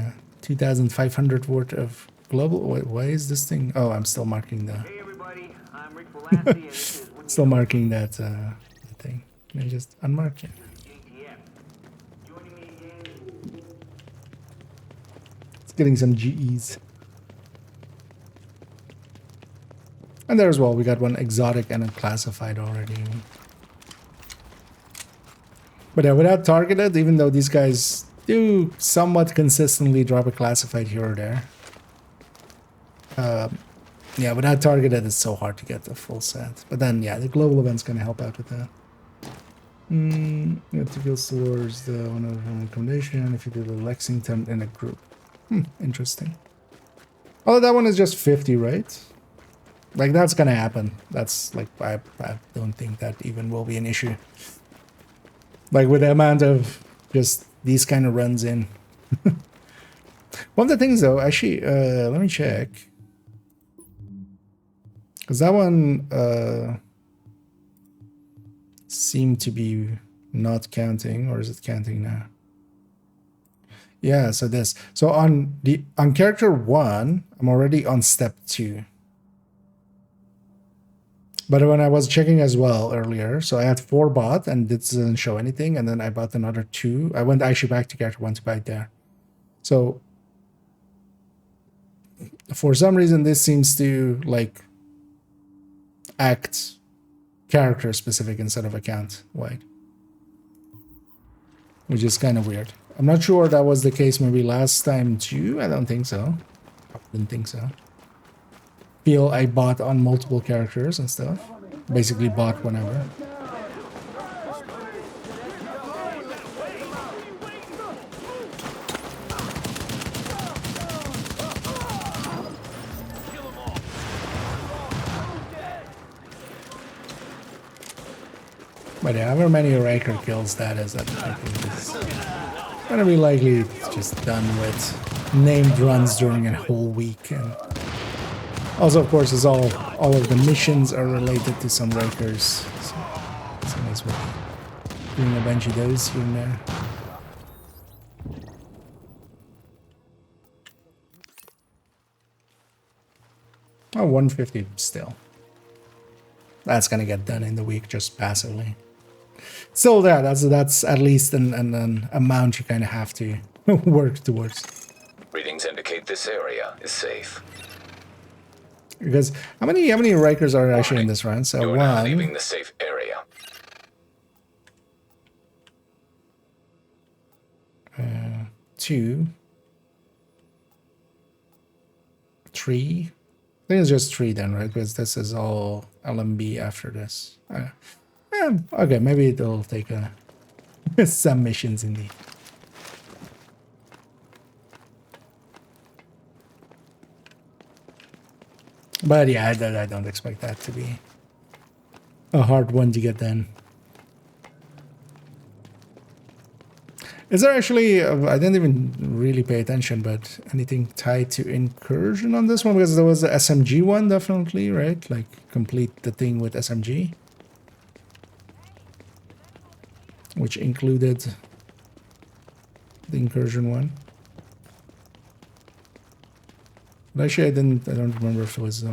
2,500 worth of global. Why is this thing? Oh, I'm still marking the. Hey everybody, I'm Rick Velasquez, and this is When Still marking that thing. Can I just unmark it? JTF. Joining me again. It's getting some GEs. And there as well, we got one exotic and unclassified already. But yeah, without targeted, even though these guys do somewhat consistently drop a classified here or there. Yeah, without targeted, it's so hard to get the full set. But then, yeah, the global event's going to help out with that. It goes towards the one of the recommendation if you do the Lexington in a group. Interesting. Oh, that one is just 50, right? Like, that's gonna happen. That's, like, I don't think that even will be an issue. Like, with the amount of just these kind of runs in. One of the things, though, actually, let me check. Because that one seemed to be not counting, or is it counting now? Yeah, so this. So on character 1, I'm already on step 2. But when I was checking as well earlier, so I had 4 bought and this doesn't show anything, and then I bought another 2. I went actually back to character 1 to buy it there. So for some reason this seems to like act character specific instead of account wide, which is kind of weird. I'm not sure that was the case maybe last time too. I don't think so. I didn't think so. Feel I bought on multiple characters and stuff. Basically bought whenever. But yeah, however many Riker kills that is, that I think is gonna be likely just done with named runs during a whole week. And also, of course, is all of the missions are related to some Rikers. So as well, doing a bunch of those here and there. Oh, 150 still. That's gonna get done in the week just passively. Still there, that's at least an amount you kind of have to work towards. Readings indicate this area is safe. Because how many Rikers are actually in this run? So You are now leaving one, the safe area. 2, 3. I think it's just 3 then, right? Because this is all LMB after this. Okay, maybe it'll take some missions indeed. But yeah, I don't expect that to be a hard one to get done. Is there actually, I didn't even really pay attention, but anything tied to incursion on this one? Because there was the SMG one, definitely, right? Like, complete the thing with SMG. Which included the incursion one. But actually, I don't remember if it was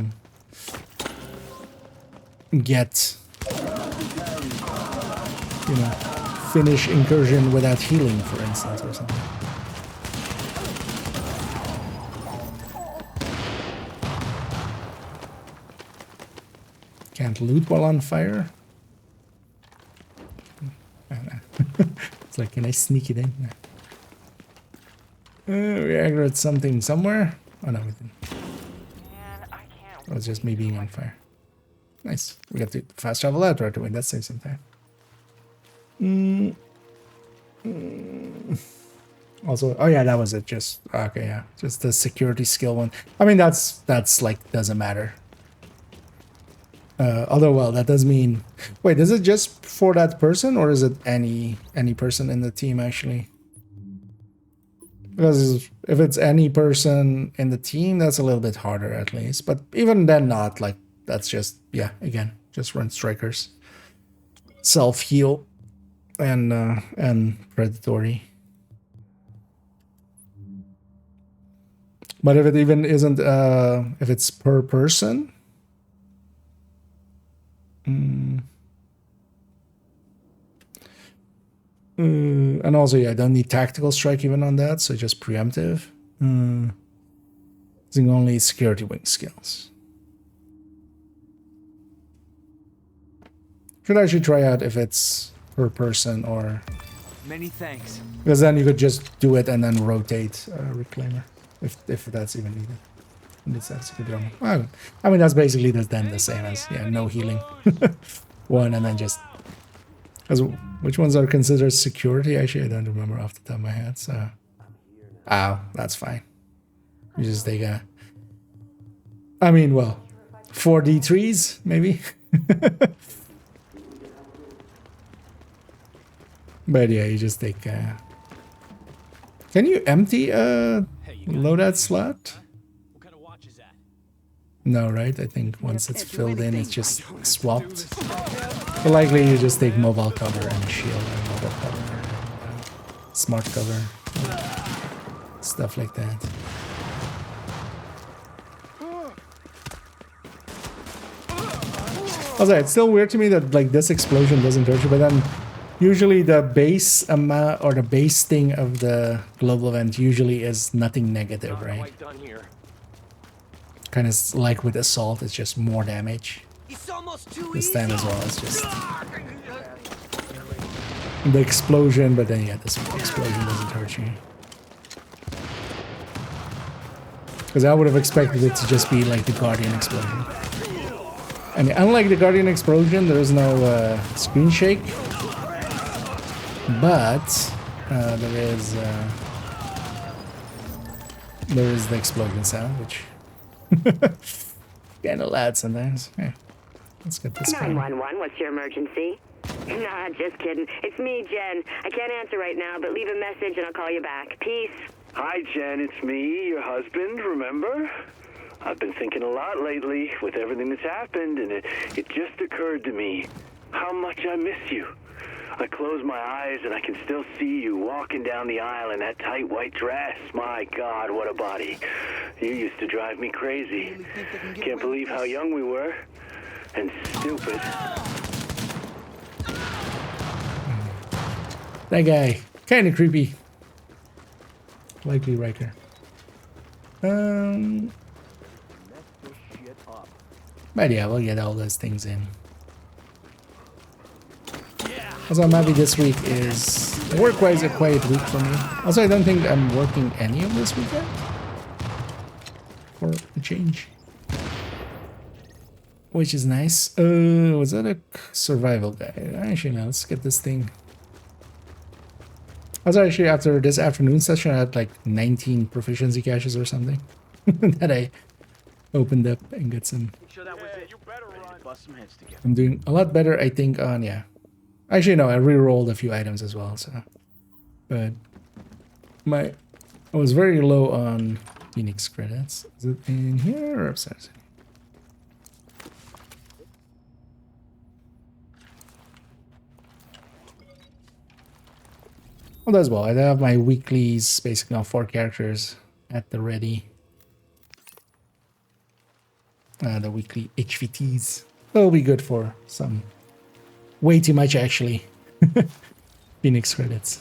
get, you know, finish incursion without healing, for instance, or something. Can't loot while on fire. It's like, can I sneak it in? We aggroed something somewhere. Oh no, we didn't. Man, I can't It was just me being on fire. Nice. We got to fast travel out right away. That saves some time. Also, oh yeah, that was it. Just okay, yeah, just the security skill one. I mean, that's like doesn't matter. Although, well, that does mean. Wait, is it just for that person, or is it any person in the team actually? Because if it's any person in the team, that's a little bit harder at least. But even then, not like that's just yeah. Again, just run strikers, self heal, and predatory. But if it even isn't, if it's per person. And also, yeah, I don't need tactical strike even on that, so just preemptive. Using only security wing skills. Should actually try out if it's per person or... Many thanks. Because then you could just do it and then rotate Reclaimer, if that's even needed. Well, I mean, that's basically then the same as, yeah, no healing. One and then just... Which ones are considered security? Actually, I don't remember off the top of my head, so... Oh, that's fine. You just take a... I mean, well, 4 D3s, maybe? But yeah, you just take... Can you empty a loadout slot? What kind of watch is that? No, right? I think once it's filled in, it's just swapped. But likely you just take mobile cover and shield and mobile cover, smart cover, stuff like that. Also, it's still weird to me that like this explosion doesn't hurt you, but then usually the base amount or the base thing of the global event usually is nothing negative, right? Kind of like with assault, it's just more damage. It's almost too This time as well, it's just the explosion, but then yeah, this explosion doesn't hurt you. Because I would have expected it to just be like the Guardian explosion. And unlike the Guardian explosion, there is no screen shake. But there is the explosion sound, which kind of loud sometimes. Yeah. Let's get this going. 911, what's your emergency? Nah, just kidding. It's me, Jen. I can't answer right now, but leave a message and I'll call you back. Peace. Hi, Jen. It's me, your husband, remember? I've been thinking a lot lately with everything that's happened, and it just occurred to me how much I miss you. I close my eyes and I can still see you walking down the aisle in that tight white dress. My God, what a body. You used to drive me crazy. Can't believe how young we were. And stupid. That guy, kind of creepy. Likely Riker. But yeah, we'll get all those things in. Also, I'm happy this week is work-wise a quiet week for me. Also, I don't think I'm working any of this weekend. For a change. Which is nice. Was that a survival guy? Actually, no, let's get this thing. Also, actually, after this afternoon session, I had like 19 proficiency caches or something that I opened up and got some. I'm doing a lot better, I think, on, yeah. Actually, no, I re-rolled a few items as well, so. But I was very low on Phoenix credits. Is it in here or upstairs? Well, as well. I have my weeklies, basically on 4 characters at the ready. The weekly HVTs. That'll be good for some. Way too much, actually. Phoenix credits.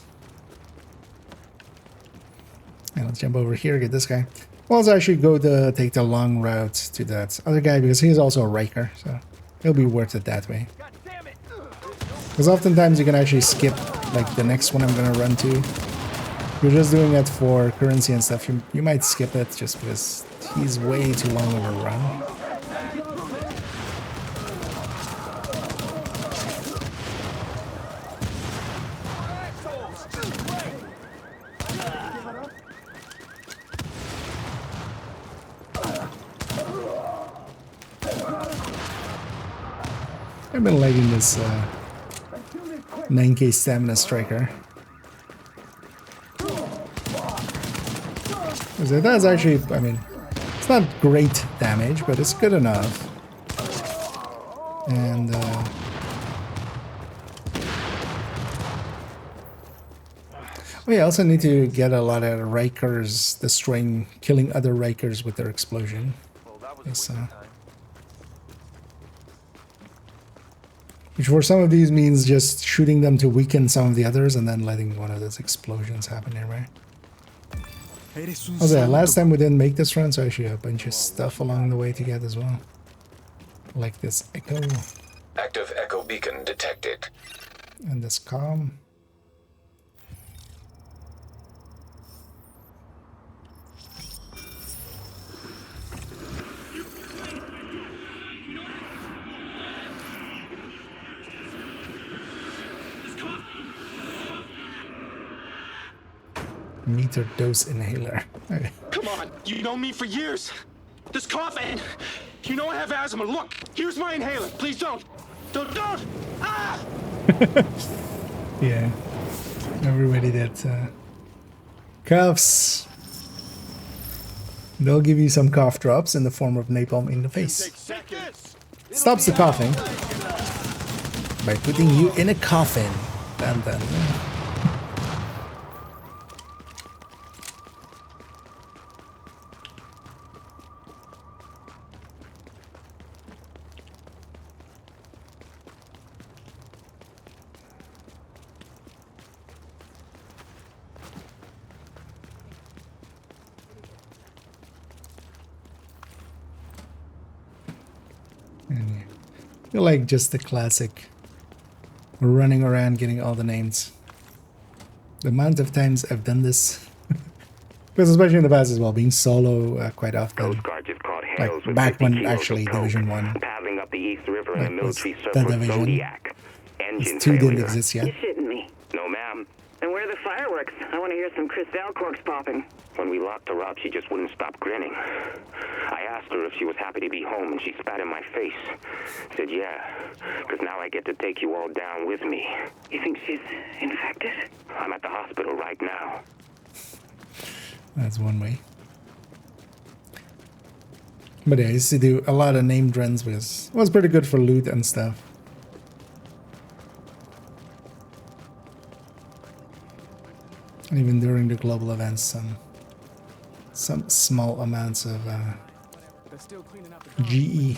And let's jump over here, get this guy. Well, let's actually go to take the long route to that other guy because he's also a Riker, so it'll be worth it that way. Because oftentimes you can actually skip like the next one I'm gonna run to. If you're just doing it for currency and stuff, you might skip it just because he's way too long of a run. I've been liking this 9k stamina striker. Because it does actually, I mean, it's not great damage, but it's good enough. And we also need to get a lot of Rikers destroying, killing other Rikers with their explosion. Well, that was Yes, a waste of time. Which for some of these means just shooting them to weaken some of the others and then letting one of those explosions happen nearby. Also, last time we didn't make this run, so actually a bunch of stuff along the way to get as well. Like this echo Active echo beacon detected. and this comm. Meter dose inhaler. Okay. Come on, you know me for years. This cough and you know I have asthma. Look, here's my inhaler. Please don't. Don't. Ah! Yeah. Everybody that coughs, they'll give you some cough drops in the form of napalm in the face. Stops the coughing by putting you in a coffin. Dun, dun, dun. I feel like just the classic running around getting all the names. The amount of times I've done this, because especially in the past as well, being solo quite often. Coast Guard just caught Hales Like with back 50 when kilos actually of coke, Division 1 paddling up the East River in like, a was military the surfer Division. Zodiac. Engine This 2 didn't failure. exist You yet. shitting me? No, ma'am. And where are the fireworks? I want to hear some Cristal corks popping. When we locked her up, she just wouldn't stop grinning. I asked her if she was happy to be home, and she spat in my face. Said, yeah, because now I get to take you all down with me. You think she's infected? I'm at the hospital right now. That's one way. But yeah, I used to do a lot of named runs because it was pretty good for loot and stuff. And even during the global events, some small amounts of GE.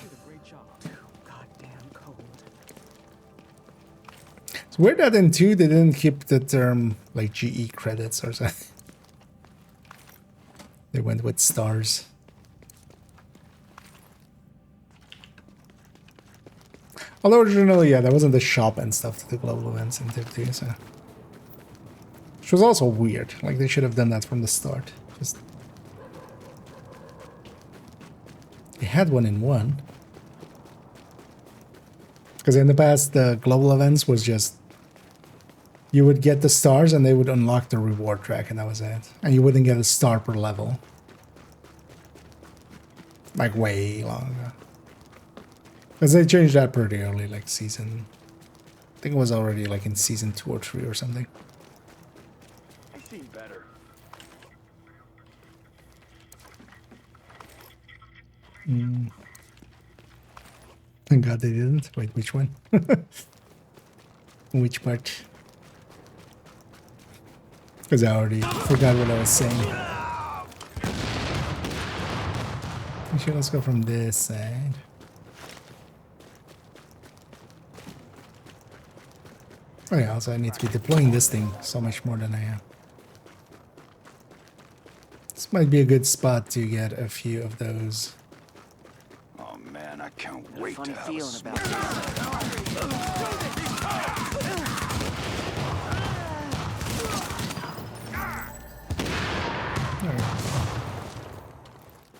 It's weird that in 2 they didn't keep the term like GE credits or something. They went with stars. Although originally, yeah, there wasn't the shop and stuff to the global events in Div 2, so. Which was also weird. Like, they should have done that from the start. Just. They had one in 1. Because in the past, the global events was just. You would get the stars and they would unlock the reward track, and that was it. And you wouldn't get a star per level. Like, way long ago. Because they changed that pretty early, like season. I think it was already like in season 2 or 3 or something. I've seen better. Thank God they didn't. Wait, which one? Which part? Because I already forgot what I was saying. Actually, let's go from this side. Oh yeah, also I need to be deploying this thing so much more than I am. This might be a good spot to get a few of those. Oh man, I can't wait Funny to have feeling a about this.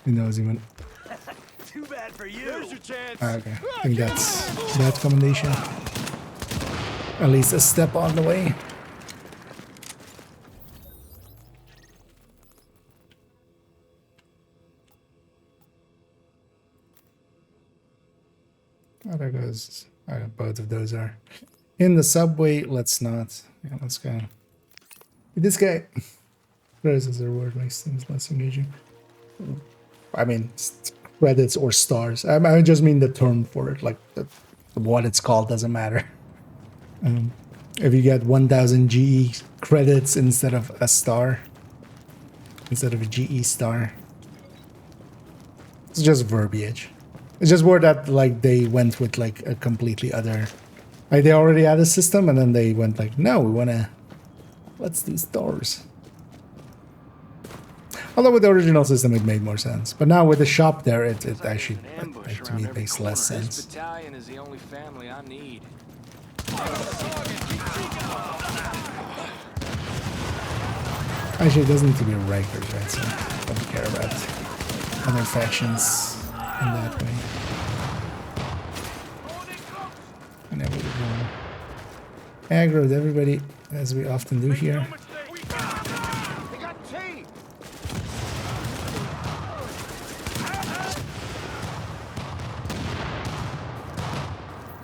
Who knows even? Too bad for you. There's your chance. Okay, I think that's that commendation. At least a step on the way. Oh, there goes. Both of those are in the subway. Let's not. Yeah, let's go. This guy. Rose is a word makes things less engaging. I mean, credits or stars. I just mean the term for it. Like what it's called doesn't matter. If you get 1000 GE credits instead of a star, instead of a GE star, it's just verbiage. It's just word that like they went with like a completely other, like they already had a system and then they went like, no, let's do stars. Although with the original system it made more sense, but now with the shop there, it actually to me it makes less sense. This battalion is the only family I need. Actually, it doesn't need to be Rikers, right? So I don't care about other factions in that way. Whenever we go aggro with everybody, as we often do here.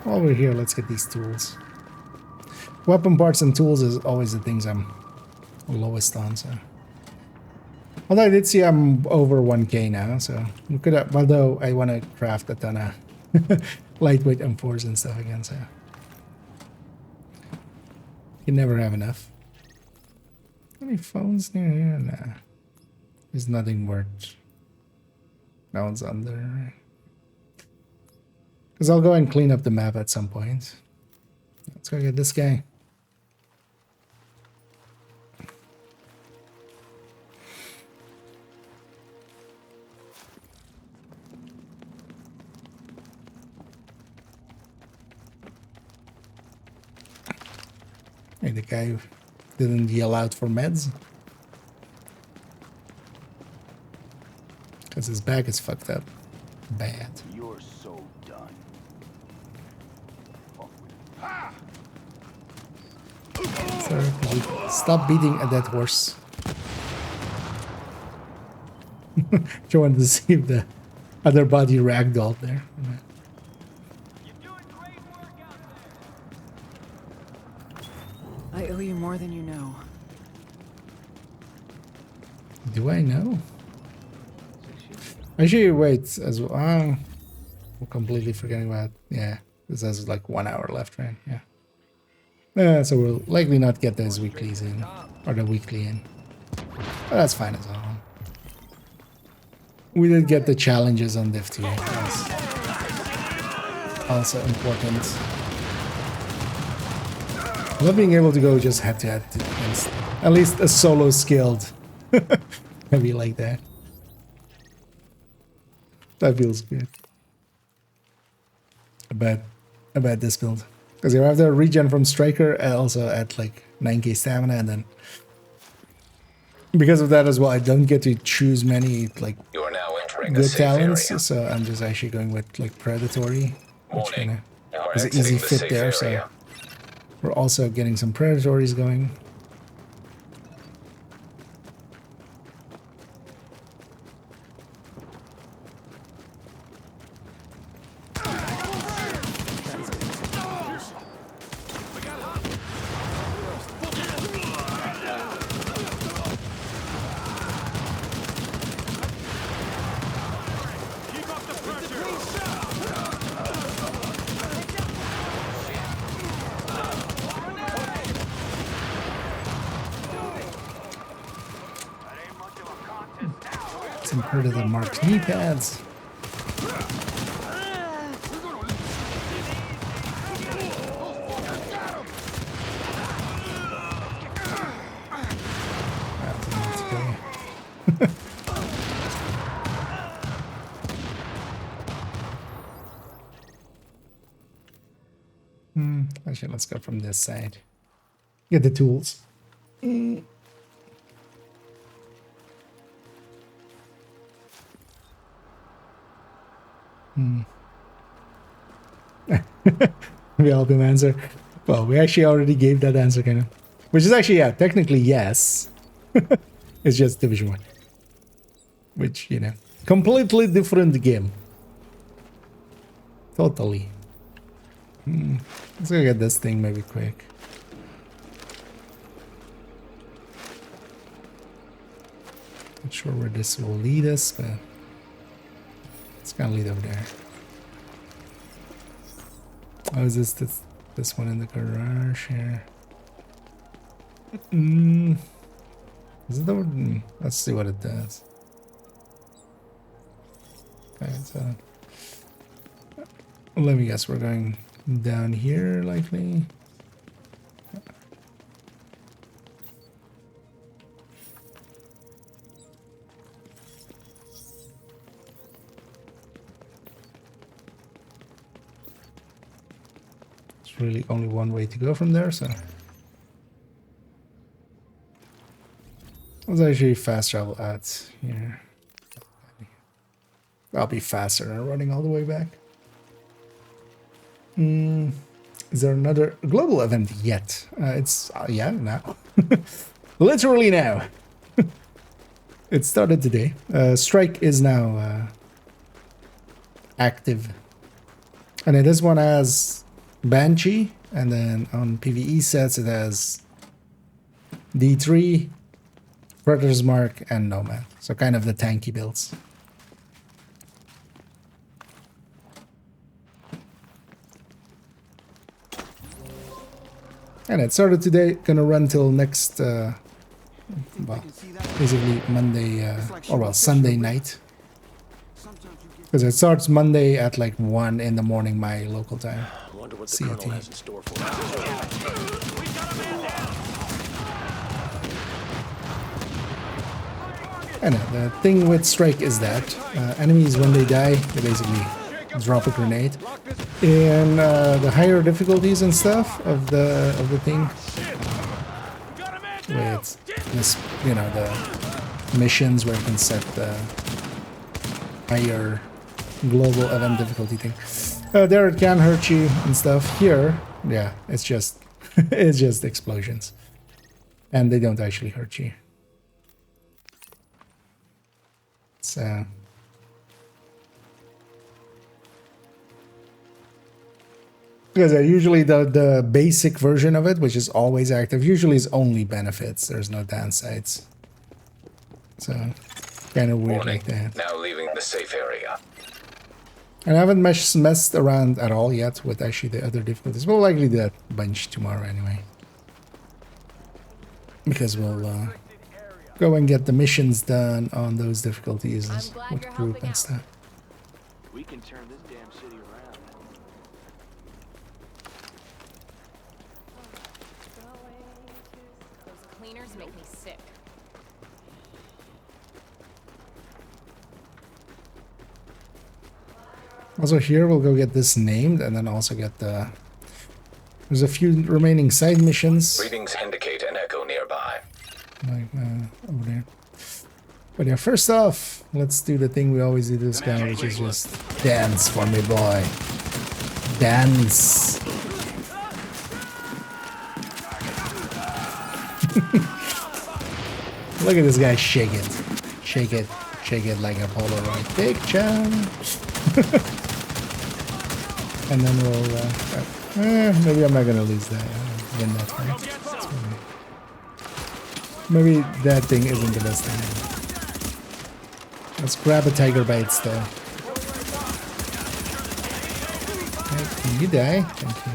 While we're here, let's get these tools. Weapon parts and tools is always the things I'm lowest on, so. Although I did see I'm over 1k now, so we could have, although I want to craft a ton of lightweight M4s and stuff again, so. You never have enough. Any phones near here? Nah. There's nothing worth. No one's under. Because I'll go and clean up the map at some point. Let's go get this guy. Hey, the guy who didn't yell out for meds. Because his back is fucked up. Bad. You're so done. Sir, could you stop beating a dead horse? Just wanted to see if the other body ragdolled there. I owe you more than you know. Do I know? Actually, wait, as well. I'm completely forgetting about. Yeah, this has like 1 hour left, right? Yeah. So we'll likely not get those weeklies in, or the weekly in. But that's fine as well. We did get the challenges on Div 2. That's also important. I love being able to go just head to head against at least a solo skilled heavy like that. That feels good. About this build. Because you have the regen from Striker and also at like 9k stamina, and then because of that as well, I don't get to choose many like You are now entering good a safe talents, area. so I'm just actually going with like Predatory, which kind Warning. You are of is an exiting easy the fit safe there, so area. we're also getting some Predatories going. Some Predator Mark knee pads. Actually, let's go from this side. Get the tools. We all do answer. Well, we actually already gave that answer, kind of. Which is actually, yeah, technically yes. It's just Division 1. Which, you know, completely different game. Totally. Let's go get this thing maybe quick. Not sure where this will lead us, but it's gonna lead over there. Oh, is this one in the garage here? Is it the one? Let's see what it does. Okay, so let me guess, we're going down here likely. It's really only one way to go from there, so let's actually fast travel out here. I'll be faster than running all the way back. Is there another global event yet? It's yeah, now. Literally now. It started today. Strike is now active, and this one has Banshee, and then on PvE sets it has D3, Predator's Mark, and Nomad. So kind of the tanky builds. And it started today, gonna run till next, well, basically Monday, or well, Sunday night. Because it starts Monday at like 1 in the morning, my local time. Wonder what the CET. colonel has in store for us. And the thing with Strike is that enemies, when they die, they basically drop a grenade. In the higher difficulties and stuff of the thing, with this, you know, the missions where you can set the higher global event difficulty thing, there it can hurt you and stuff. Here, yeah, it's just it's just explosions, and they don't actually hurt you. So because usually the basic version of it, which is always active, usually is only benefits. There's no downsides. So kind of weird like that. Now leaving the safe area. And I haven't messed around at all yet with actually the other difficulties. We'll likely do that bunch tomorrow anyway, because we'll go and get the missions done on those difficulties with group and stuff. We can turn this damn city around. Those cleaners make me sick. Also here we'll go get this named, and then also get the... There's a few remaining side missions. Readings indicate an echo nearby. Like over there. But yeah, first off, let's do the thing we always do to this guy, which is just dance for me, boy. Dance. Look at this guy shake it. Shake it. Shake it like a Polaroid picture. And then we'll... maybe I'm not gonna lose that. Win that fight. Maybe that thing isn't the best thing. Let's grab a tiger bite still. Okay, can you die? Thank you.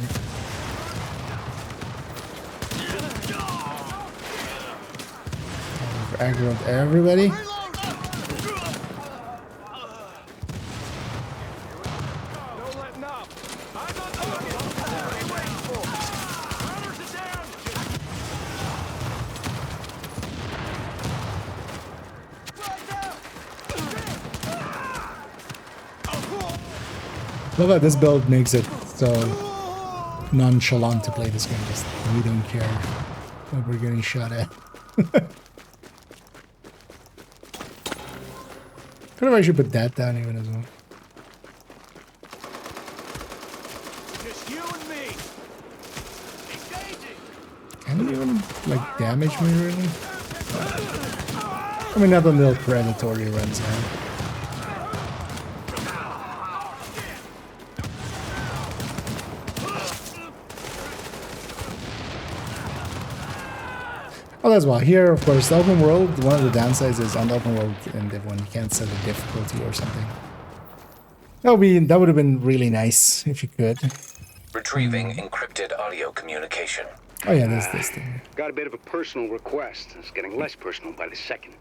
I've aggroed everybody. Love how this build makes it so nonchalant to play this game. Just we don't care what we're getting shot at. Could have actually put that down even as well. Just you and me. Can it even like damage me really? I mean, not until predatory runs out. Well, as well, here, of course, the open world, one of the downsides is on the open world, and when you can't set a difficulty or something. That would have been really nice if you could. Retrieving encrypted audio communication. Oh yeah, there's this thing. Got a bit of a personal request. It's getting less personal by the second.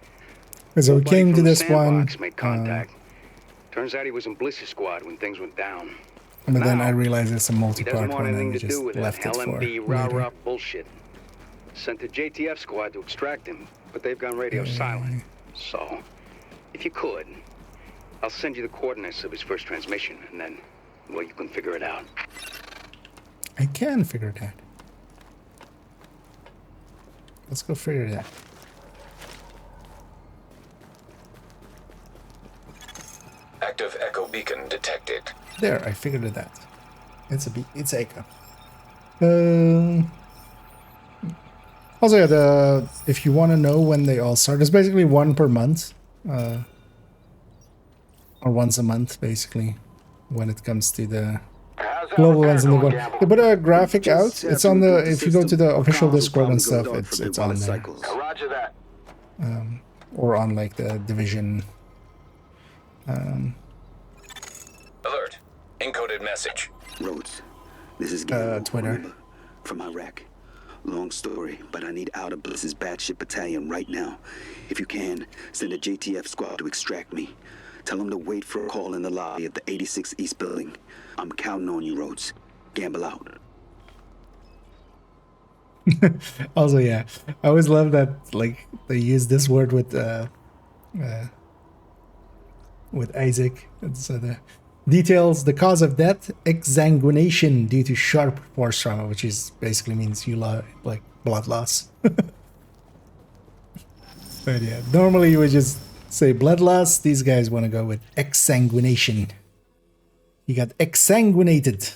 So we came to this one. Made contact. Turns out he was in Bliss's squad when things went down. But then I realized it's a He doesn't multi-part want one, and anything we to just do with left that it for LMB later. rah-rah bullshit. Sent the JTF squad to extract him, but they've gone radio silent. So, if you could, I'll send you the coordinates of his first transmission, and then, well, you can figure it out. I can figure it out. Let's go figure it out. Active echo beacon detected. There, I figured it out. It's Echo. Also, yeah, if you want to know when they all start, it's basically one per month, or once a month, basically, when it comes to the global events in the world. They put a graphic out. It's on the. If you go to the official Discord and stuff, it's on there. Roger that. Or on like the division. Alert. Encoded message. Rhodes, this is Twitter. From Iraq. Long story, but I need out of Bliss's batshit battalion right now. If you can, send a JTF squad to extract me. Tell them to wait for a call in the lobby of the 86 East building. I'm counting on you, Rhodes. Gamble out. Also, yeah, I always love that, like, they use this word with Isaac. So the details: the cause of death, exsanguination due to sharp force trauma, which is basically means you like blood loss. But yeah, normally you would just say blood loss. These guys want to go with exsanguination. You got exsanguinated.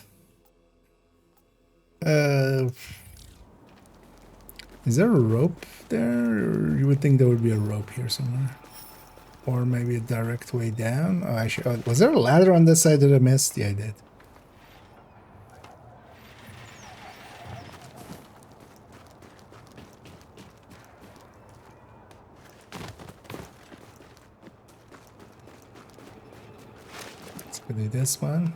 Is there a rope there? Or you would think there would be a rope here somewhere. Or maybe a direct way down. Oh, actually, was there a ladder on this side that I missed? Yeah, I did. Let's go do this one.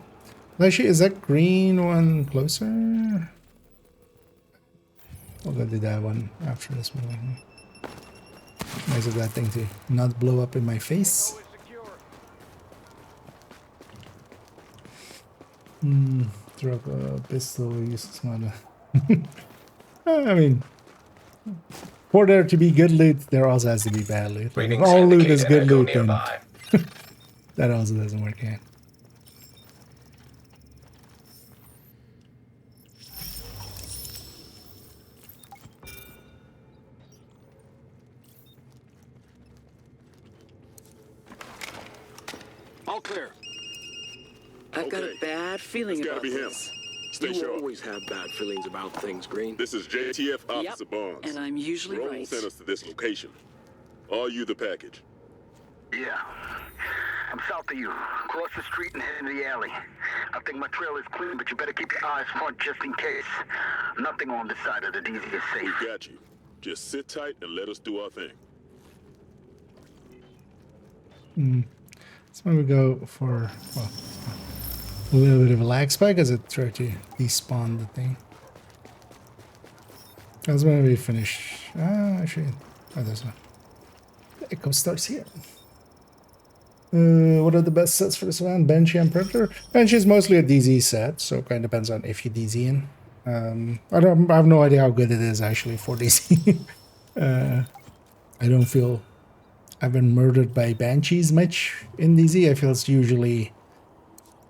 Actually, is that green one closer? We'll go do that one after this one. Nice of that thing to not blow up in my face. Drop a pistol, useless mana. I mean, for there to be good loot, there also has to be bad loot. If all loot is good loot, then that also doesn't work out. All clear. I've got a bad feeling about this. Stay You sharp. always have bad feelings about things, Green. This is JTF Officer Barnes. And I'm usually Roll right. sent us to this location. Are you the package? Yeah. I'm south of you. Cross the street and head into the alley. I think my trail is clean, but you better keep your eyes front just in case. Nothing on this side of the DZ is safe. We got you. Just sit tight and let us do our thing. So we go for, well, a little bit of a lag spike as it tried to despawn the thing. That's when we finish. Actually, there's one. The echo starts here. What are the best sets for this one? Banshee and Predator? Banshee is mostly a DZ set, so it kind of depends on if you DZ in. I have no idea how good it is actually for DZ. I don't feel I've been murdered by Banshees much in DZ. I feel it's usually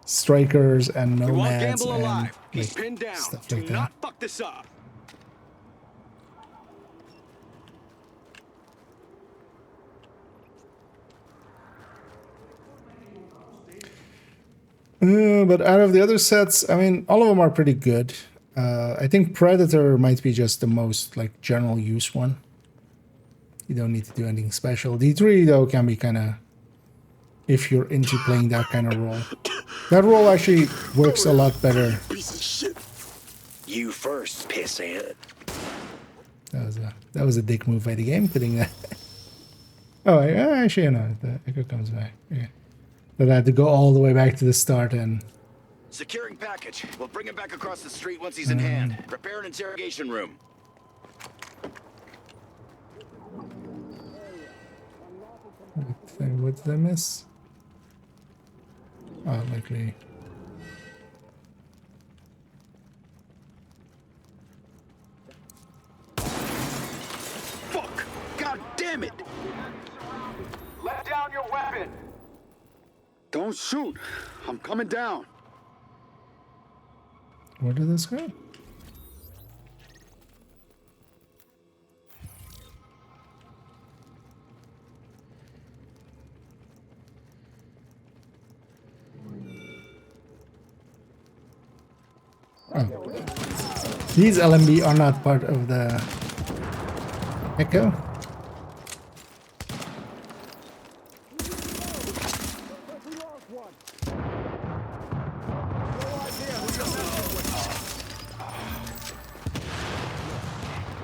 Strikers and Nomads and like, pinned down. stuff Do like that. not fuck this up. But out of the other sets, I mean, all of them are pretty good. I think Predator might be just the most like general use one. You don't need to do anything special. D3 though can be kind of, if you're into playing that kind of role. That role actually works a lot better. You first, pissant. That was a dick move by the game, putting that. Oh, actually, no, the echo comes back. Yeah. But I had to go all the way back to the start and. Securing package. We'll bring him back across the street once he's in hand. Prepare an interrogation room. What did I miss? Oh, likely. Fuck! God damn it! Let down your weapon! Don't shoot! I'm coming down! Where did this go? Oh. These LMB are not part of the echo.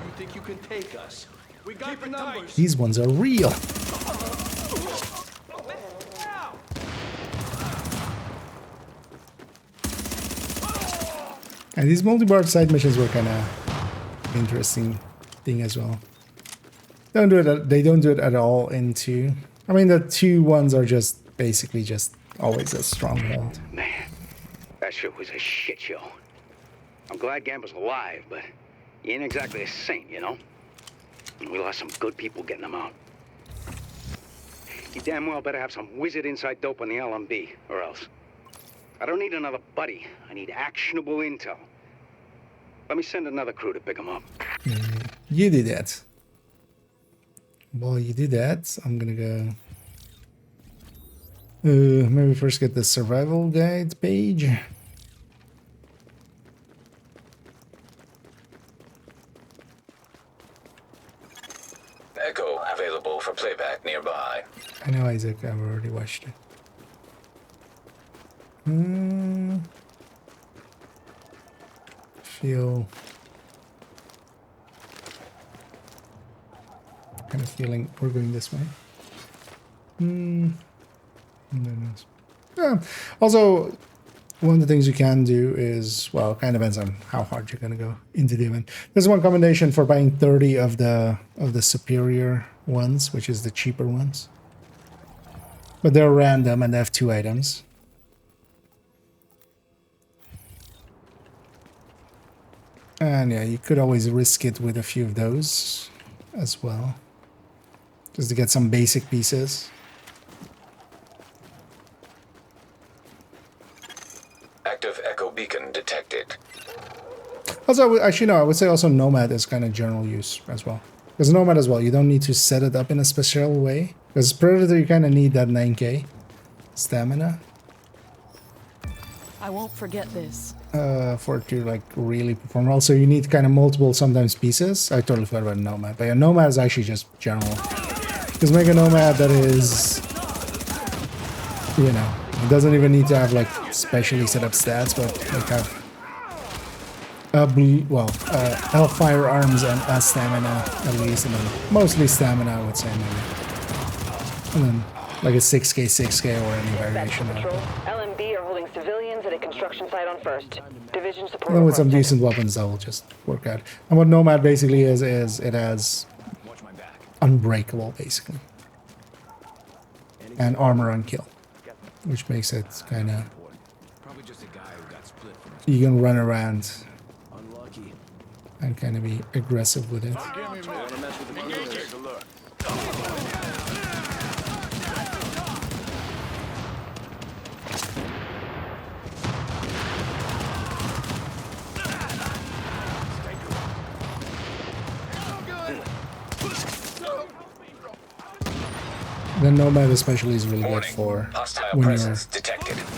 You think you can take us? We got the numbers. These ones are real. And these multi-bar side missions were kind of interesting thing as well. They don't do it at all in 2. I mean, the 2 ones are just basically just always a stronghold. Man, that shit was a shit show. I'm glad Gamble's alive, but he ain't exactly a saint, you know? And we lost some good people getting him out. You damn well better have some wizard inside dope on the LMB, or else. I don't need another buddy. I need actionable intel. Let me send another crew to pick him up. You do that. While you do that, I'm gonna go... maybe first get the survival guide page. Echo available for playback nearby. I know, Isaac, I've already watched it. Feel kind of feeling we're going this way. Also, one of the things you can do is, well, it kind of depends on how hard you're going to go into the event. There's one combination for buying 30 of the superior ones, which is the cheaper ones. But they're random and they have 2 items. And yeah, you could always risk it with a few of those as well. Just to get some basic pieces. Active echo beacon detected. Also, actually, no, I would say also Nomad is kind of general use as well. Because Nomad as well, you don't need to set it up in a special way. Because Predator, you kind of need that 9k stamina. I won't forget this. For it to like really perform well. So you need kind of multiple sometimes pieces. I totally forgot about Nomad. But yeah, Nomad is actually just general. Just make a Nomad that is, you know, it doesn't even need to have like specially set up stats, but like have Hellfire arms and stamina at least, and then mostly stamina, I would say maybe. And then like a 6k or any variation of it. LMB are holding civilians at a construction site on First. Division support. And then with some decent weapons, that will just work out. And what Nomad basically is it has unbreakable, basically. And armor on kill. Which makes it kind of... You can run around and kind of be aggressive with it. The Nomad especially is really good for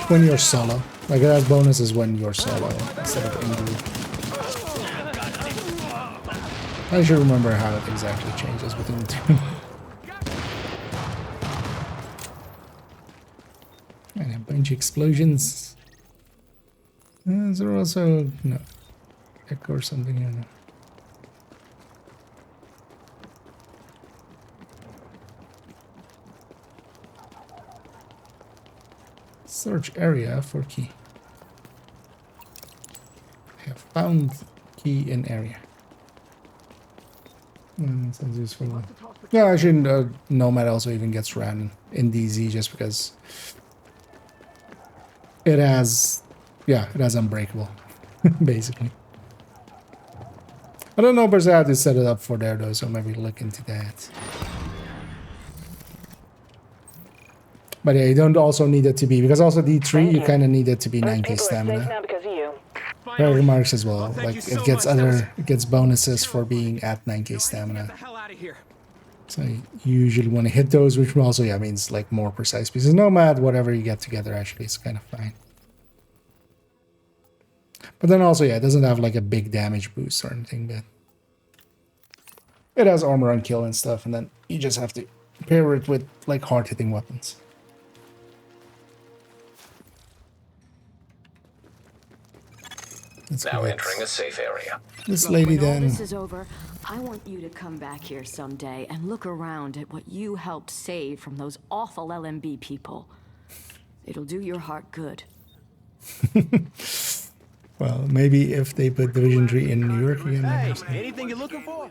when you're solo. Like that bonus is when you're solo instead of in group. I should remember how it exactly changes between the two. And a bunch of explosions. Is there also no echo or something here? No. Search area for key. Have found key in area. Sounds useful. Yeah, actually, Nomad also even gets ran in DZ just because it has, yeah, it has Unbreakable, basically. I don't know per se how to set it up for there though, so maybe look into that. But yeah, you don't also need it to be, because also D3 you kind of need it to be 9k stamina. Prayer remarks as well. Like it gets bonuses for being at 9k stamina. So you usually want to hit those, which also means like more precise pieces. Nomad, whatever you get together actually is kind of fine. But then also it doesn't have like a big damage boost or anything, but it has armor on kill and stuff, and then you just have to pair it with like hard hitting weapons. Now entering a safe area. This lady when all then. this is over, I want you to come back here someday and look around at what you helped save from those awful LMB people. It'll do your heart good. Well, maybe if they put Division 3 in New York again. Hey, anything you're looking for?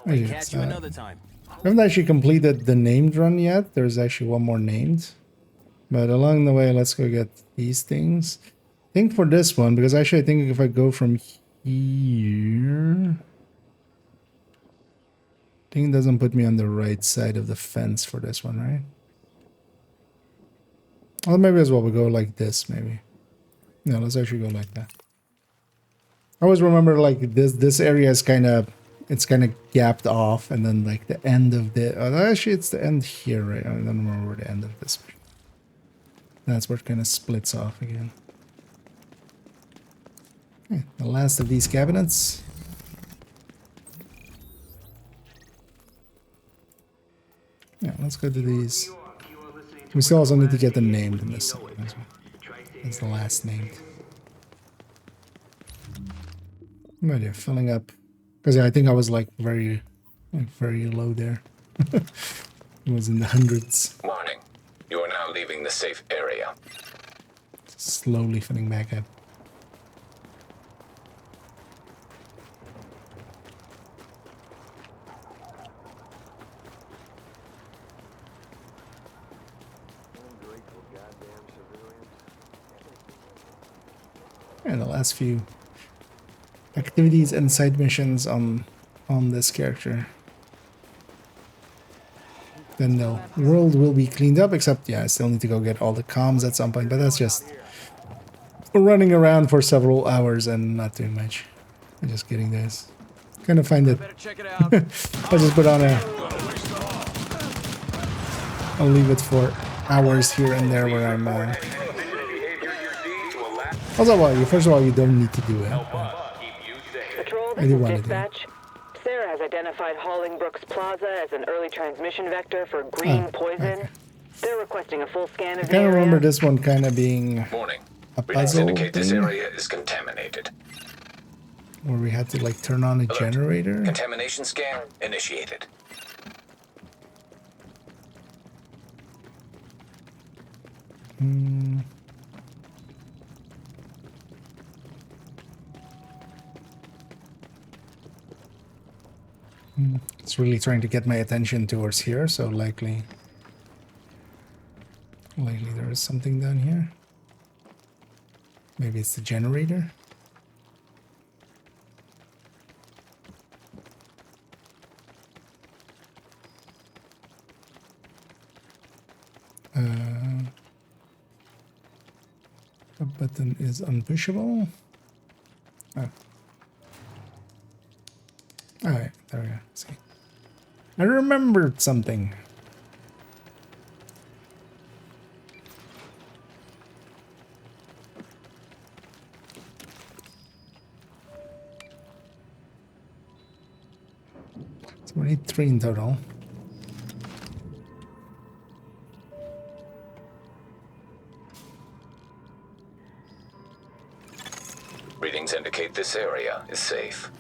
Maybe Catch you another time. I haven't actually completed the named run yet. There's actually one more named. But along the way, let's go get these things. I think for this one, because actually I think if I go from here, I think it doesn't put me on the right side of the fence for this one, right? Or maybe as well we go like this, maybe. No, let's actually go like that. I always remember like this area is kind of gapped off, and then like the end of the actually it's the end here, right? I don't remember where the end of this. That's where it kind of splits off again. Okay, the last of these cabinets. Yeah, let's go to these. We still also need to get them named in this one as well. That's the last named. Right here, filling up. Because yeah, I think I was like very low there. It was in the hundreds. Warning. You are now leaving the safe area. Slowly filling back up. And the last few activities and side missions on this character. Then the world will be cleaned up, except I still need to go get all the comms at some point, but that's just running around for several hours and not doing much. I'm just getting this. Kind of find it. I'll just put on I'll leave it for hours here and there where I'm also, well, first of all, you don't need to do it. Patrol, I this do is want to do it. dispatch. Sarah has identified Hollingbrooks Plaza as an early transmission vector for green poison. Okay. They're requesting a full scan I of the kind of area. remember this one kind of being Warning. a Readings puzzle indicate this thing, area is contaminated. where we had to like turn on a generator. Contamination scan initiated. It's really trying to get my attention towards here, so likely there is something down here. Maybe it's the generator. The button is unpushable. Oh. Alright, there we go. See. I remembered something. So we need 3 in total. Readings indicate this area is safe.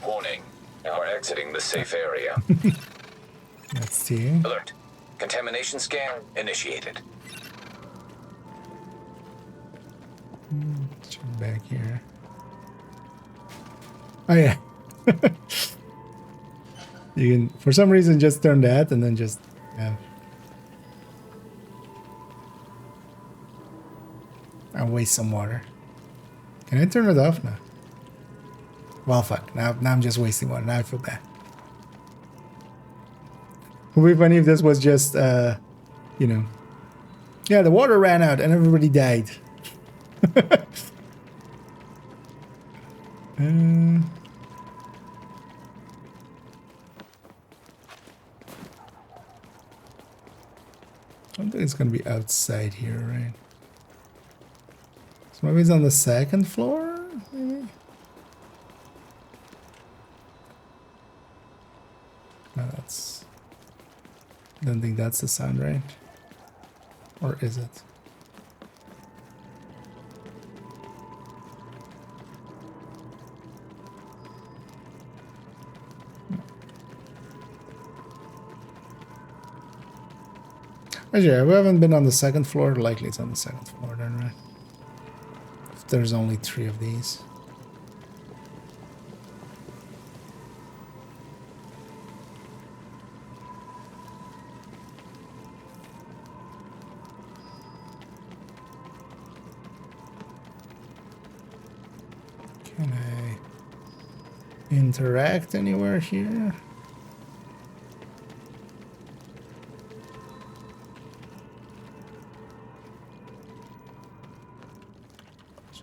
Warning. You are exiting the safe area. Let's see. Alert. Contamination scan initiated. Check back here. Oh yeah. You can, for some reason, just turn that and then just, yeah. I'll waste some water. Can I turn it off now? Well, fuck. Now I'm just wasting water. Now I feel bad. It would be funny if this was just, you know, yeah, the water ran out and everybody died. I don't think it's gonna be outside here, right? So maybe it's on the second floor, maybe? No, that's... I don't think that's the sound, right? Or is it? Actually, we haven't been on the second floor. Likely it's on the second floor then, right? If there's only 3 of these. Can I interact anywhere here?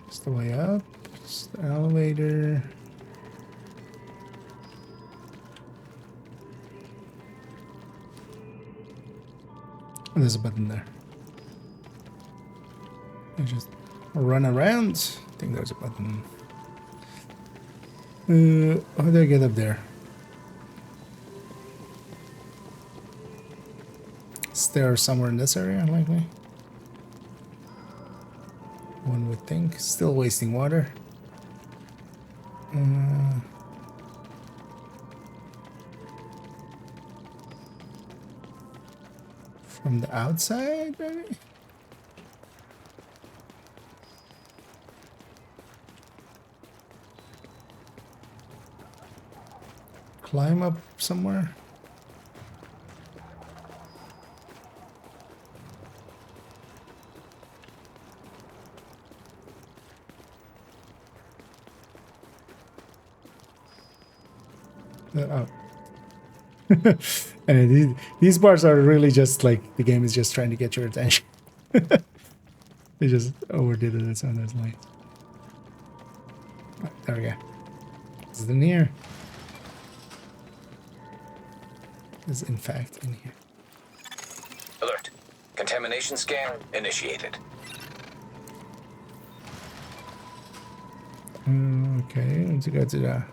Just the way up. Just the elevator. Oh, there's a button there. I just run around. I think there's a button. How do I get up there? Stairs somewhere in this area, likely. One would think. Still wasting water. From the outside, maybe? Climb up somewhere? Oh. And these parts are really just like the game is just trying to get your attention. They just overdid it. It sounds like. Oh, there we go. Is it in here? Is in fact in here. Alert. Contamination scan initiated. Okay, let's go to the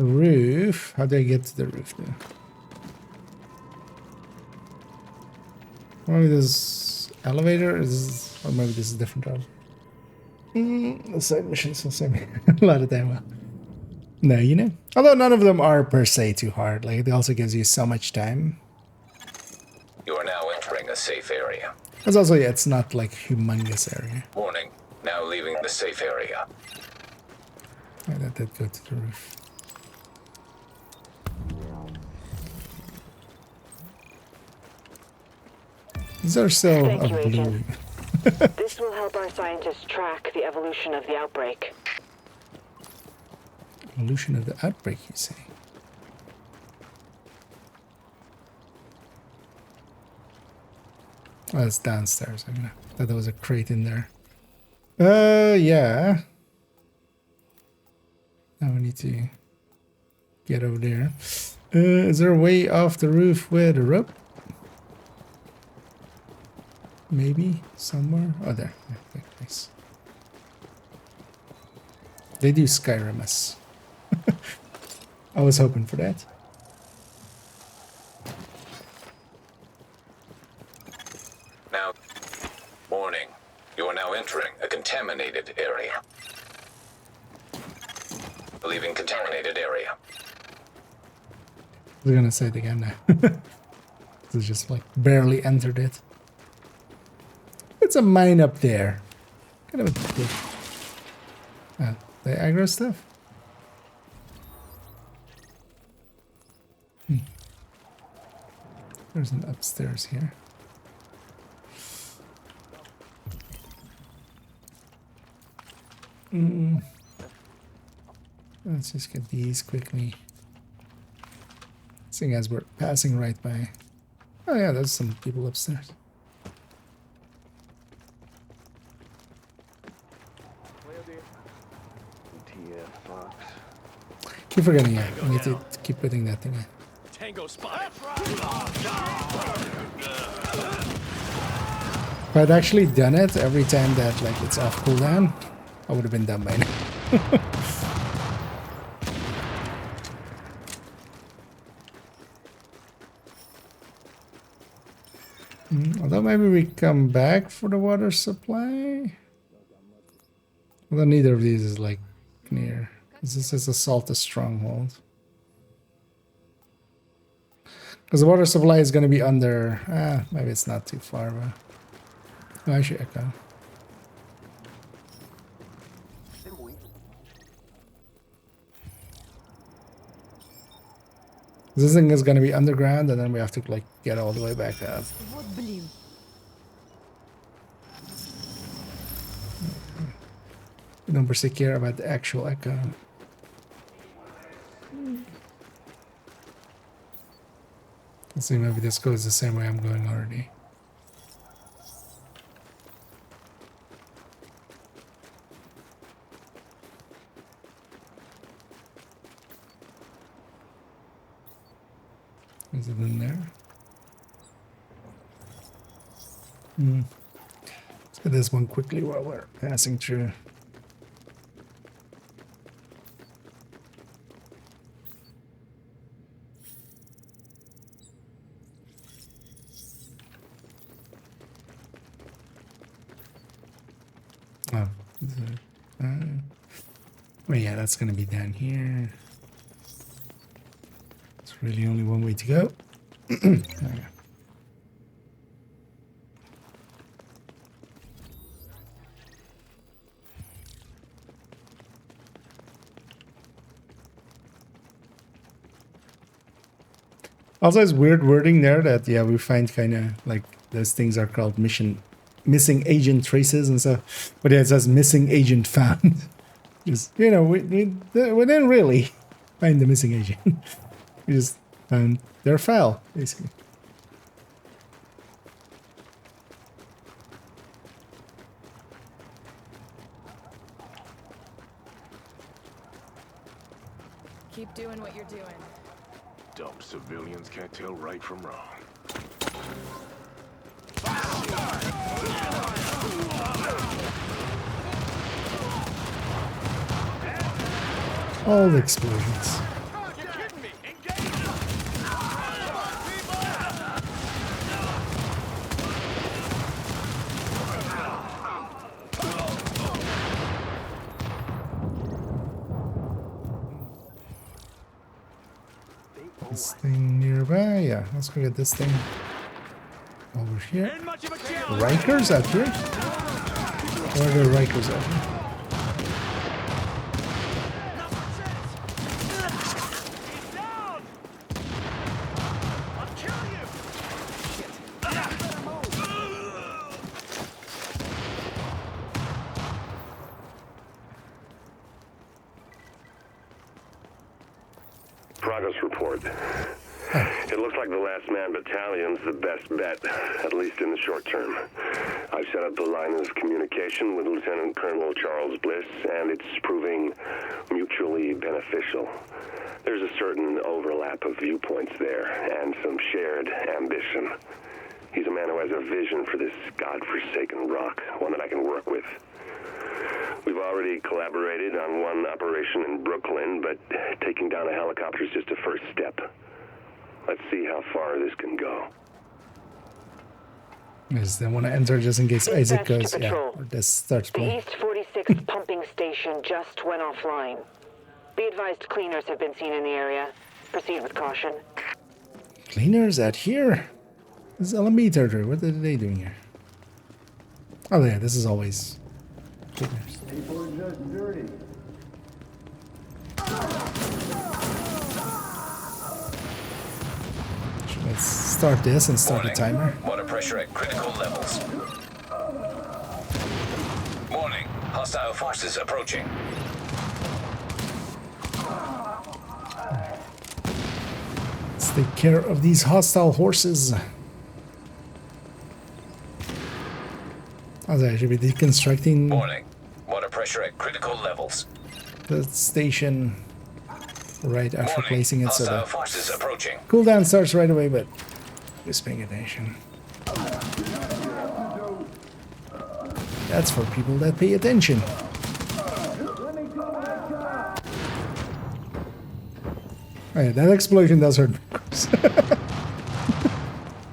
roof. How do I get to the roof now? Maybe this elevator is, or maybe this is a different job. The side missions will save me a lot of time. No, you know. Although none of them are per se too hard. Like it also gives you so much time. You are now entering a safe area. It's also, yeah, it's not like humongous area. Warning. Now leaving the safe area. Yeah, that did go to the roof. These are still Thank of you, blue. Agent. This will help our scientists track the evolution of the outbreak. Evolution of the outbreak, you say? Oh, it's downstairs. I mean, I thought there was a crate in there. Yeah. Now we need to get over there. Is there a way off the roof with a rope? Maybe somewhere. Oh, there. Okay, nice. They do Skyrim us. I was hoping for that. Now, warning. You are now entering a contaminated area. Leaving contaminated area. I was gonna say it again now. It's just like barely entered it. It's a mine up there. Kind of a big. The aggro stuff. There's an upstairs here. Let's just get these quickly. Seeing as we're passing right by. Oh yeah, there's some people upstairs. Keep forgetting it. I need to keep putting that thing in. Tango spot. If I'd actually done it every time that like it's off cooldown, I would have been done by now. Although maybe we come back for the water supply. Although neither of these is like near. This is assault a stronghold. Because the water supply is going to be under. Maybe it's not too far, but I should echo. This thing is going to be underground, and then we have to like get all the way back up. We don't particularly care about the actual echo. Let's see, maybe this goes the same way I'm going already. Is it in there? Let's get this one quickly while we're passing through. Oh yeah, that's gonna be down here. It's really only one way to go. Okay. Also, it's weird wording there that yeah we find kind of like those things are called missing agent traces and stuff, but yeah, it says missing agent found. Just you know we didn't really find the missing agent. We just found their file basically. Keep doing what you're doing. Dumb civilians can't tell right from wrong. All the explosions. This thing nearby, yeah. Let's go get this thing over here. Rikers out here? Where are the Rikers out here? Progress report. It looks like the Last Man Battalion's the best bet, at least in the short term. I've set up the line of communication with Lieutenant Colonel Charles Bliss, and it's proving mutually beneficial. There's a certain overlap of viewpoints there, and some shared ambition. He's a man who has a vision for this godforsaken rock, one that I can work with. We've already collaborated on one operation in Brooklyn, but taking down a helicopter is just a first step. Let's see how far this can go. Yes, they want to enter just in case Isaac goes, yeah, or this starts The playing. East 46th pumping station just went offline. Be advised cleaners have been seen in the area. Proceed with caution. Cleaners out here? This is LMB territory. What are they doing here? Oh yeah, this is always. People are just dirty. Let's start this and start the timer. Water pressure at critical levels. Warning. Hostile forces approaching. Let's take care of these hostile horses. I should be deconstructing. Warning. Water pressure at critical levels. The station right after placing it, so Hostile forces approaching. cooldown starts right away, but just paying attention. That's for people that pay attention. Oh yeah, that explosion does hurt.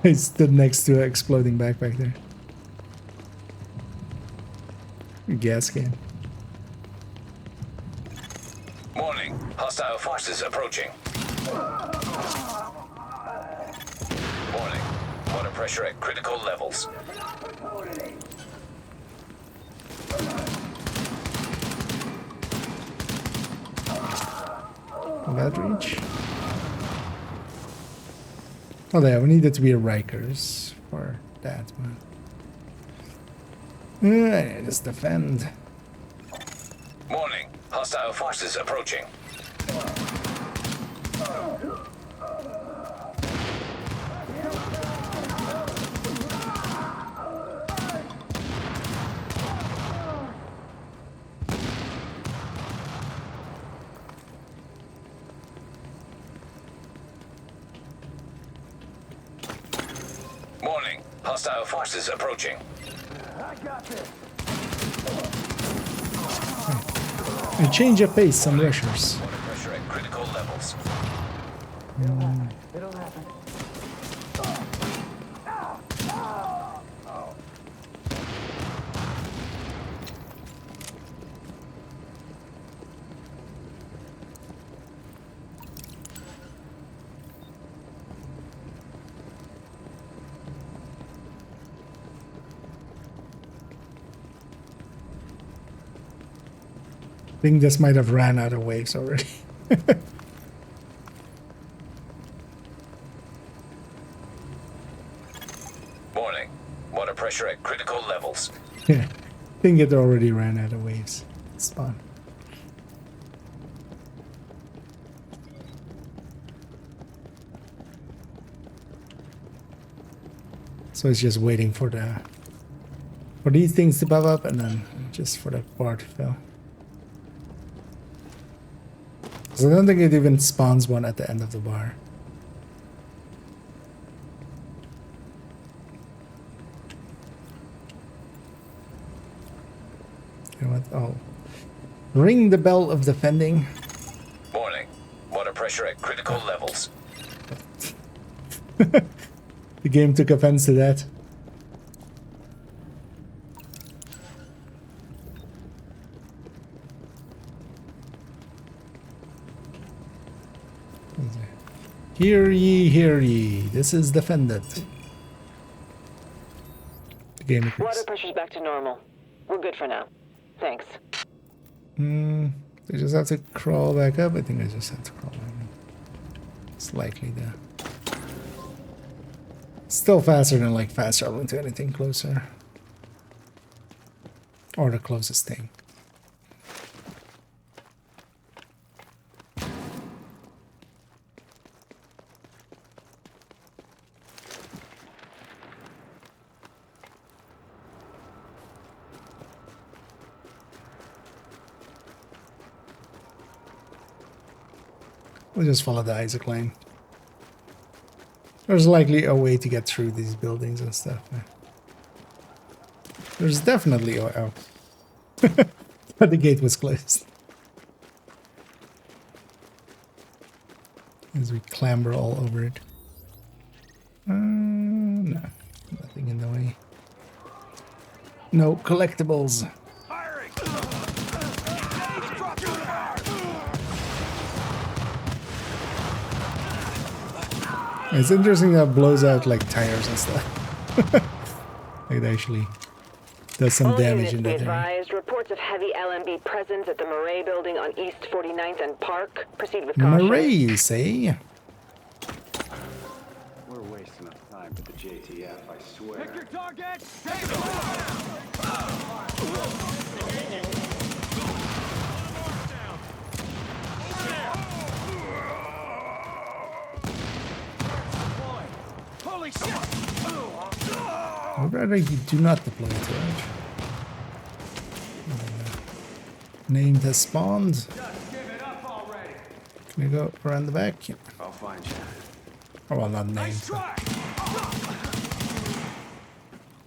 I stood next to an exploding backpack there. Gas can. Warning. Hostile forces approaching. Warning. Water pressure at critical levels. Will that reach? Oh yeah, we needed to be a Rikers for that one. Alright, just defend. Warning. Hostile forces approaching. Warning. Hostile forces approaching. I got this. A change of pace, some rushers. Water pressure at critical levels. It'll happen. I think this might have ran out of waves already. Warning. Water pressure at critical levels. Yeah, I think it already ran out of waves. Spawn. So it's just waiting for these things to pop up and then just for the bar to fill. So I don't think it even spawns one at the end of the bar. You know what? Oh. Ring the bell of defending. Warning. Water pressure at critical levels. The game took offense to that. Hear ye, this is defended. The game agrees. Water pressure's back to normal. We're good for now. Thanks. They just have to crawl back up. I think I just have to crawl back up. It's likely the... Still faster than like fast traveling to anything closer. Or the closest thing. We'll just follow the Isaac lane. There's likely a way to get through these buildings and stuff. There's definitely a way. But the gate was closed. As we clamber all over it. No. Nothing in the way. No collectibles. It's interesting that it blows out like tires and stuff. Like it actually does some damage in that area. Advised, reports of heavy LMB presence at the Murray building on East 49th and Park. Proceed with caution. Murray, you say? We're wasting our time with the JTF, I swear. Pick your target! Holy shit! I'd rather you do not deploy turret. Named has spawned. Can we go around the back? I'll find you. Oh, well, not named.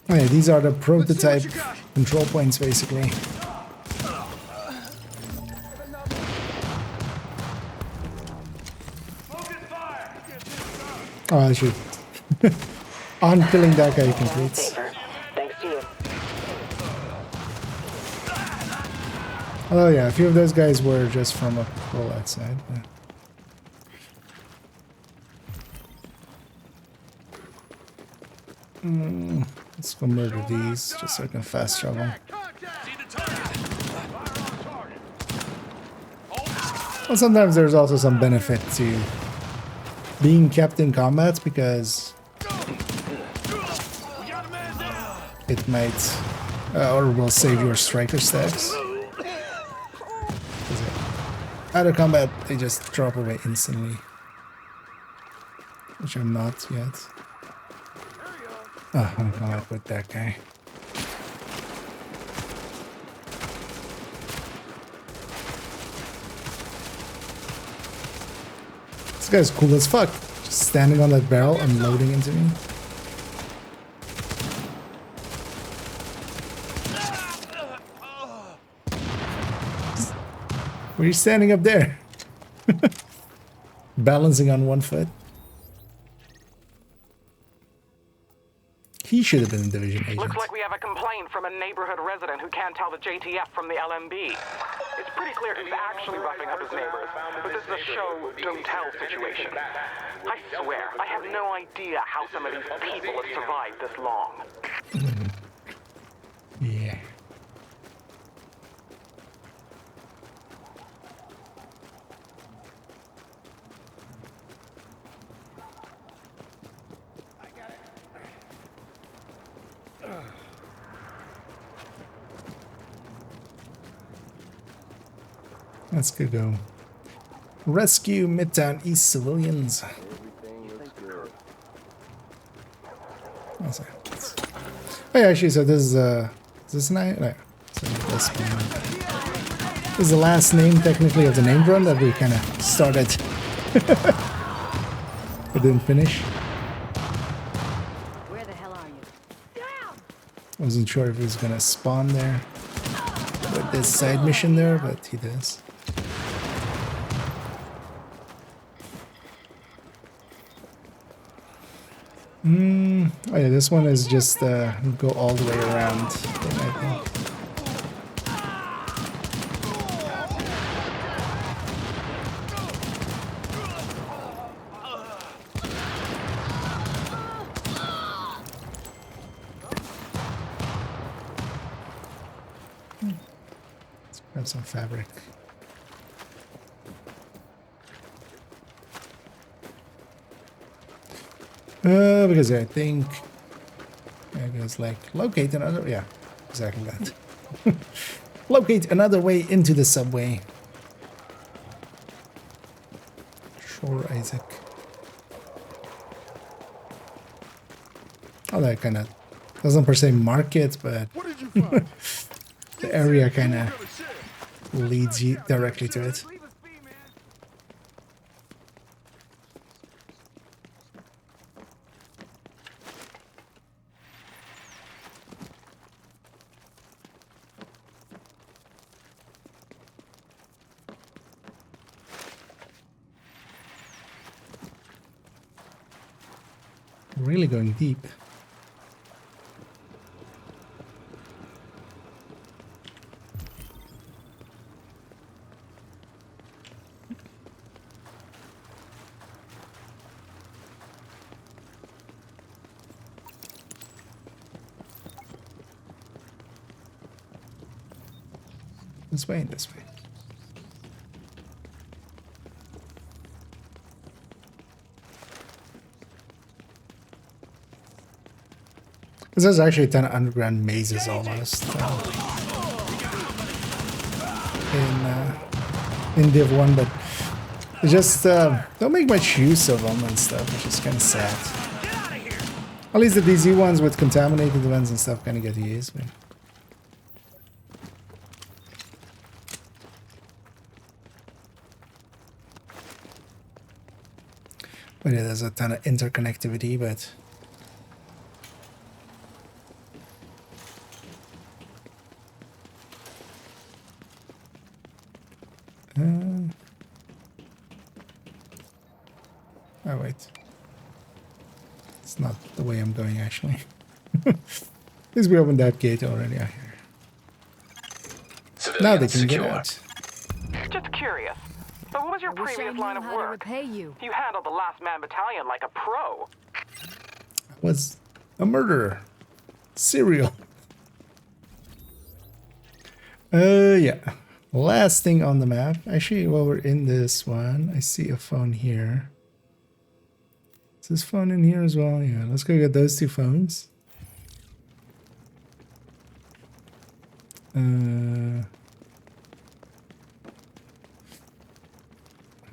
Oh, yeah, these are the prototype control points, basically. Oh, I should. On killing that guy completes. Thanks to you. Oh yeah, a few of those guys were just from a roll outside. Let's go murder these just so I can fast travel. Well, sometimes there's also some benefit to being kept in combat because it might or will save your striker stacks. Out of combat, they just drop away instantly, which I'm not yet. Oh, I'm gonna with that guy. This guy's cool as fuck. Just standing on that barrel and loading into me. Why are you standing up there? Balancing on one foot. He should have been a division agent. Looks like we have a complaint from a neighborhood resident who can't tell the JTF from the LMB. It's pretty clear he's actually roughing up his neighbors, but this is a show don't tell situation. I swear, I have no idea how some of these people have survived this long. Yeah. Let's go. Rescue Midtown East civilians. Oh yeah, actually, so this is this night? No. So this is the last name technically of the name run that we kind of started. But didn't finish. Where the hell are you? Wasn't sure if he was gonna spawn there with this side mission there, but he does. Oh yeah, this one is just go all the way around thing, I think. Let's grab some fabric. Because I think it goes like locate another, yeah, exactly that. Locate another way into the subway. Sure, Isaac. Oh, that kind of doesn't per se mark it, but the area kind of leads you directly to it. Really going deep. This way, this way. This is actually a ton of underground mazes almost. In Div 1, but they just don't make much use of them and stuff, which is kind of sad. At least the DZ ones with contaminated events and stuff kind of get used. But yeah, there's a ton of interconnectivity, but oh wait, it's not the way I'm going actually. Because we opened that gate already out here. Now they can get out. Just curious. So what was your previous line of work? You handled the Last Man Battalion like a pro. I was a murderer. Serial. Yeah. Last thing on the map. Actually, while we're in this one, I see a phone here. Is this phone in here as well? Yeah, let's go get those two phones.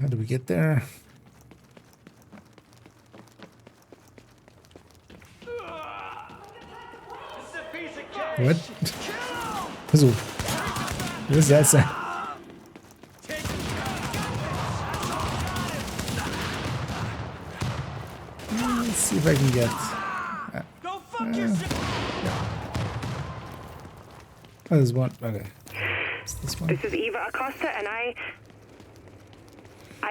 How do we get there? What? What does that say? Let's see if I can get. Oh, there's one. Okay. It's this one. This is Eva Acosta, and I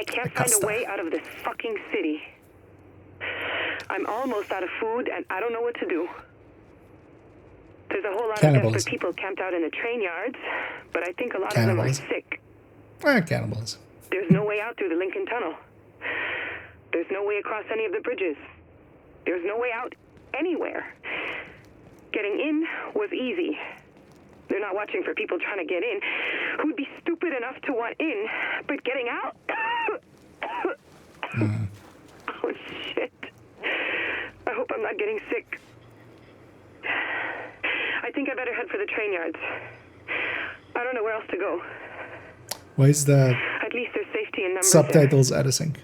can't find a way out of this fucking city. I'm almost out of food, and I don't know what to do. There's a whole lot of desperate people camped out in the train yards, but I think a lot of them are sick. Cannibals. There's no way out through the Lincoln Tunnel. There's no way across any of the bridges. There's no way out anywhere. Getting in was easy. They're not watching for people trying to get in who'd be stupid enough to want in, but getting out? Oh, shit. I hope I'm not getting sick. I think I better head for the train yards. I don't know where else to go. Why is the At least there's safety in numbers subtitles out of sync?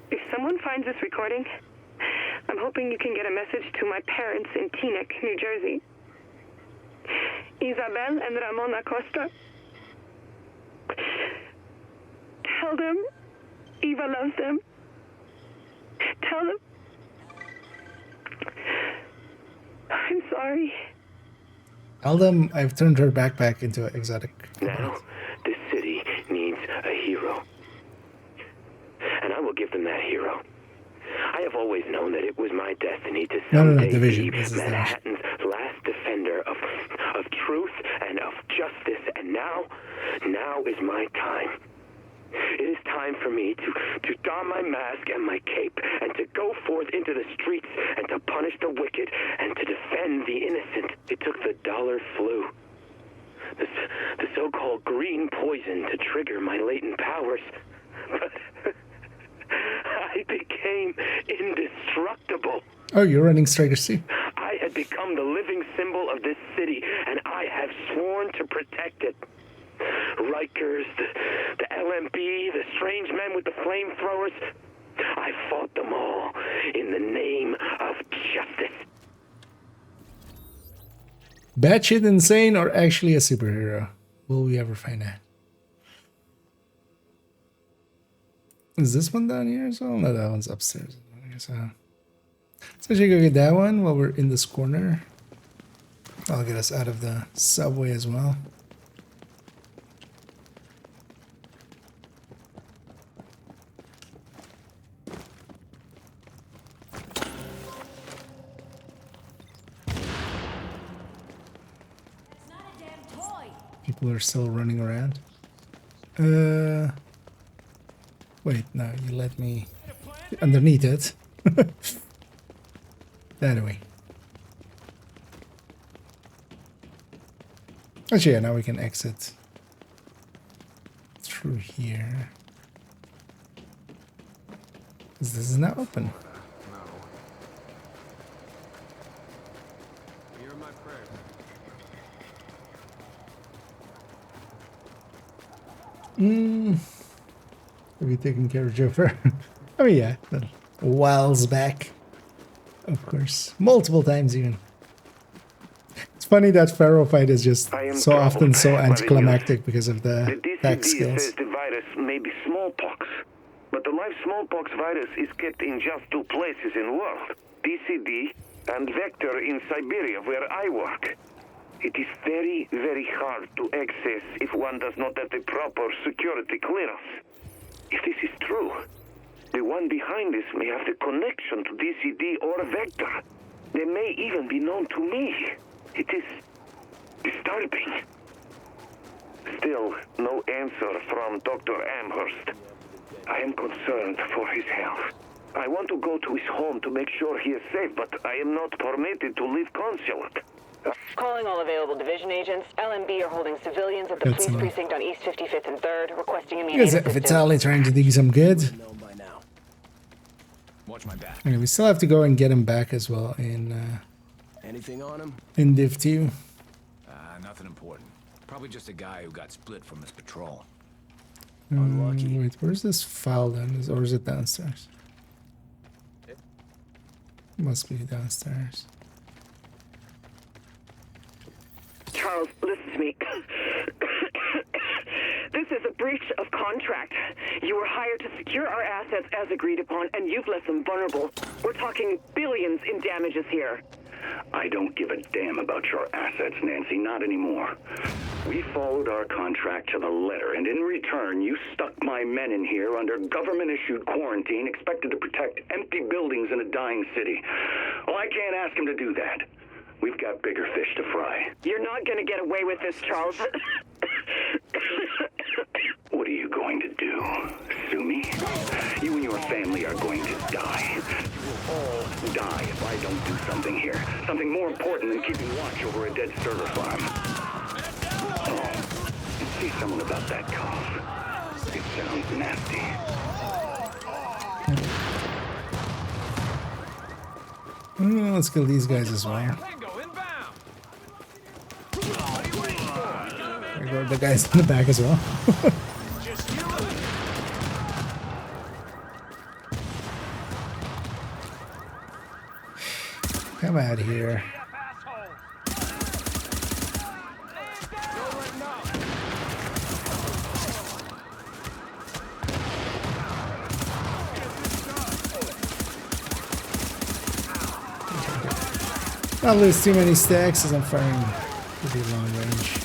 If someone finds this recording, I'm hoping you can get a message to my parents in Teaneck, New Jersey. Isabel and Ramon Acosta. Tell them Eva loves them. Tell them I'm sorry. Tell them I've turned her backpack into an exotic. Now, this city needs a hero. And I will give them that hero. I have always known that it was my destiny to someday be Manhattan's last defender of truth and of justice. And now is my time. It is time for me to don my mask and my cape and to go forth into the streets and to punish the wicked and to defend the innocent. It took the dollar flu, the so-called green poison to trigger my latent powers. But I became indestructible. Oh, you're running Striker C. I had become the living symbol of this city, and I have sworn to protect it. Rikers, the LMB, the strange men with the flamethrowers. I fought them all in the name of justice. Batshit insane or actually a superhero? Will we ever find out? Is this one down here as well? No, that one's upstairs. So let's actually go get that one while we're in this corner. I'll get us out of the subway as well. People are still running around. Wait, no, you let me underneath it. That way. Actually, yeah, now we can exit through here. This is now open. You're my prayer. Have you taken care of Joker? I mean, yeah, but whiles back. Of course. Multiple times even. It's funny that Pharaoh fight is just so often so anticlimactic because of the back skills. Says the virus may be smallpox, but the live smallpox virus is kept in just 2 places in the world. DCD and Vector in Siberia, where I work. It is very, very hard to access if one does not have the proper security clearance. If this is true, the one behind this may have the connection to DCD or Vector. They may even be known to me. It is disturbing. Still, no answer from Dr. Amherst. I am concerned for his health. I want to go to his home to make sure he is safe, but I am not permitted to leave consulate. Calling all available division agents. LMB are holding civilians at the police precinct on East 55th and 3rd, requesting immediate Because assistance. Vitaly trying to do some good. Watch my back. Okay, we still have to go and get him back as well in Anything on him? Div 2. Nothing important. Probably just a guy who got split from his patrol. Wait, where's this file then? Or is it downstairs? Must be downstairs. Charles, listen to me. This is a breach of contract. You were hired to secure our assets as agreed upon, and you've left them vulnerable. We're talking billions in damages here. I don't give a damn about your assets, Nancy, not anymore. We followed our contract to the letter, and in return, you stuck my men in here under government-issued quarantine, expected to protect empty buildings in a dying city. Well, I can't ask him to do that. We've got bigger fish to fry. You're not going to get away with this, Charles. What are you going to do? Sue me? You and your family are going to die. You will all die if I don't do something here. Something more important than keeping watch over a dead server farm. Oh, see someone about that cough. It sounds nasty. Let's kill these guys as well. There go the guys in the back as well. Come out here. Not lose too many stacks as I'm firing pretty long range.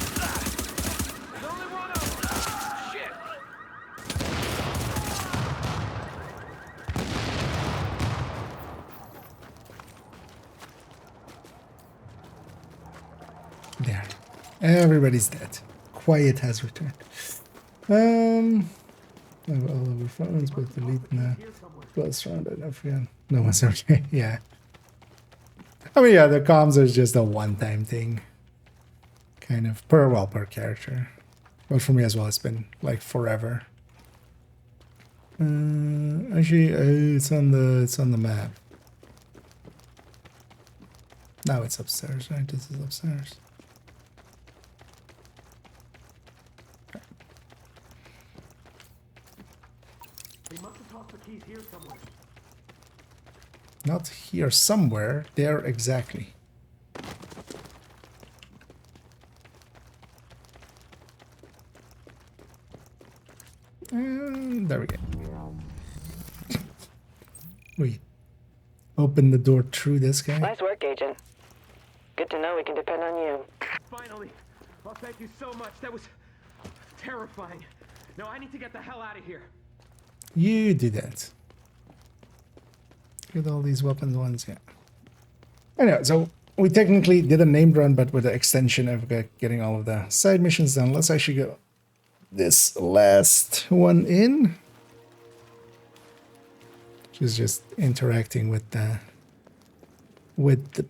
There. Everybody's dead. Quiet has returned. I have all of our phones, but delete now. Well surrounded, I forgot. No one's okay. Yeah. I mean, yeah, the comms is just a one-time thing. Kind of per character. But for me as well, it's been like forever. Actually, it's on the map. Now it's upstairs, right? This is upstairs. They must have tossed the keys here somewhere. Not here, somewhere. There exactly. And there we go. We open the door through this guy. Nice work, Agent. Good to know we can depend on you. Finally. Well, thank you so much. That was terrifying. No, I need to get the hell out of here. You do that. Get all these weapons ones, yeah. Anyway, so we technically did a named run, but with the extension of getting all of the side missions done. Let's actually go this last one in. Which is just interacting with the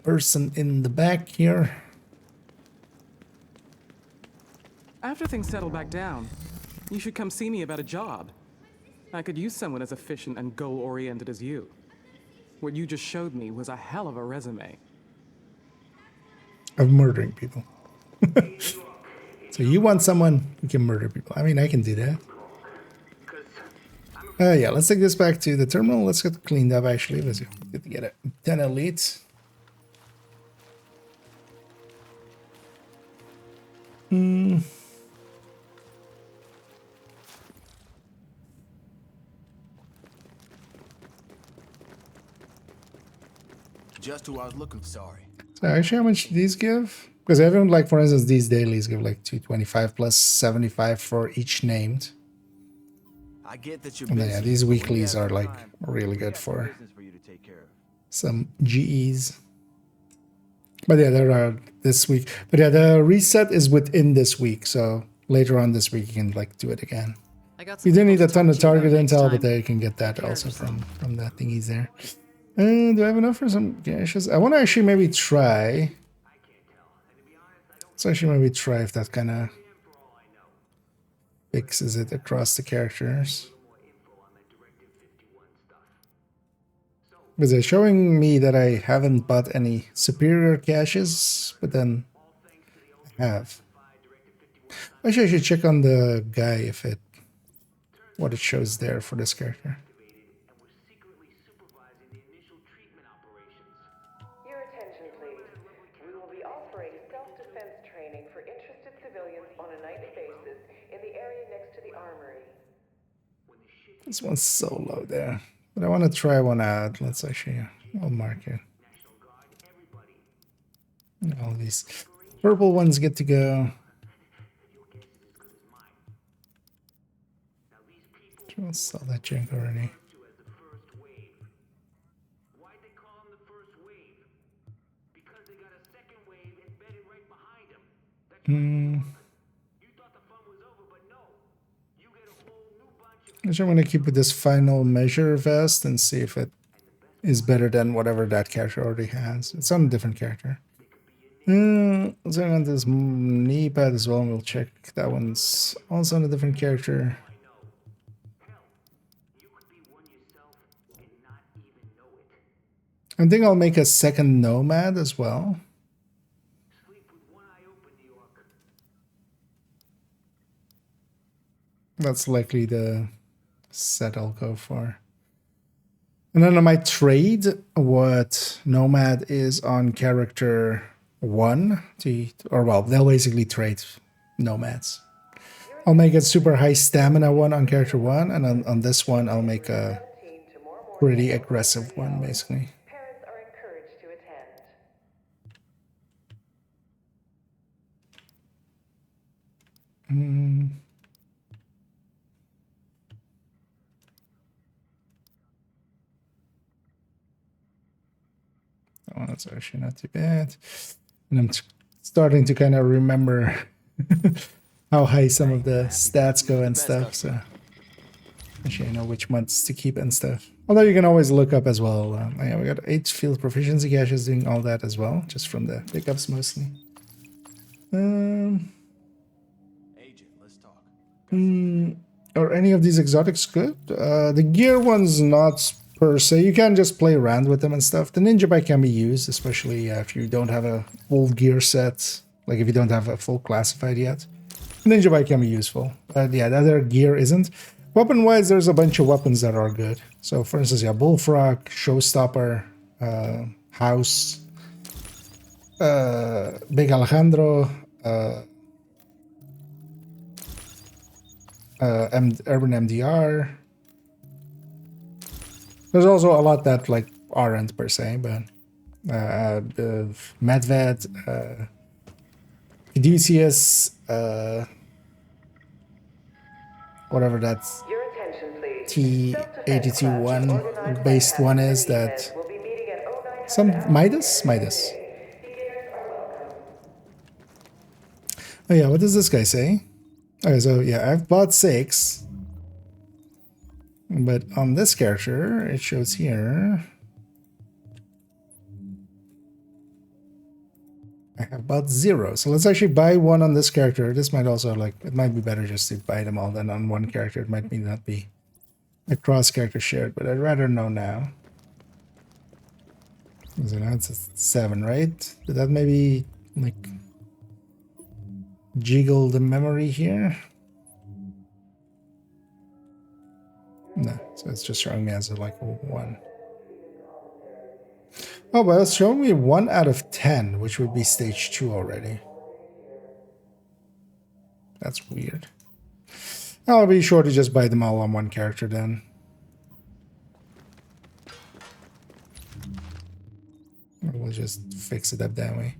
person in the back here. After things settle back down, you should come see me about a job. I could use someone as efficient and goal-oriented as you. What you just showed me was a hell of a resume. Of murdering people. So you want someone who can murder people. I mean, I can do that. Yeah, let's take this back to the terminal. Let's get cleaned up, actually. Let's get a 10 elite. Just who I was looking for. Sorry. So actually, how much do these give? Because everyone, like, for instance, these dailies give like 225 plus 75 for each named. I get that you're And then, busy. yeah, these weeklies are like really good for some GEs. But yeah, there are this week. But yeah, the reset is within this week, so later on this week you can like do it again. You do need a ton of target intel, but there you can get that also from the thingies there. Do I have enough for some caches? I want to actually maybe try. Let's actually maybe try if that kind of fixes it across the characters. Because they're showing me that I haven't bought any superior caches, but then I have. Actually, I should check on the guy if what it shows there for this character. Your attention, please. We will be offering self-defense training for interested civilians on a nightly basis in the area next to the armory. This one's so low there. But I want to try one out. Let's actually, I'll mark it. All these purple ones get to go. I'll sell that junk already. I'm going to keep with this final measure vest and see if it is better than whatever that character already has. It's on a different character. Let's go on this knee pad as well, and we'll check. That one's also on a different character. I think I'll make a second nomad as well. That's likely the set I'll go for. And then I might trade what nomad is on character 1 well, they'll basically trade nomads. I'll make a super high stamina one on character 1, and on this one I'll make a pretty aggressive one, basically. Parents are encouraged to attend. Oh, that's actually not too bad. And I'm starting to kind of remember how high some of the stats go and stuff, so actually I know which ones to keep and stuff. Although you can always look up as well. Yeah, we got 8 field proficiency caches doing all that as well, just from the pickups mostly. Are any of these exotics good? The gear one's not per se. You can just play around with them and stuff. The ninja bike can be used, especially if you don't have a full gear set, like if you don't have a full classified yet. Ninja bike can be useful. But yeah, the other gear isn't. Weapon-wise, there's a bunch of weapons that are good. So, for instance, yeah, Bullfrog, Showstopper, House, Big Alejandro, Urban MDR. There's also a lot that like aren't per se, but Medved, Caduceus, whatever that's T82-1 based one is, that some Midas. Oh yeah, what does this guy say? Okay, so yeah, I've bought 6, but on this character it shows here I I have about 0. So let's actually buy one on this character. This might also, like, it might be better just to buy them all than on one character. It might not be a cross-character shared, but I'd rather know now. So now it's a 7, right? Did that maybe, like, jiggle the memory here? No, so it's just showing me as a, like, 1. Oh, but it's showing me 1 out of 10, which would be stage 2 already. That's weird. I'll be sure to just buy them all on one character then. We'll just fix it up that way.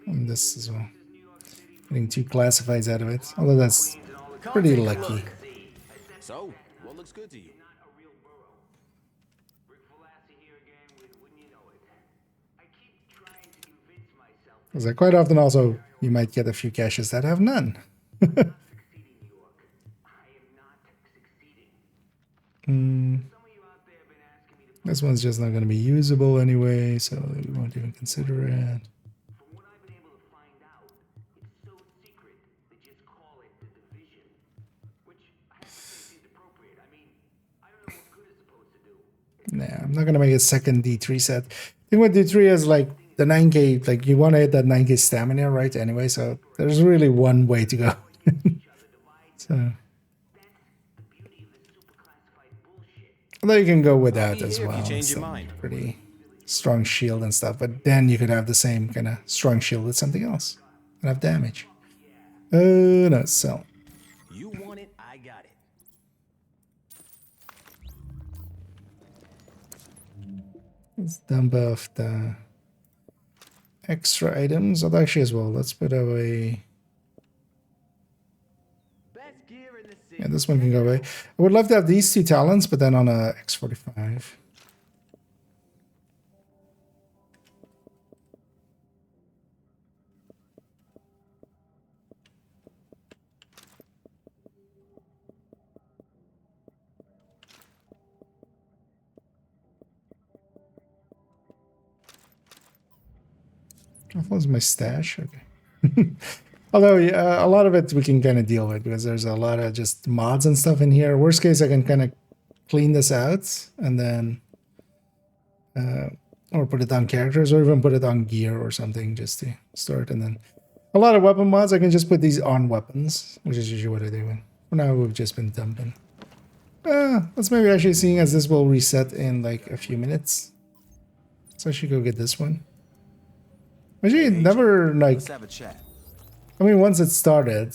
And this as well. Getting 2 classifieds out of it. Although that's pretty lucky. So, what looks good to you? Because quite often also you might get a few caches that have none. This one's just not going to be usable anyway, so we won't even consider it. Nah, I'm not going to make a second D3 set. I think what D3 is like the 9k, like you want to hit that 9k stamina, right? Anyway, so there's really one way to go. So, although you can go without as well. Pretty strong shield and stuff, but then you could have the same kind of strong shield with something else and have damage. No, sell. You want it, I got it. Let's dump off the extra items. Although actually as well, let's put away. Yeah, this one can go away. I would love to have these 2 talents, but then on a X45. That was my stash. Okay. Although a lot of it we can kind of deal with because there's a lot of just mods and stuff in here. Worst case, I can kind of clean this out and then or put it on characters or even put it on gear or something just to start. And then a lot of weapon mods, I can just put these on weapons, which is usually what I do. For now, we've just been dumping. Let's maybe actually seeing as this will reset in like a few minutes. So I should go get this one. Actually, never like. Let's have a chat. I mean, once it started,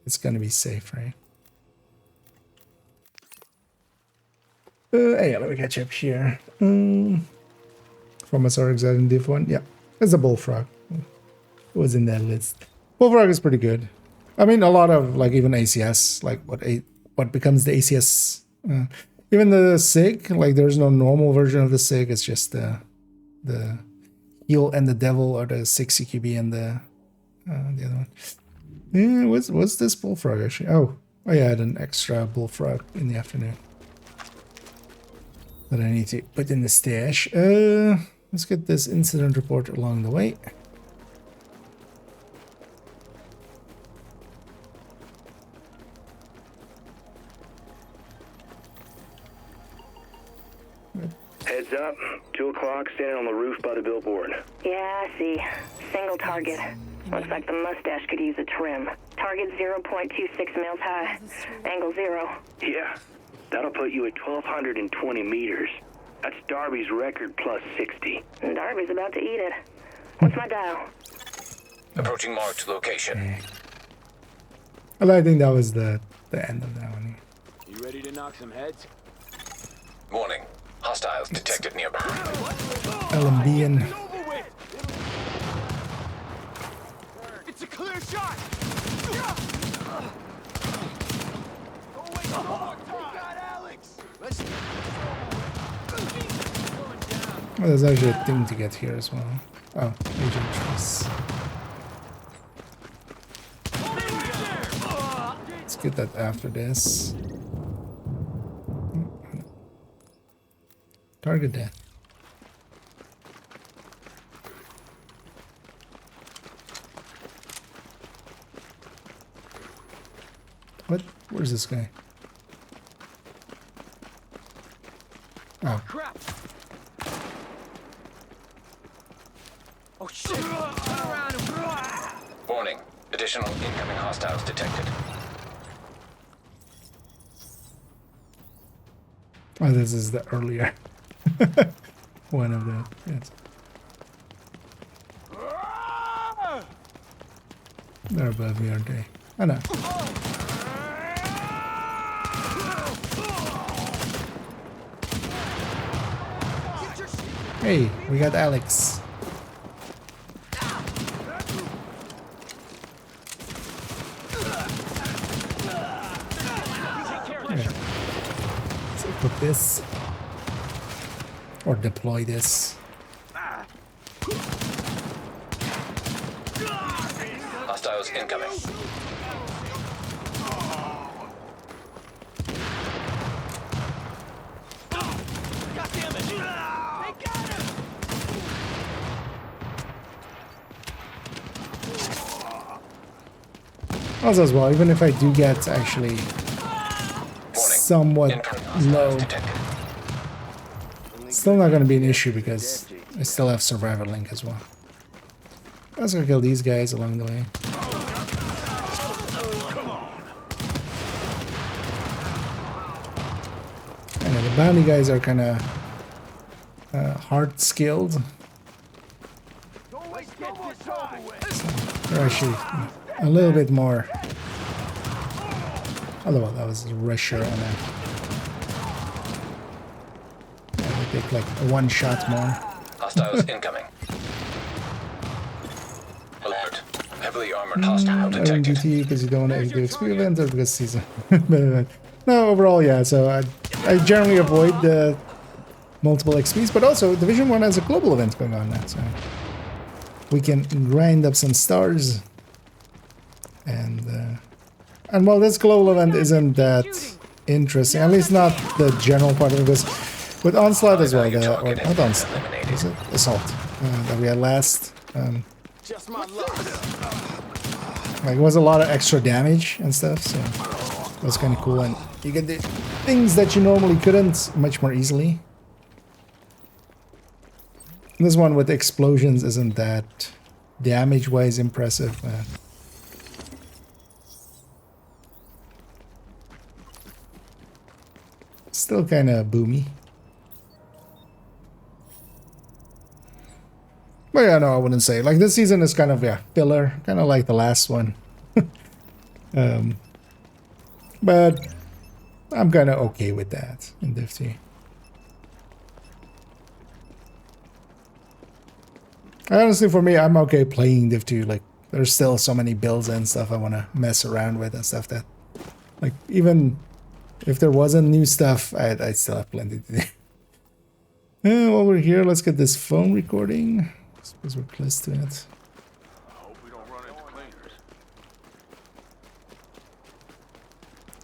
it's gonna be safe, right? Yeah, let me catch up here. From a SRX in Div 1, yeah, it's a bullfrog. It was in that list. Bullfrog is pretty good. I mean, a lot of like even ACS, like what becomes the ACS, even the SIG. Like, there's no normal version of the SIG. It's just the heal and the devil, or the 6 CQB and the other one. Yeah, what's this bullfrog actually? Oh, I had an extra bullfrog in the afternoon that I need to put in the stash. Let's get this incident report along the way. Heads up, 2 o'clock, standing on the roof by the billboard. Yeah, I see. Single target. Looks like the mustache could use a trim. Target 0.26 mils high. Angle 0. Yeah, that'll put you at 1,220 meters. That's Darby's record plus 60. Darby's about to eat it. What's my dial? Approaching marked location. Well, I think that was the end of that one. You ready to knock some heads? Warning. Hostiles detected nearby. LMB. It's a clear shot! Oh, there's actually a thing to get here as well. Oh, Agent Trace. Let's get that after this. Target that. Where's this guy? Oh. Crap! Oh shit! Turn around and... Warning. Additional incoming hostiles detected. Oh, this is the earlier one of the. Yes. They're above me, aren't they? Oh no. Hey, we got Alex. Yeah. Let's equip this. Or deploy this. Hostiles incoming. Also as well, even if I do get actually somewhat low, still not going to be an issue because I still have survival link as well. Let's go kill these guys along the way. And the bounty guys are kind of hard skilled. So they're actually a little bit more. Although that was a rusher on that. Yeah, they take like one shot more. Hostiles incoming. Alert. Heavily armored hostile detected. GT because you don't want to do experience or because season. No, overall, yeah. So I generally avoid the multiple XPs, but also Division 1 has a global event going on now, so we can grind up some stars. And well, this global event isn't that interesting, at least not the general part of it, because with Onslaught as well, or not Onslaught, is it? Assault, that we had last, like, it was a lot of extra damage and stuff, so it was kind of cool, and you get the things that you normally couldn't much more easily. This one with explosions isn't that damage-wise impressive. Still kind of boomy. But yeah, no, I wouldn't say. Like, this season is kind of, yeah, filler. Kind of like the last one. But I'm kind of okay with that in Div 2. Honestly, for me, I'm okay playing Div 2. Like, there's still so many builds and stuff I want to mess around with and stuff that, like, even if there wasn't new stuff, I'd still have plenty to do. While we're here, let's get this phone recording. I suppose we're close to it.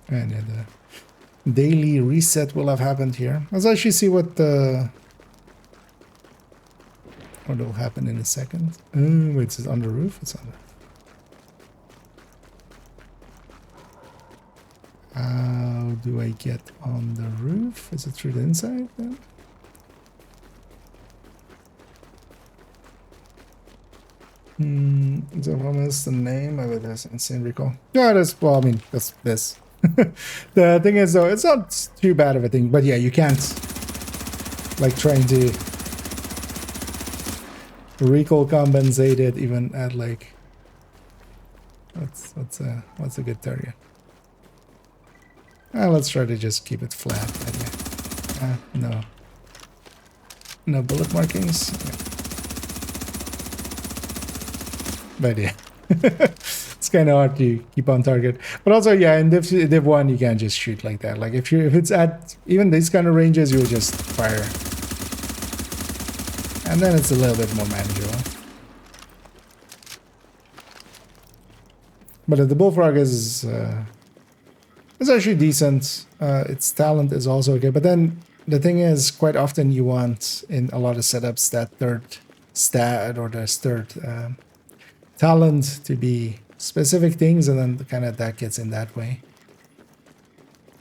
And the daily reset will have happened here. Let's actually see what will happen in a second. Wait, it's on the roof? It's on the roof. How do I get on the roof? Is it through the inside then? Is that what is the name of it? That's insane recall. Yeah, that's, well, I mean, that's this. The thing is, though, it's not too bad of a thing, but yeah, you can't, like, trying to recall compensate it even at, like, what's a good target? Let's try to just keep it flat. No bullet markings. Yeah. But yeah, it's kind of hard to keep on target. But also, yeah, in Div 1 you can't just shoot like that. Like if it's at even these kind of ranges, you will just fire, and then it's a little bit more manageable. But the Bullfrog is it's actually decent. Its talent is also okay. But then the thing is, quite often you want in a lot of setups that third stat or the third talent to be specific things, and then kind of that gets in that way.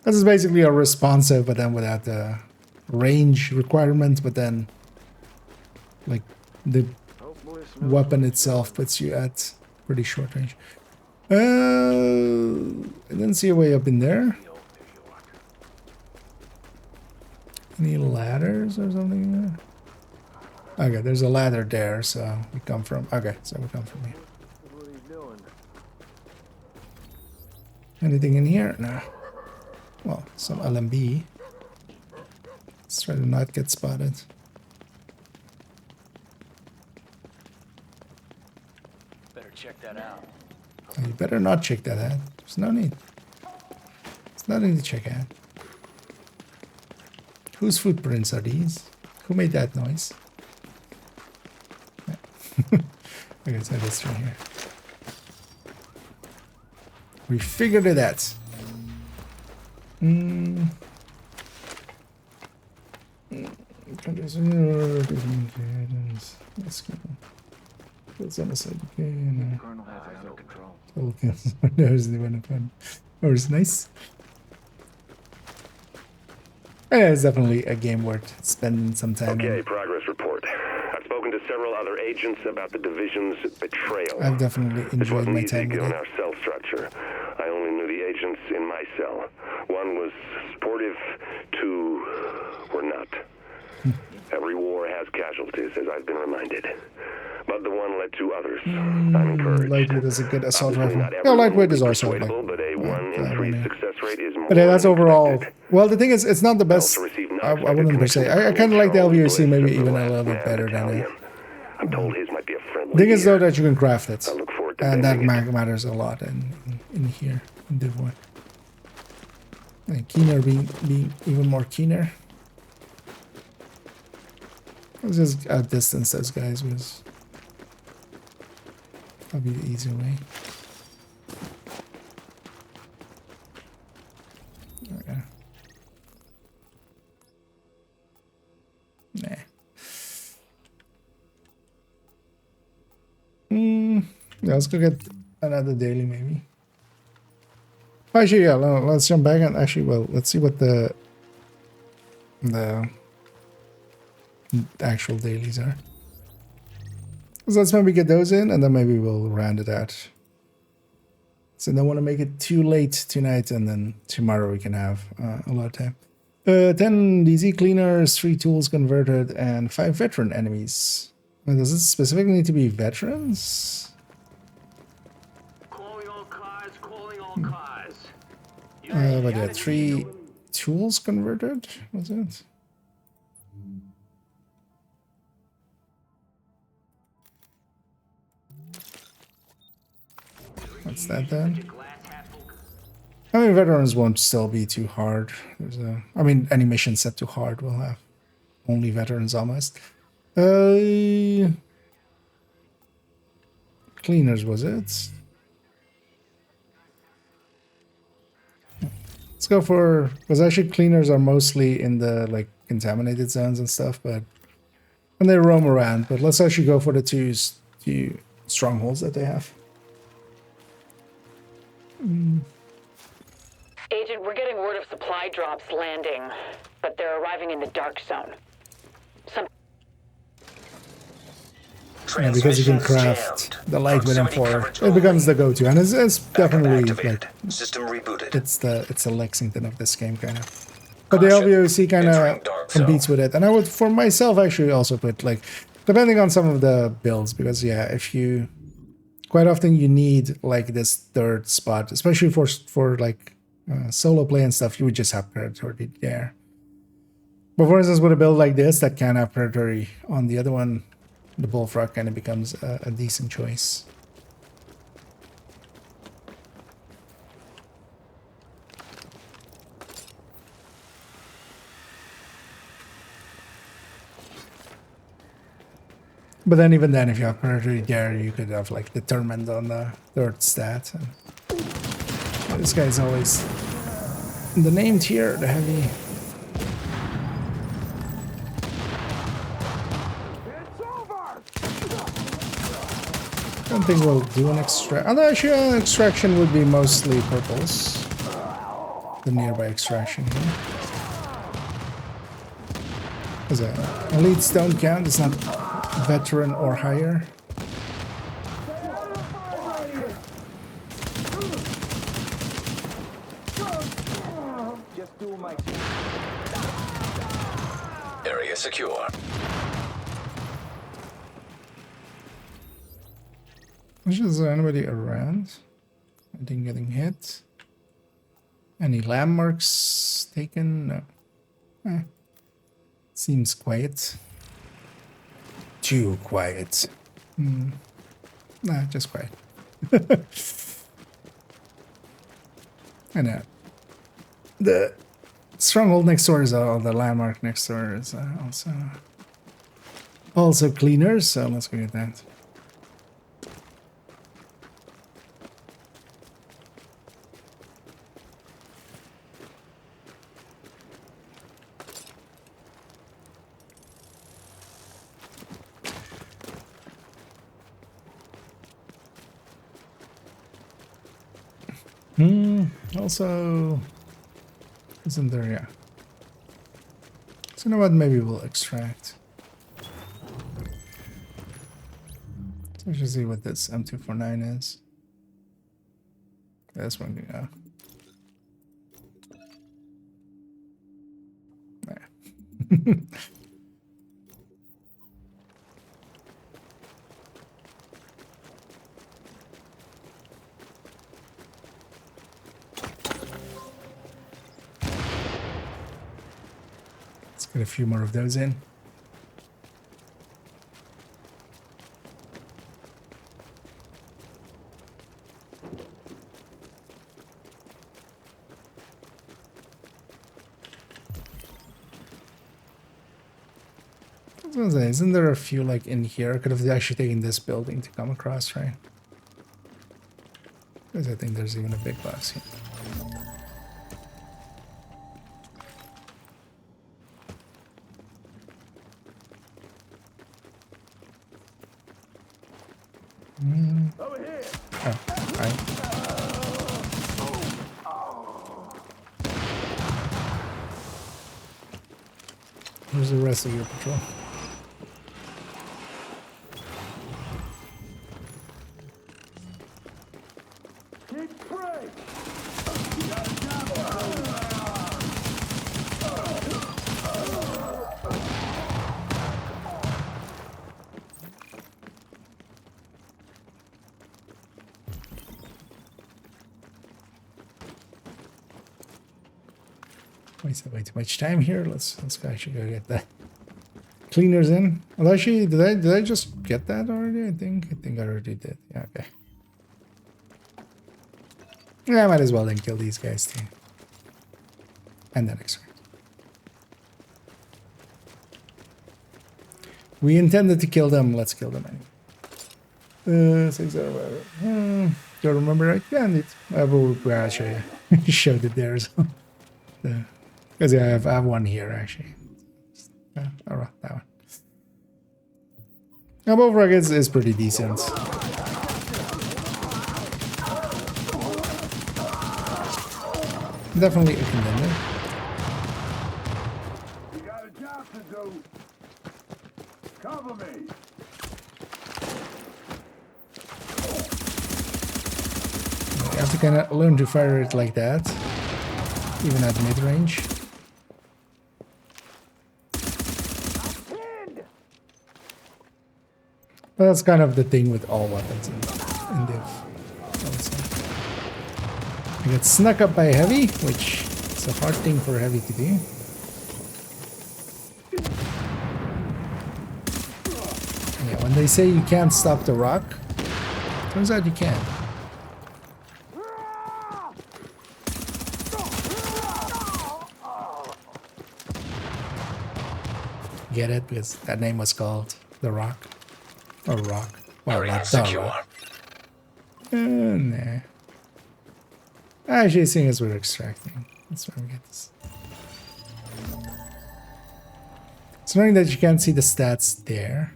This is basically a responsive, but then without the range requirement, but then like the weapon itself puts you at pretty short range. I didn't see a way up in there. Any ladders or something there? Okay, there's a ladder there, so we come from... Okay, so we come from here. Anything in here? No. Well, some LMB. Let's try to not get spotted. Better check that out. You better not check that out. There's no need. There's nothing to check out. Whose footprints are these? Who made that noise? Okay, so this right here. We figured it out. Let's go. That's on the side. Okay, no. Colonel has it under control. There's the one fun. Oh, it's nice. Yeah, it's definitely a game worth spending some time Okay, in. progress report. I've spoken to several other agents about the division's betrayal. I've definitely This enjoyed wasn't my easy time with given it. our cell structure. I only knew the agents in my cell. One was supportive, two were not. Every war has casualties, as I've been reminded. But the one led to others. I'm encouraged. Lightweight is a good assault rifle. Not Yeah, everyone lightweight will is be also like. persuadable, but a 1 in 3 success rate is more But yeah, that's than overall. expected. Well, the thing is, it's not the best. I wouldn't per se. I kind of like the LVOC maybe even a little bit better than it. I'm told his might be a friendly. The thing is though that you can craft it, look forward to and that bending matters a lot in here in Div 1. And keener being even more keener. Let's just outdistance those guys was probably the easier way. Okay. Nah. Yeah, let's go get another daily maybe. Actually, yeah, let's jump back and actually, well, let's see what the actual dailies are. So let's maybe get those in and then maybe we'll round it out. So I don't want to make it too late tonight and then tomorrow we can have a lot of time. 10 DZ cleaners, 3 tools converted, and 5 veteran enemies. Does it specifically need to be veterans? Calling all cars, calling all cars. But yeah, 3 tools converted? What's it? What's that then? I mean, veterans won't still be too hard. There's a, I mean, any mission set to hard will have only veterans almost. Cleaners, was it? Let's go for, because actually cleaners are mostly in the like contaminated zones and stuff, but when they roam around. But let's actually go for the two strongholds that they have. Agent, we're getting word of supply drops landing, but they're arriving in the dark zone. Yeah, because you can craft the lightweight M4, it becomes the go-to, and it's definitely like System rebooted. it's the Lexington of this game kind of. But the LVOC kind of competes with it, and I would for myself actually also put like depending on some of the builds, because yeah, if you quite often you need like this third spot, especially for like solo play and stuff, you would just have predatory there. But for instance, with a build like this that can have predatory on the other one, the bullfrog kind of becomes a decent choice. But then even then, if you have predatory there, you could have like determined on the third stat. And this guy's always the named here, the heavy. I don't think we'll do an extract. Although actually, an extraction would be mostly purples. the nearby extraction here. Because elites don't count, it's not veteran or higher. Just do my Area secure. Is there anybody around? I think getting hit. Any landmarks taken? No. Seems quiet. Too quiet. Nah, just quiet. I know. The stronghold next door is the landmark next door is also cleaners, so let's go get that. Also, isn't there? Yeah. So you know what? Maybe we'll extract. So we should see what this M249 is. That's one thing. Yeah. Get a few more of those in. I was gonna say, isn't there a few like in here? I could have actually taken this building to come across, right? Because I think there's even a big box here. Over here. Oh, right. Where's the rest of your patrol? Keep praying. Wasted way too much time here. Let's actually go get the cleaners in. Well, actually, did I just get that already? I think I already did. Yeah, okay. Yeah, I might as well then kill these guys too, and then extract. We intended to kill them. Let's kill them anyway. 6-0, whatever. Do you remember right? Yeah, indeed. We'll actually showed it there as well. Because yeah, I have one here actually. All right, that one. Above rockets is pretty decent. Definitely a contender. You got a job to do. Cover me. You have to kind of learn to fire it like that, even at mid-range. But that's kind of the thing with all weapons in Div. I get snuck up by heavy, which is a hard thing for heavy to do. Yeah, when they say you can't stop the rock, turns out you can. Get it? Because that name was called The Rock. Or Rock. Well, not The Rock. Nah. Actually, seeing as we're extracting, that's where we get this. It's knowing that you can't see the stats there.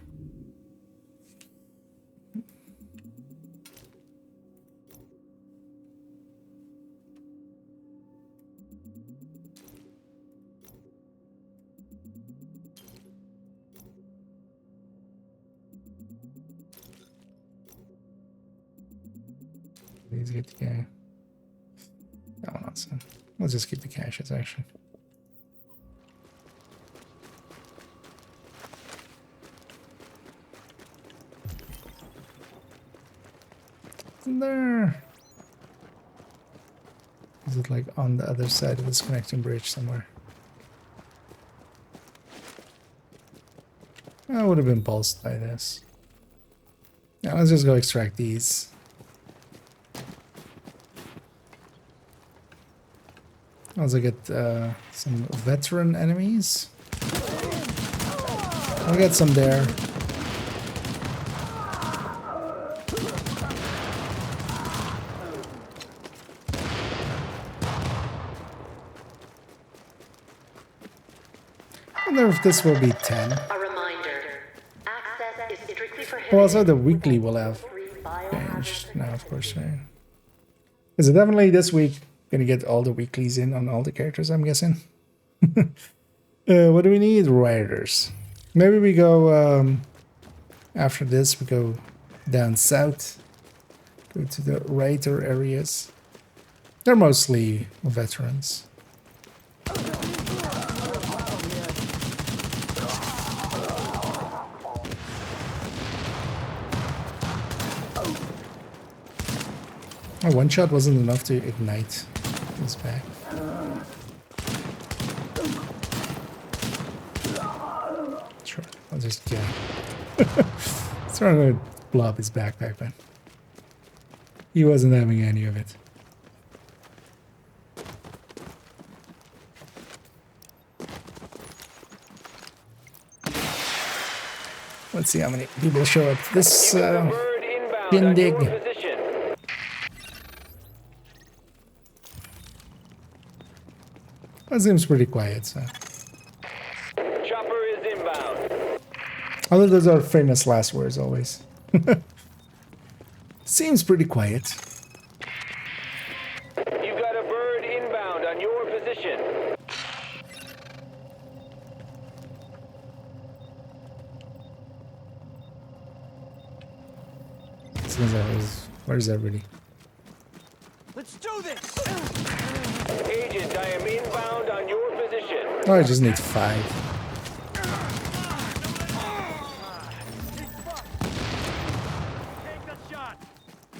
Please get the cash. No, not so. Let's just keep the caches actually. There. Is it like on the other side of this connecting bridge somewhere? I would have been pulsed by this. Now let's just go extract these. Also get some veteran enemies. I'll get some there. I wonder if this will be 10. A reminder. Access is strictly prohibited. Well, also the weekly will have changed now, of course, right? Is it definitely this week gonna get all the weeklies in on all the characters, I'm guessing? What do we need? Riders. Maybe we go, after this, we go down south. Go to the rider areas. They're mostly veterans. Oh, one shot wasn't enough to ignite this back. Sure, I'll just kill him. He's trying to blow up his backpack, man. He wasn't having any of it. Let's see how many people show up to this shindig. That seems pretty quiet, so. Chopper is inbound. Although those are famous last words always. Seems pretty quiet. You got a bird inbound on your position. Where's everybody? Let's do this! Agent, I am inbound on your position. Oh, I just need 5.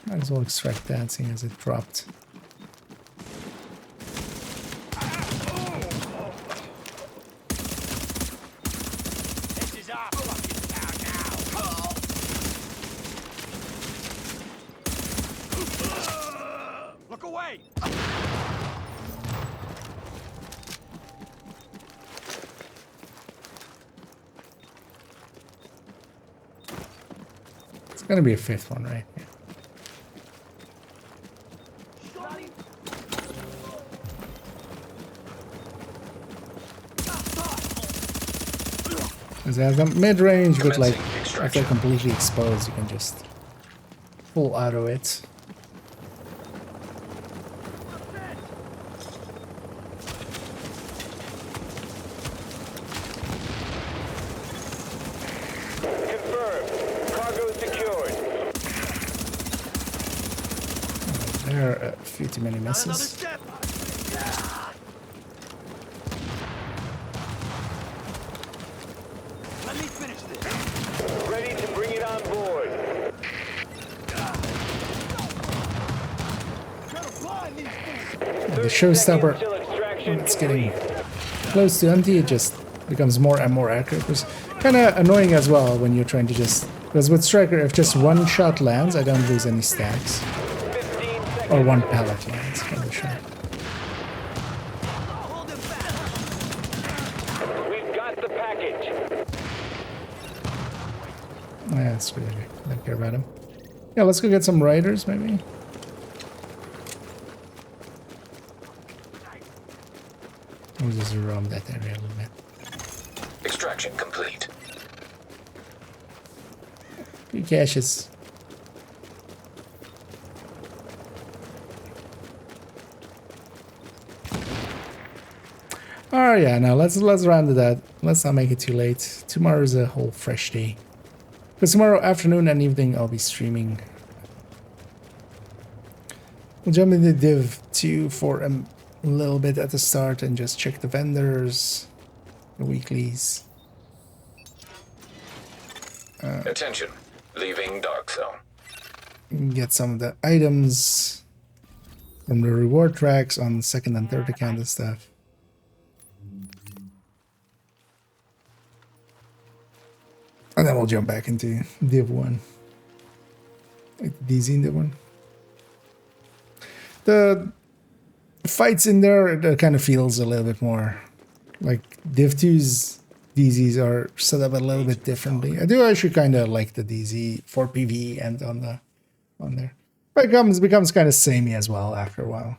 Might as well extract that, seeing as it dropped. This is our fucking town now! Look away! It's gonna be a 5th one, right? Yeah. Because they have them mid-range, but like if they're completely exposed, you can just full auto it. Confirmed. Cargo secured. There are a few too many misses. Let me finish this. Ready to bring it on board. The showstopper, when it's getting close to empty, it just becomes more and more accurate. It's kind of annoying as well when you're trying to just... Because with Striker, if just one shot lands, I don't lose any stacks. Or one pallet lands from the shot. We've got the package. Yeah, that's really good. I don't care about him. Yeah, let's go get some riders, maybe. We'll just roam that area a little bit. Extraction complete. Few caches. Oh yeah, now let's round it out. Let's not make it too late. Tomorrow's a whole fresh day. Because tomorrow afternoon and evening I'll be streaming We'll jump into Div 2 for a little bit at the start and just check the vendors, the weeklies. Attention. Leaving Dark Zone. Get some of the items from the reward tracks on second and third account and stuff. And then we'll jump back into Div 1. Like DZ in Div 1. The fights in there, it kind of feels a little bit more like Div 2's DZs are set up a little bit differently. I do actually kind of like the DZ for PvE and on there. But it becomes kind of samey as well after a while.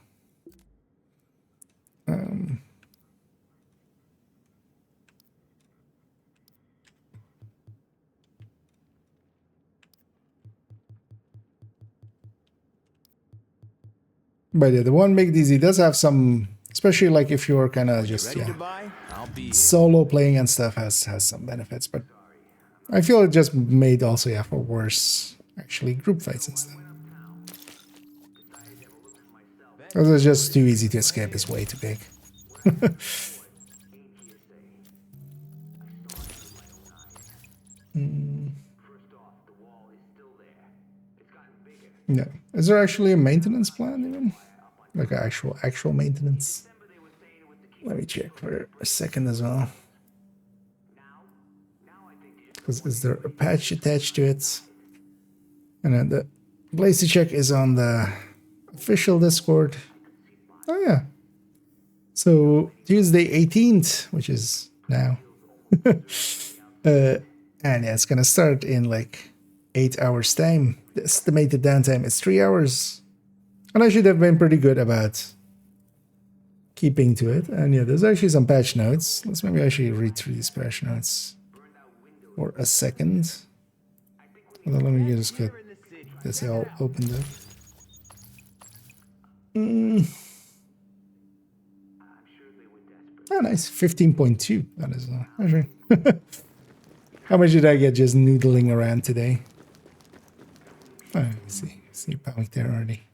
But yeah, the one big DZ does have some, especially like if you're kind of just solo playing and stuff, has some benefits. But I feel it just made also for worse actually group fights and stuff. Because it's just too easy to escape. It's way too big. Yeah. Is there actually a maintenance plan even? Like actual maintenance? Let me check for a second as well. Because is there a patch attached to it? And then the place to check is on the official Discord. Oh yeah. So Tuesday 18th, which is now. And yeah, it's gonna start in like 8 hours time. The estimated downtime is 3 hours. And I should have been pretty good about keeping to it. And yeah, there's actually some patch notes. Let's maybe actually read through these patch notes for a second. Well, let me just get this all opened up. Oh, nice. 15.2. That is actually. How much did I get just noodling around today? Oh, let's see Panic there already.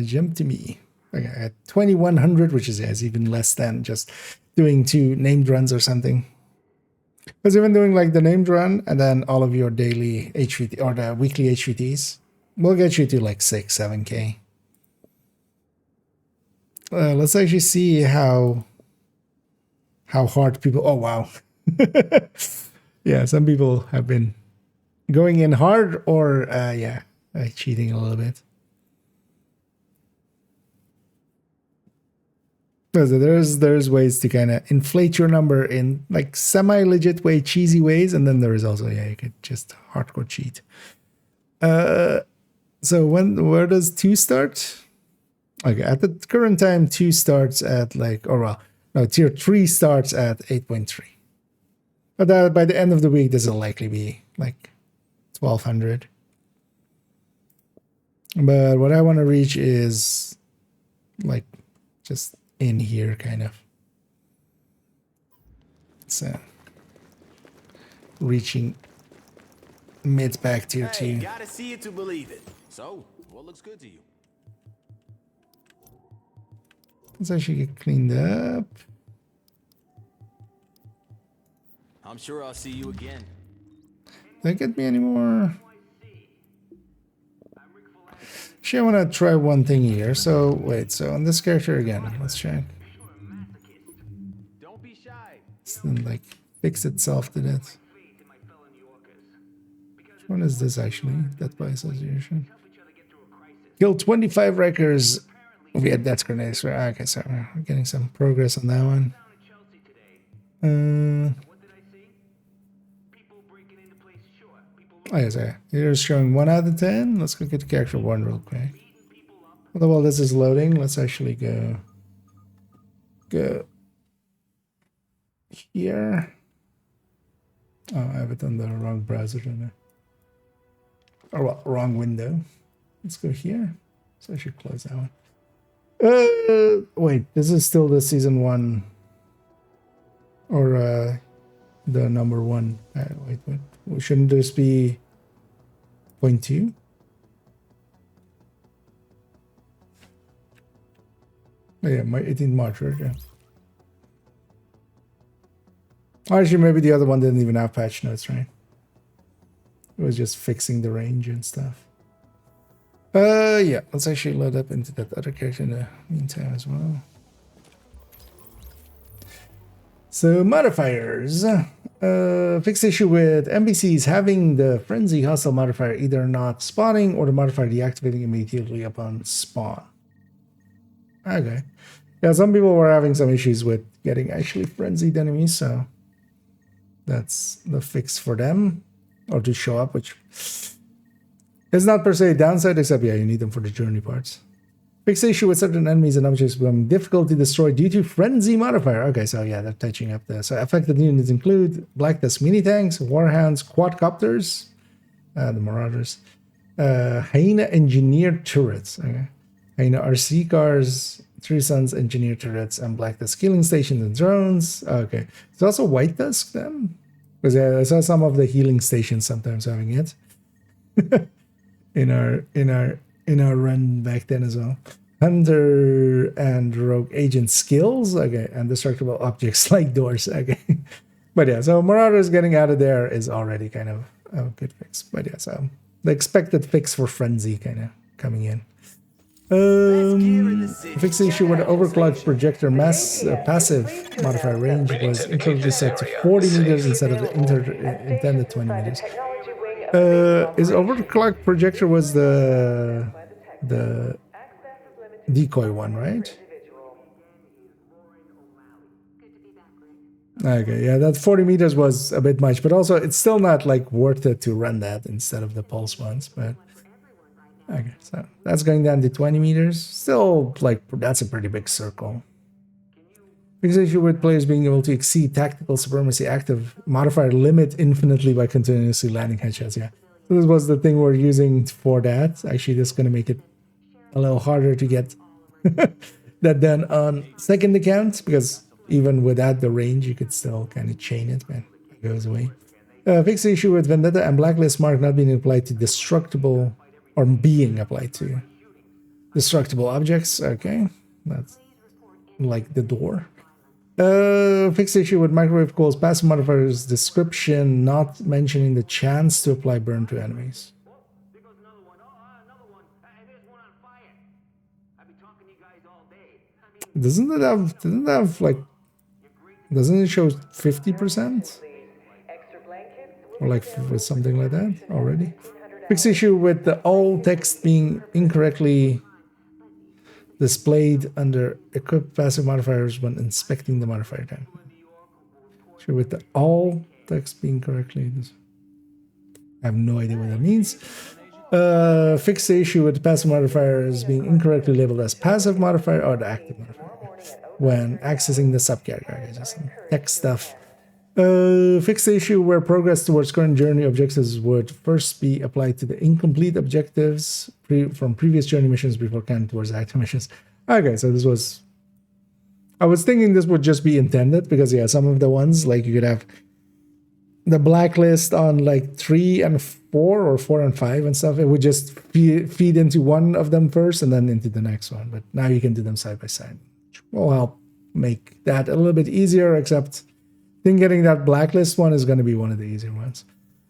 Jump to me. Okay, at 2100, which is even less than just doing 2 named runs or something. Because even doing like the named run and then all of your daily HVT or the weekly HVTs will get you to like 6-7k. Let's actually see how hard people. Oh wow. Yeah, some people have been going in hard or cheating a little bit. There's ways to kind of inflate your number in like semi-legit way, cheesy ways, and then there is also you could just hardcore cheat. So where does 2 start? Okay, at the current time 2 starts at like tier 3 starts at 8.3. But by the end of the week this will likely be like 1200. But what I want to reach is like just in here kind of. So reaching mid back tier 2. You gotta see it to believe it. So, what looks good to you? Let's actually get cleaned up. I'm sure I'll see you again. Did that get me anymore? Actually, I want to try one thing here. So, wait. So, on this character again. Let's check. It's like fix itself to that. Which one is this actually? Death by association. Kill 25 wreckers via death grenades. Okay, so we're getting some progress on that one. Oh, yes, here's showing 1 out of 10. Let's go get to character 1 real quick. Although while this is loading, let's actually go here. Oh, I have it on the wrong browser, don't I? Or well, wrong window. Let's go here. So I should close that one. Wait, this is still the season 1 or the number 1. Wait, what? Shouldn't this be 0.2? Oh, yeah, my 18th March, right? Yeah. Actually, maybe the other one didn't even have patch notes, right? It was just fixing the range and stuff. Yeah, let's actually load up into that other character in the meantime as well. So, modifiers. Fixed issue with NPCs having the frenzy hostile modifier either not spawning or the modifier deactivating immediately upon spawn. Okay. Yeah, some people were having some issues with getting actually frenzied enemies, so that's the fix for them. Or to show up, which is not per se a downside, except yeah, you need them for the journey parts. Fixed issue with certain enemies and objects becoming difficult to destroy due to frenzy modifier. Okay, so yeah, they're touching up there. So affected units include Black Tusk mini tanks, warhounds, quadcopters, the Marauders, Hyena engineered turrets. Okay, Hyena RC cars, Three Suns engineered turrets, and Black Tusk healing stations and drones. Okay, it's also White Tusk then, because I saw some of the healing stations sometimes having it in our run back then as well. Hunter and rogue agent skills, okay, and destructible objects like doors, okay. But yeah, so Marauders getting out of there is already kind of a good fix. But yeah, so the expected fix for frenzy kind of coming in. Fix the issue with the overclocked projector passive modifier range was incorrectly set to 40 meters instead of the intended 20 meters. Is overclocked projector was the decoy one, right? Okay, yeah, that 40 meters was a bit much, but also it's still not like worth it to run that instead of the pulse ones. But okay, so that's going down to 20 meters. Still, like, that's a pretty big circle. Fix the issue with players being able to exceed tactical supremacy active modifier limit infinitely by continuously landing headshots. Yeah, so this was the thing we're using for that. Actually, this is going to make it a little harder to get that done on second account, because even without the range, you could still kind of chain it, man. It goes away. Fix the issue with Vendetta and Blacklist mark not being applied to destructible, or being applied to destructible objects. Okay, that's like the door. Fix the issue with microwave coils passive modifiers description not mentioning the chance to apply burn to enemies. Doesn't it have like, doesn't it show 50%? Or like something like that already? Fix issue with the all text being incorrectly displayed under equipped passive modifiers when inspecting the modifier type. Issue with the all text being correctly. I have no idea what that means. Fix the issue with the passive modifiers being incorrectly labeled as passive modifier or the active modifier when accessing the subcategory. Okay, just some text stuff. Fix the issue where progress towards current journey objectives would first be applied to the incomplete objectives from previous journey missions before counting towards active missions. Okay, so this was... I was thinking this would just be intended, because yeah, some of the ones, like you could have the blacklist on like 3 and 4 or 4 and 5 and stuff. It would just feed into one of them first and then into the next one. But now you can do them side by side, which will help make that a little bit easier, except I think getting that blacklist one is going to be one of the easier ones.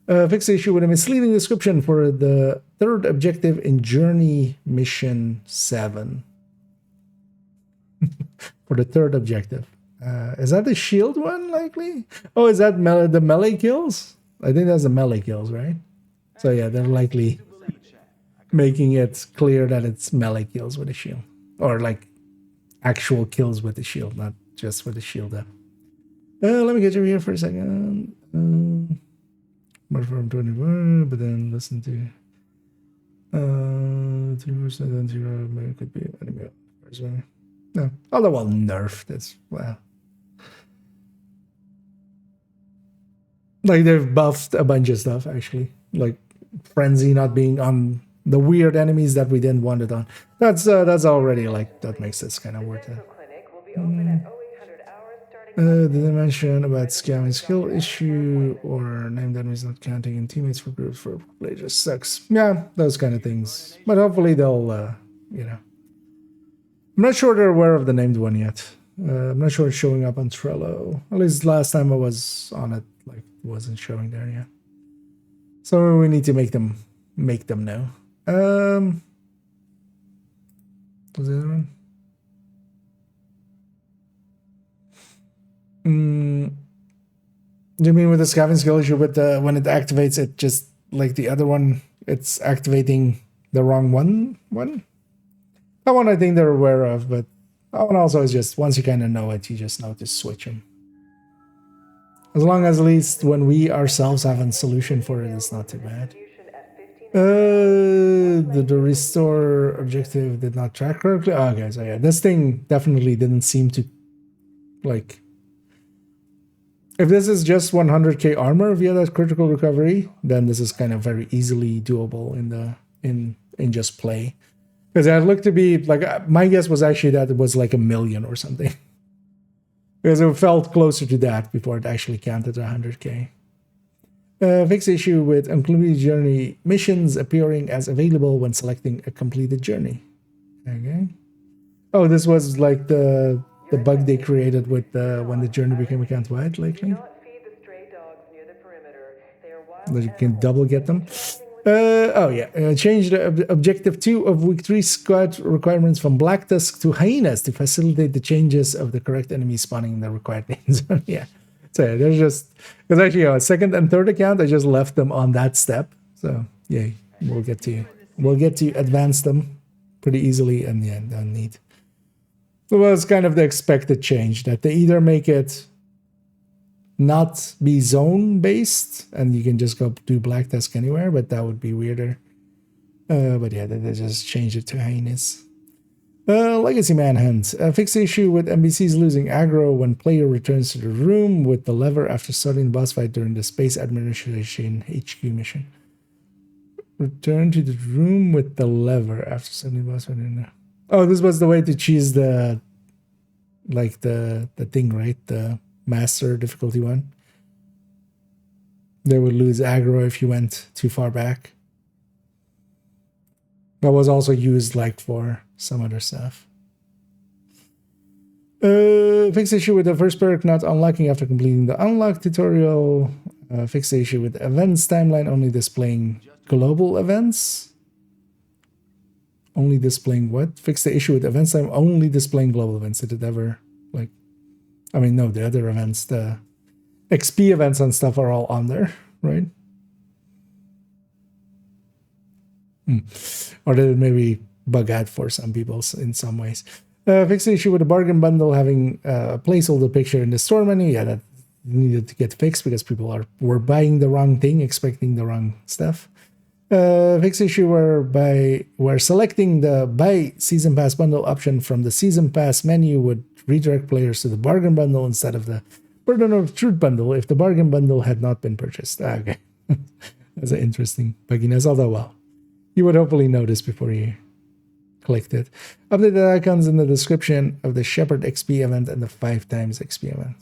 Fix the issue with a misleading description for the third objective in Journey Mission 7. For the third objective. Is that the shield one, likely? Oh, is that the melee kills? I think that's the melee kills, right? So yeah, they're likely making it clear that it's melee kills with a shield. Or like actual kills with the shield, not just with the shield up. Let me get you here for a second. From 21, but then listen to 3% 0 maybe could be enemy. No, although well nerfed as well. Like they've buffed a bunch of stuff actually, like frenzy not being on the weird enemies that we didn't want it on. That's already like that makes this kind of worth it. Did I mention about scamming skill issue or named enemies not counting in teammates for groups for play just sucks. Yeah, those kind of things. But hopefully they'll I'm not sure they're aware of the named one yet. I'm not sure it's showing up on Trello. At least last time I was on it, like, it wasn't showing there yet. So we need to make them know. What's the other one? Do you mean with the scavenging skill issue with the when it activates it just like the other one, it's activating the wrong one? That one I think they're aware of, but that one also is just once you kind of know it, you just know to switch them. As long as at least when we ourselves have a solution for it, it's not too bad. The restore objective did not track correctly. Oh, okay, so yeah, this thing definitely didn't seem to like. If this is just 100k armor via that critical recovery, then this is kind of very easily doable in just play. Because it looked to be like my guess was actually that it was like 1 million or something. Because it felt closer to that before it actually counted 100k. Fix issue with uncompleted journey missions appearing as available when selecting a completed journey. Okay. Oh, this was like the bug they created with when the journey became account-wide lately. That you can double get them. Change the objective 2 of week 3 squad requirements from Black Tusk to Hyenas to facilitate the changes of the correct enemy spawning in the required things. Yeah. So yeah, there's just because actually a second and third account I just left them on that step. So yeah, we'll get to advance them pretty easily, and yeah, don't need. It was kind of the expected change that they either make it not be zone based and you can just go do Black Tusk anywhere, but that would be weirder. But yeah, they just changed it to Hyenas. Legacy Manhunt. Fix the issue with NPCs losing aggro when player returns to the room with the lever after starting the boss fight during the Space Administration HQ mission. Return to the room with the lever after starting the boss fight. Oh, this was the way to choose the thing, right? The master difficulty one. They would lose aggro if you went too far back. That was also used like for some other stuff. Fix the issue with the first perk not unlocking after completing the unlock tutorial. Fix the issue with the events timeline only displaying global events. Only displaying what? Fix the issue with events time only displaying global events. Did it ever like? I mean, no, the other events, the XP events and stuff are all on there, right? Or did it maybe bug out for some people in some ways? Fix the issue with the bargain bundle having a placeholder picture in the store menu. Yeah, that needed to get fixed because people were buying the wrong thing, expecting the wrong stuff. Fix the issue where selecting the buy season pass bundle option from the season pass menu would redirect players to the bargain bundle instead of the burden of truth bundle if the bargain bundle had not been purchased. Okay, that's an interesting bugginess, although well, you would hopefully notice before you clicked it. Update the icons in the description of the Shepherd XP event and the 5 times XP event.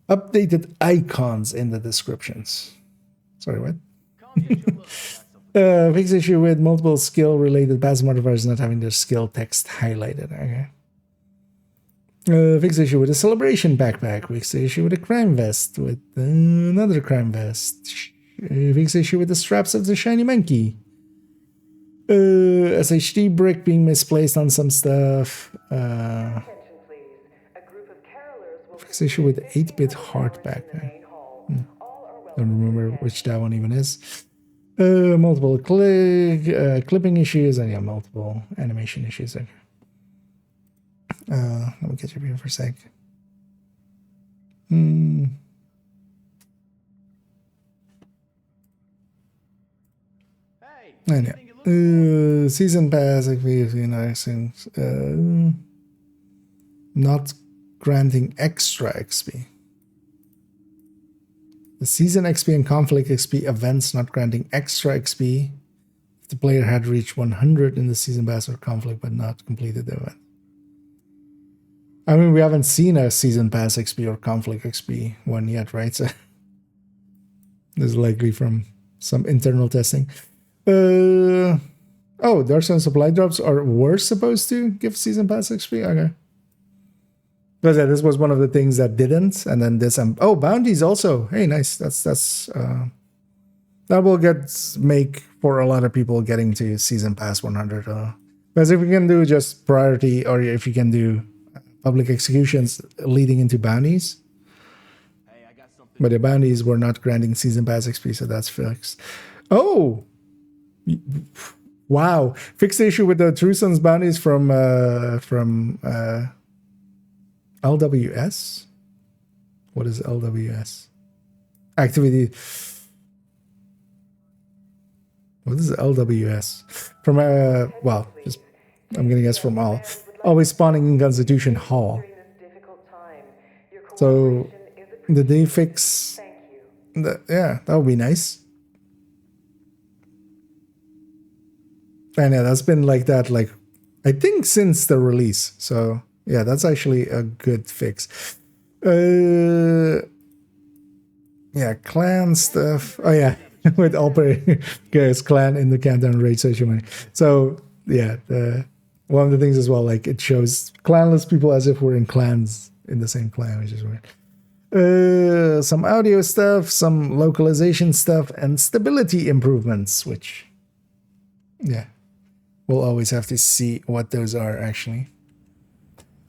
Updated icons in the descriptions. Sorry, what? Fix issue with multiple skill related passive modifiers not having their skill text highlighted. Okay. Fix issue with a celebration backpack. Fix issue with a crime vest with another crime vest. Fix issue with the straps of the shiny monkey. SHD brick being misplaced on some stuff. Fix issue with 8-bit heart backpack. Don't remember which that one even is. Multiple clipping issues and yeah, multiple animation issues. Okay. Let me catch up here for a sec. Season pass not granting extra XP. The season XP and conflict XP events not granting extra XP if the player had reached 100 in the season pass or conflict but not completed the event. I mean, we haven't seen a season pass XP or conflict XP one yet, right? So this is likely from some internal testing. Oh, Dark Sun supply drops were supposed to give season pass XP. Okay. Because yeah, this was one of the things that didn't, and then this. Oh, bounties also. Hey, nice. That's that will make for a lot of people getting to season pass 100. Because if you can do just priority, or if you can do public executions leading into bounties, but the bounties were not granting season pass XP, so that's fixed. Oh, wow! Fixed the issue with the True Sons bounties from LWS. What is LWS? Activity. What is LWS? From well, just I'm gonna guess from all. Always spawning in Constitution Hall. So did they fix? Yeah, that would be nice. And yeah, that's been like that, like I think since the release. So yeah, that's actually a good fix. Yeah, clan stuff. Oh yeah, with operating guys clan in the countdown raid social money. So yeah, one of the things as well, like it shows clanless people as if we're in clans in the same clan, which is weird. Some audio stuff, some localization stuff, and stability improvements, which yeah, we'll always have to see what those are actually.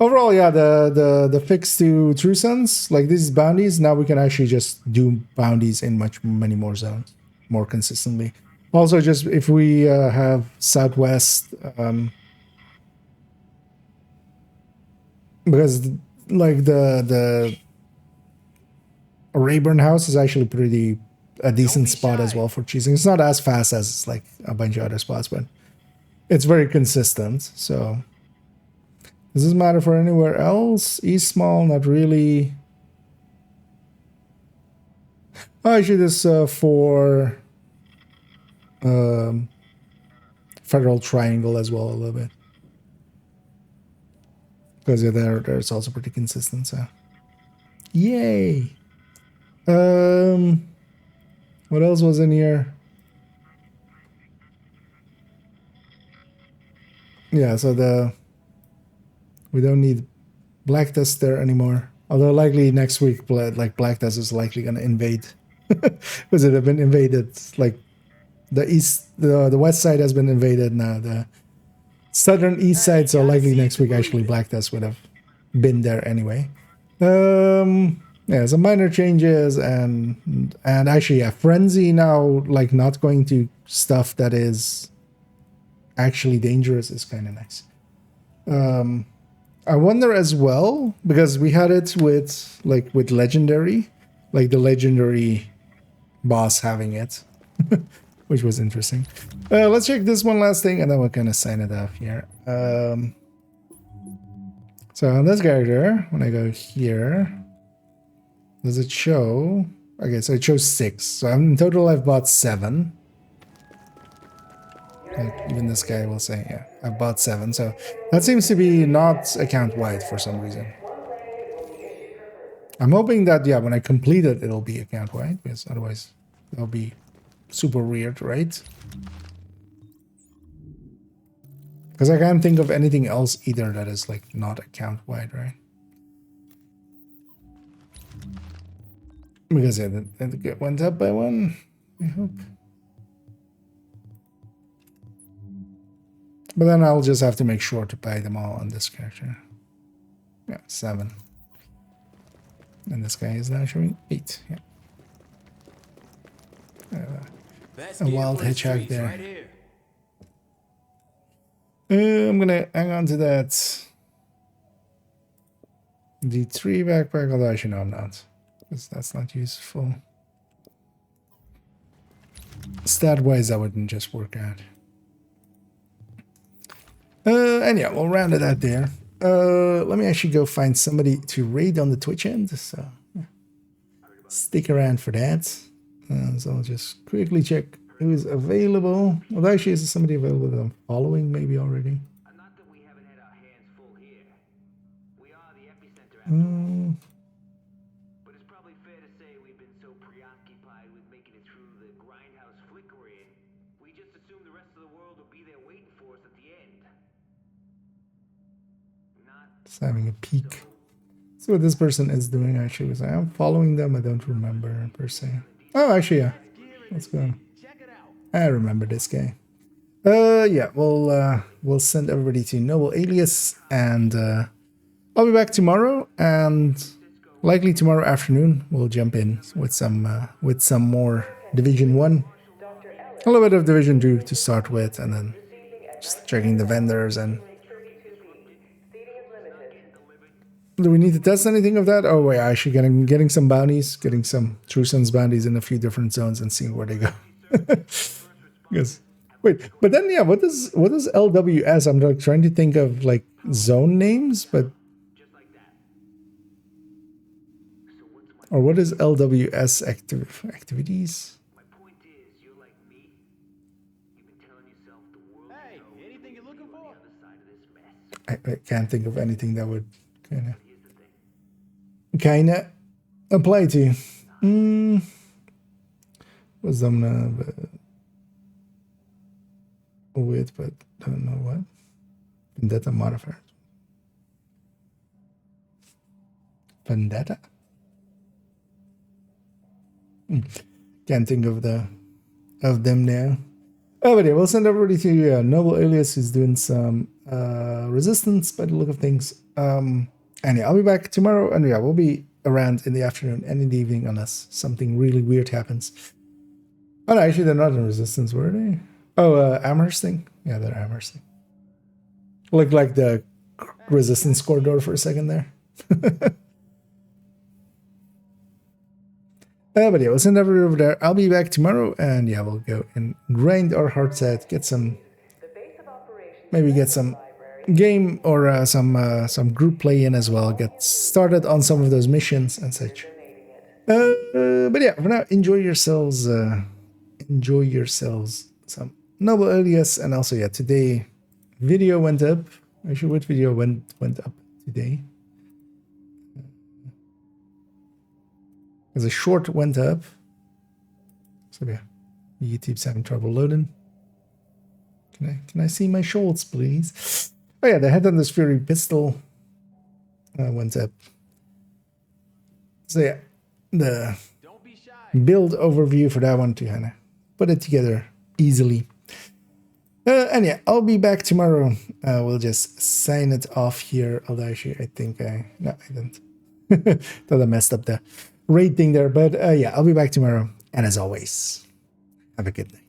Overall, yeah, the fix to True Sons, like these bounties, now we can actually just do bounties in many more zones, more consistently. Also, just if we have Southwest, because like the Rayburn House is actually a decent spot as well for cheesing. It's not as fast as like a bunch of other spots, but it's very consistent. So does this matter for anywhere else? East Small, not really. Oh, actually, this for Federal Triangle as well a little bit. Because yeah, there's also pretty consistent. So, yay! What else was in here? Yeah, so we don't need Black Dust there anymore. Although likely next week, like Black Dust is likely gonna invade, because it have been invaded. Like the west side has been invaded now. The southern east side, so likely next week actually Black Dust would have been there anyway. Yeah, some minor changes and actually yeah, Frenzy now like not going to stuff that is actually dangerous is kind of nice. I wonder as well, because we had it with Legendary, like the Legendary boss having it, which was interesting. Let's check this one last thing and then we'll kind of sign it off here. So on this character, when I go here, does it show? Okay, so it shows 6. So in total I've bought 7. Like even this guy will say, yeah, I bought 7. So that seems to be not account wide for some reason. I'm hoping that, yeah, when I complete it, it'll be account wide, because otherwise it'll be super weird, right? Because I can't think of anything else either that is like not account wide, right? Because yeah, they get went up by 1, I hope. But then I'll just have to make sure to buy them all on this character. Yeah, 7. And this guy is now showing 8. Yeah. A wild hedgehog there. Right I'm gonna hang on to that D3 backpack, although actually no, I'm not, because that's not useful. Stat-wise, that wouldn't just work out. And yeah, we'll round it out there. Let me actually go find somebody to raid on the Twitch end, so yeah. Stick around for that. So I'll just quickly check who is available. Well, actually, is there somebody available that I'm following maybe already? But it's probably fair to say we've been so preoccupied with making it through the grindhouse flickering, We just assumed the rest of the world would be there waiting for us at the end. Just having a peek. See what this person is doing actually. Was I'm following them. I don't remember per se. Oh, actually, yeah. Let's go. I remember this guy. Yeah. We'll send everybody to Noble Alias, and I'll be back tomorrow, and likely tomorrow afternoon we'll jump in with some more Division 1. A little bit of Division 2 to start with, and then just checking the vendors. And do we need to test anything of that? Oh wait, actually getting some bounties, getting some True Sons bounties in a few different zones and seeing where they go. Yes. Wait, but then yeah, what is LWS? I'm like trying to think of like zone names, but or what is LWS activities? I can't think of anything that would kind of apply to. Was them with, but don't know what. Vendetta modifier. Vendetta. Can't think of them now. Oh, but yeah, we'll send everybody to Noble Alias, who's doing some resistance by the look of things. And yeah, I'll be back tomorrow, and yeah, we'll be around in the afternoon and in the evening unless something really weird happens. Oh no, actually they're not in resistance, were they? Oh, Amhersting? Yeah, they're Amhersting. Looked like the resistance corridor for a second there. But yeah, we'll send everybody over there. I'll be back tomorrow, and yeah, we'll go and grind our hearts out, maybe get some game or some group play in as well. Get started on some of those missions and such. But yeah, for now, enjoy yourselves. Some Noble Alias, and also yeah, today video went up. Actually, what video went up today? As a short went up. So yeah, YouTube's having trouble loading. Can I see my shorts, please? Oh yeah, the Head on this Fury pistol went up. So yeah, the build overview for that one to kind of put it together easily. And yeah, I'll be back tomorrow. We'll just sign it off here. Although actually, I think no, I didn't. Thought I messed up the rate thing there. But yeah, I'll be back tomorrow. And as always, have a good night.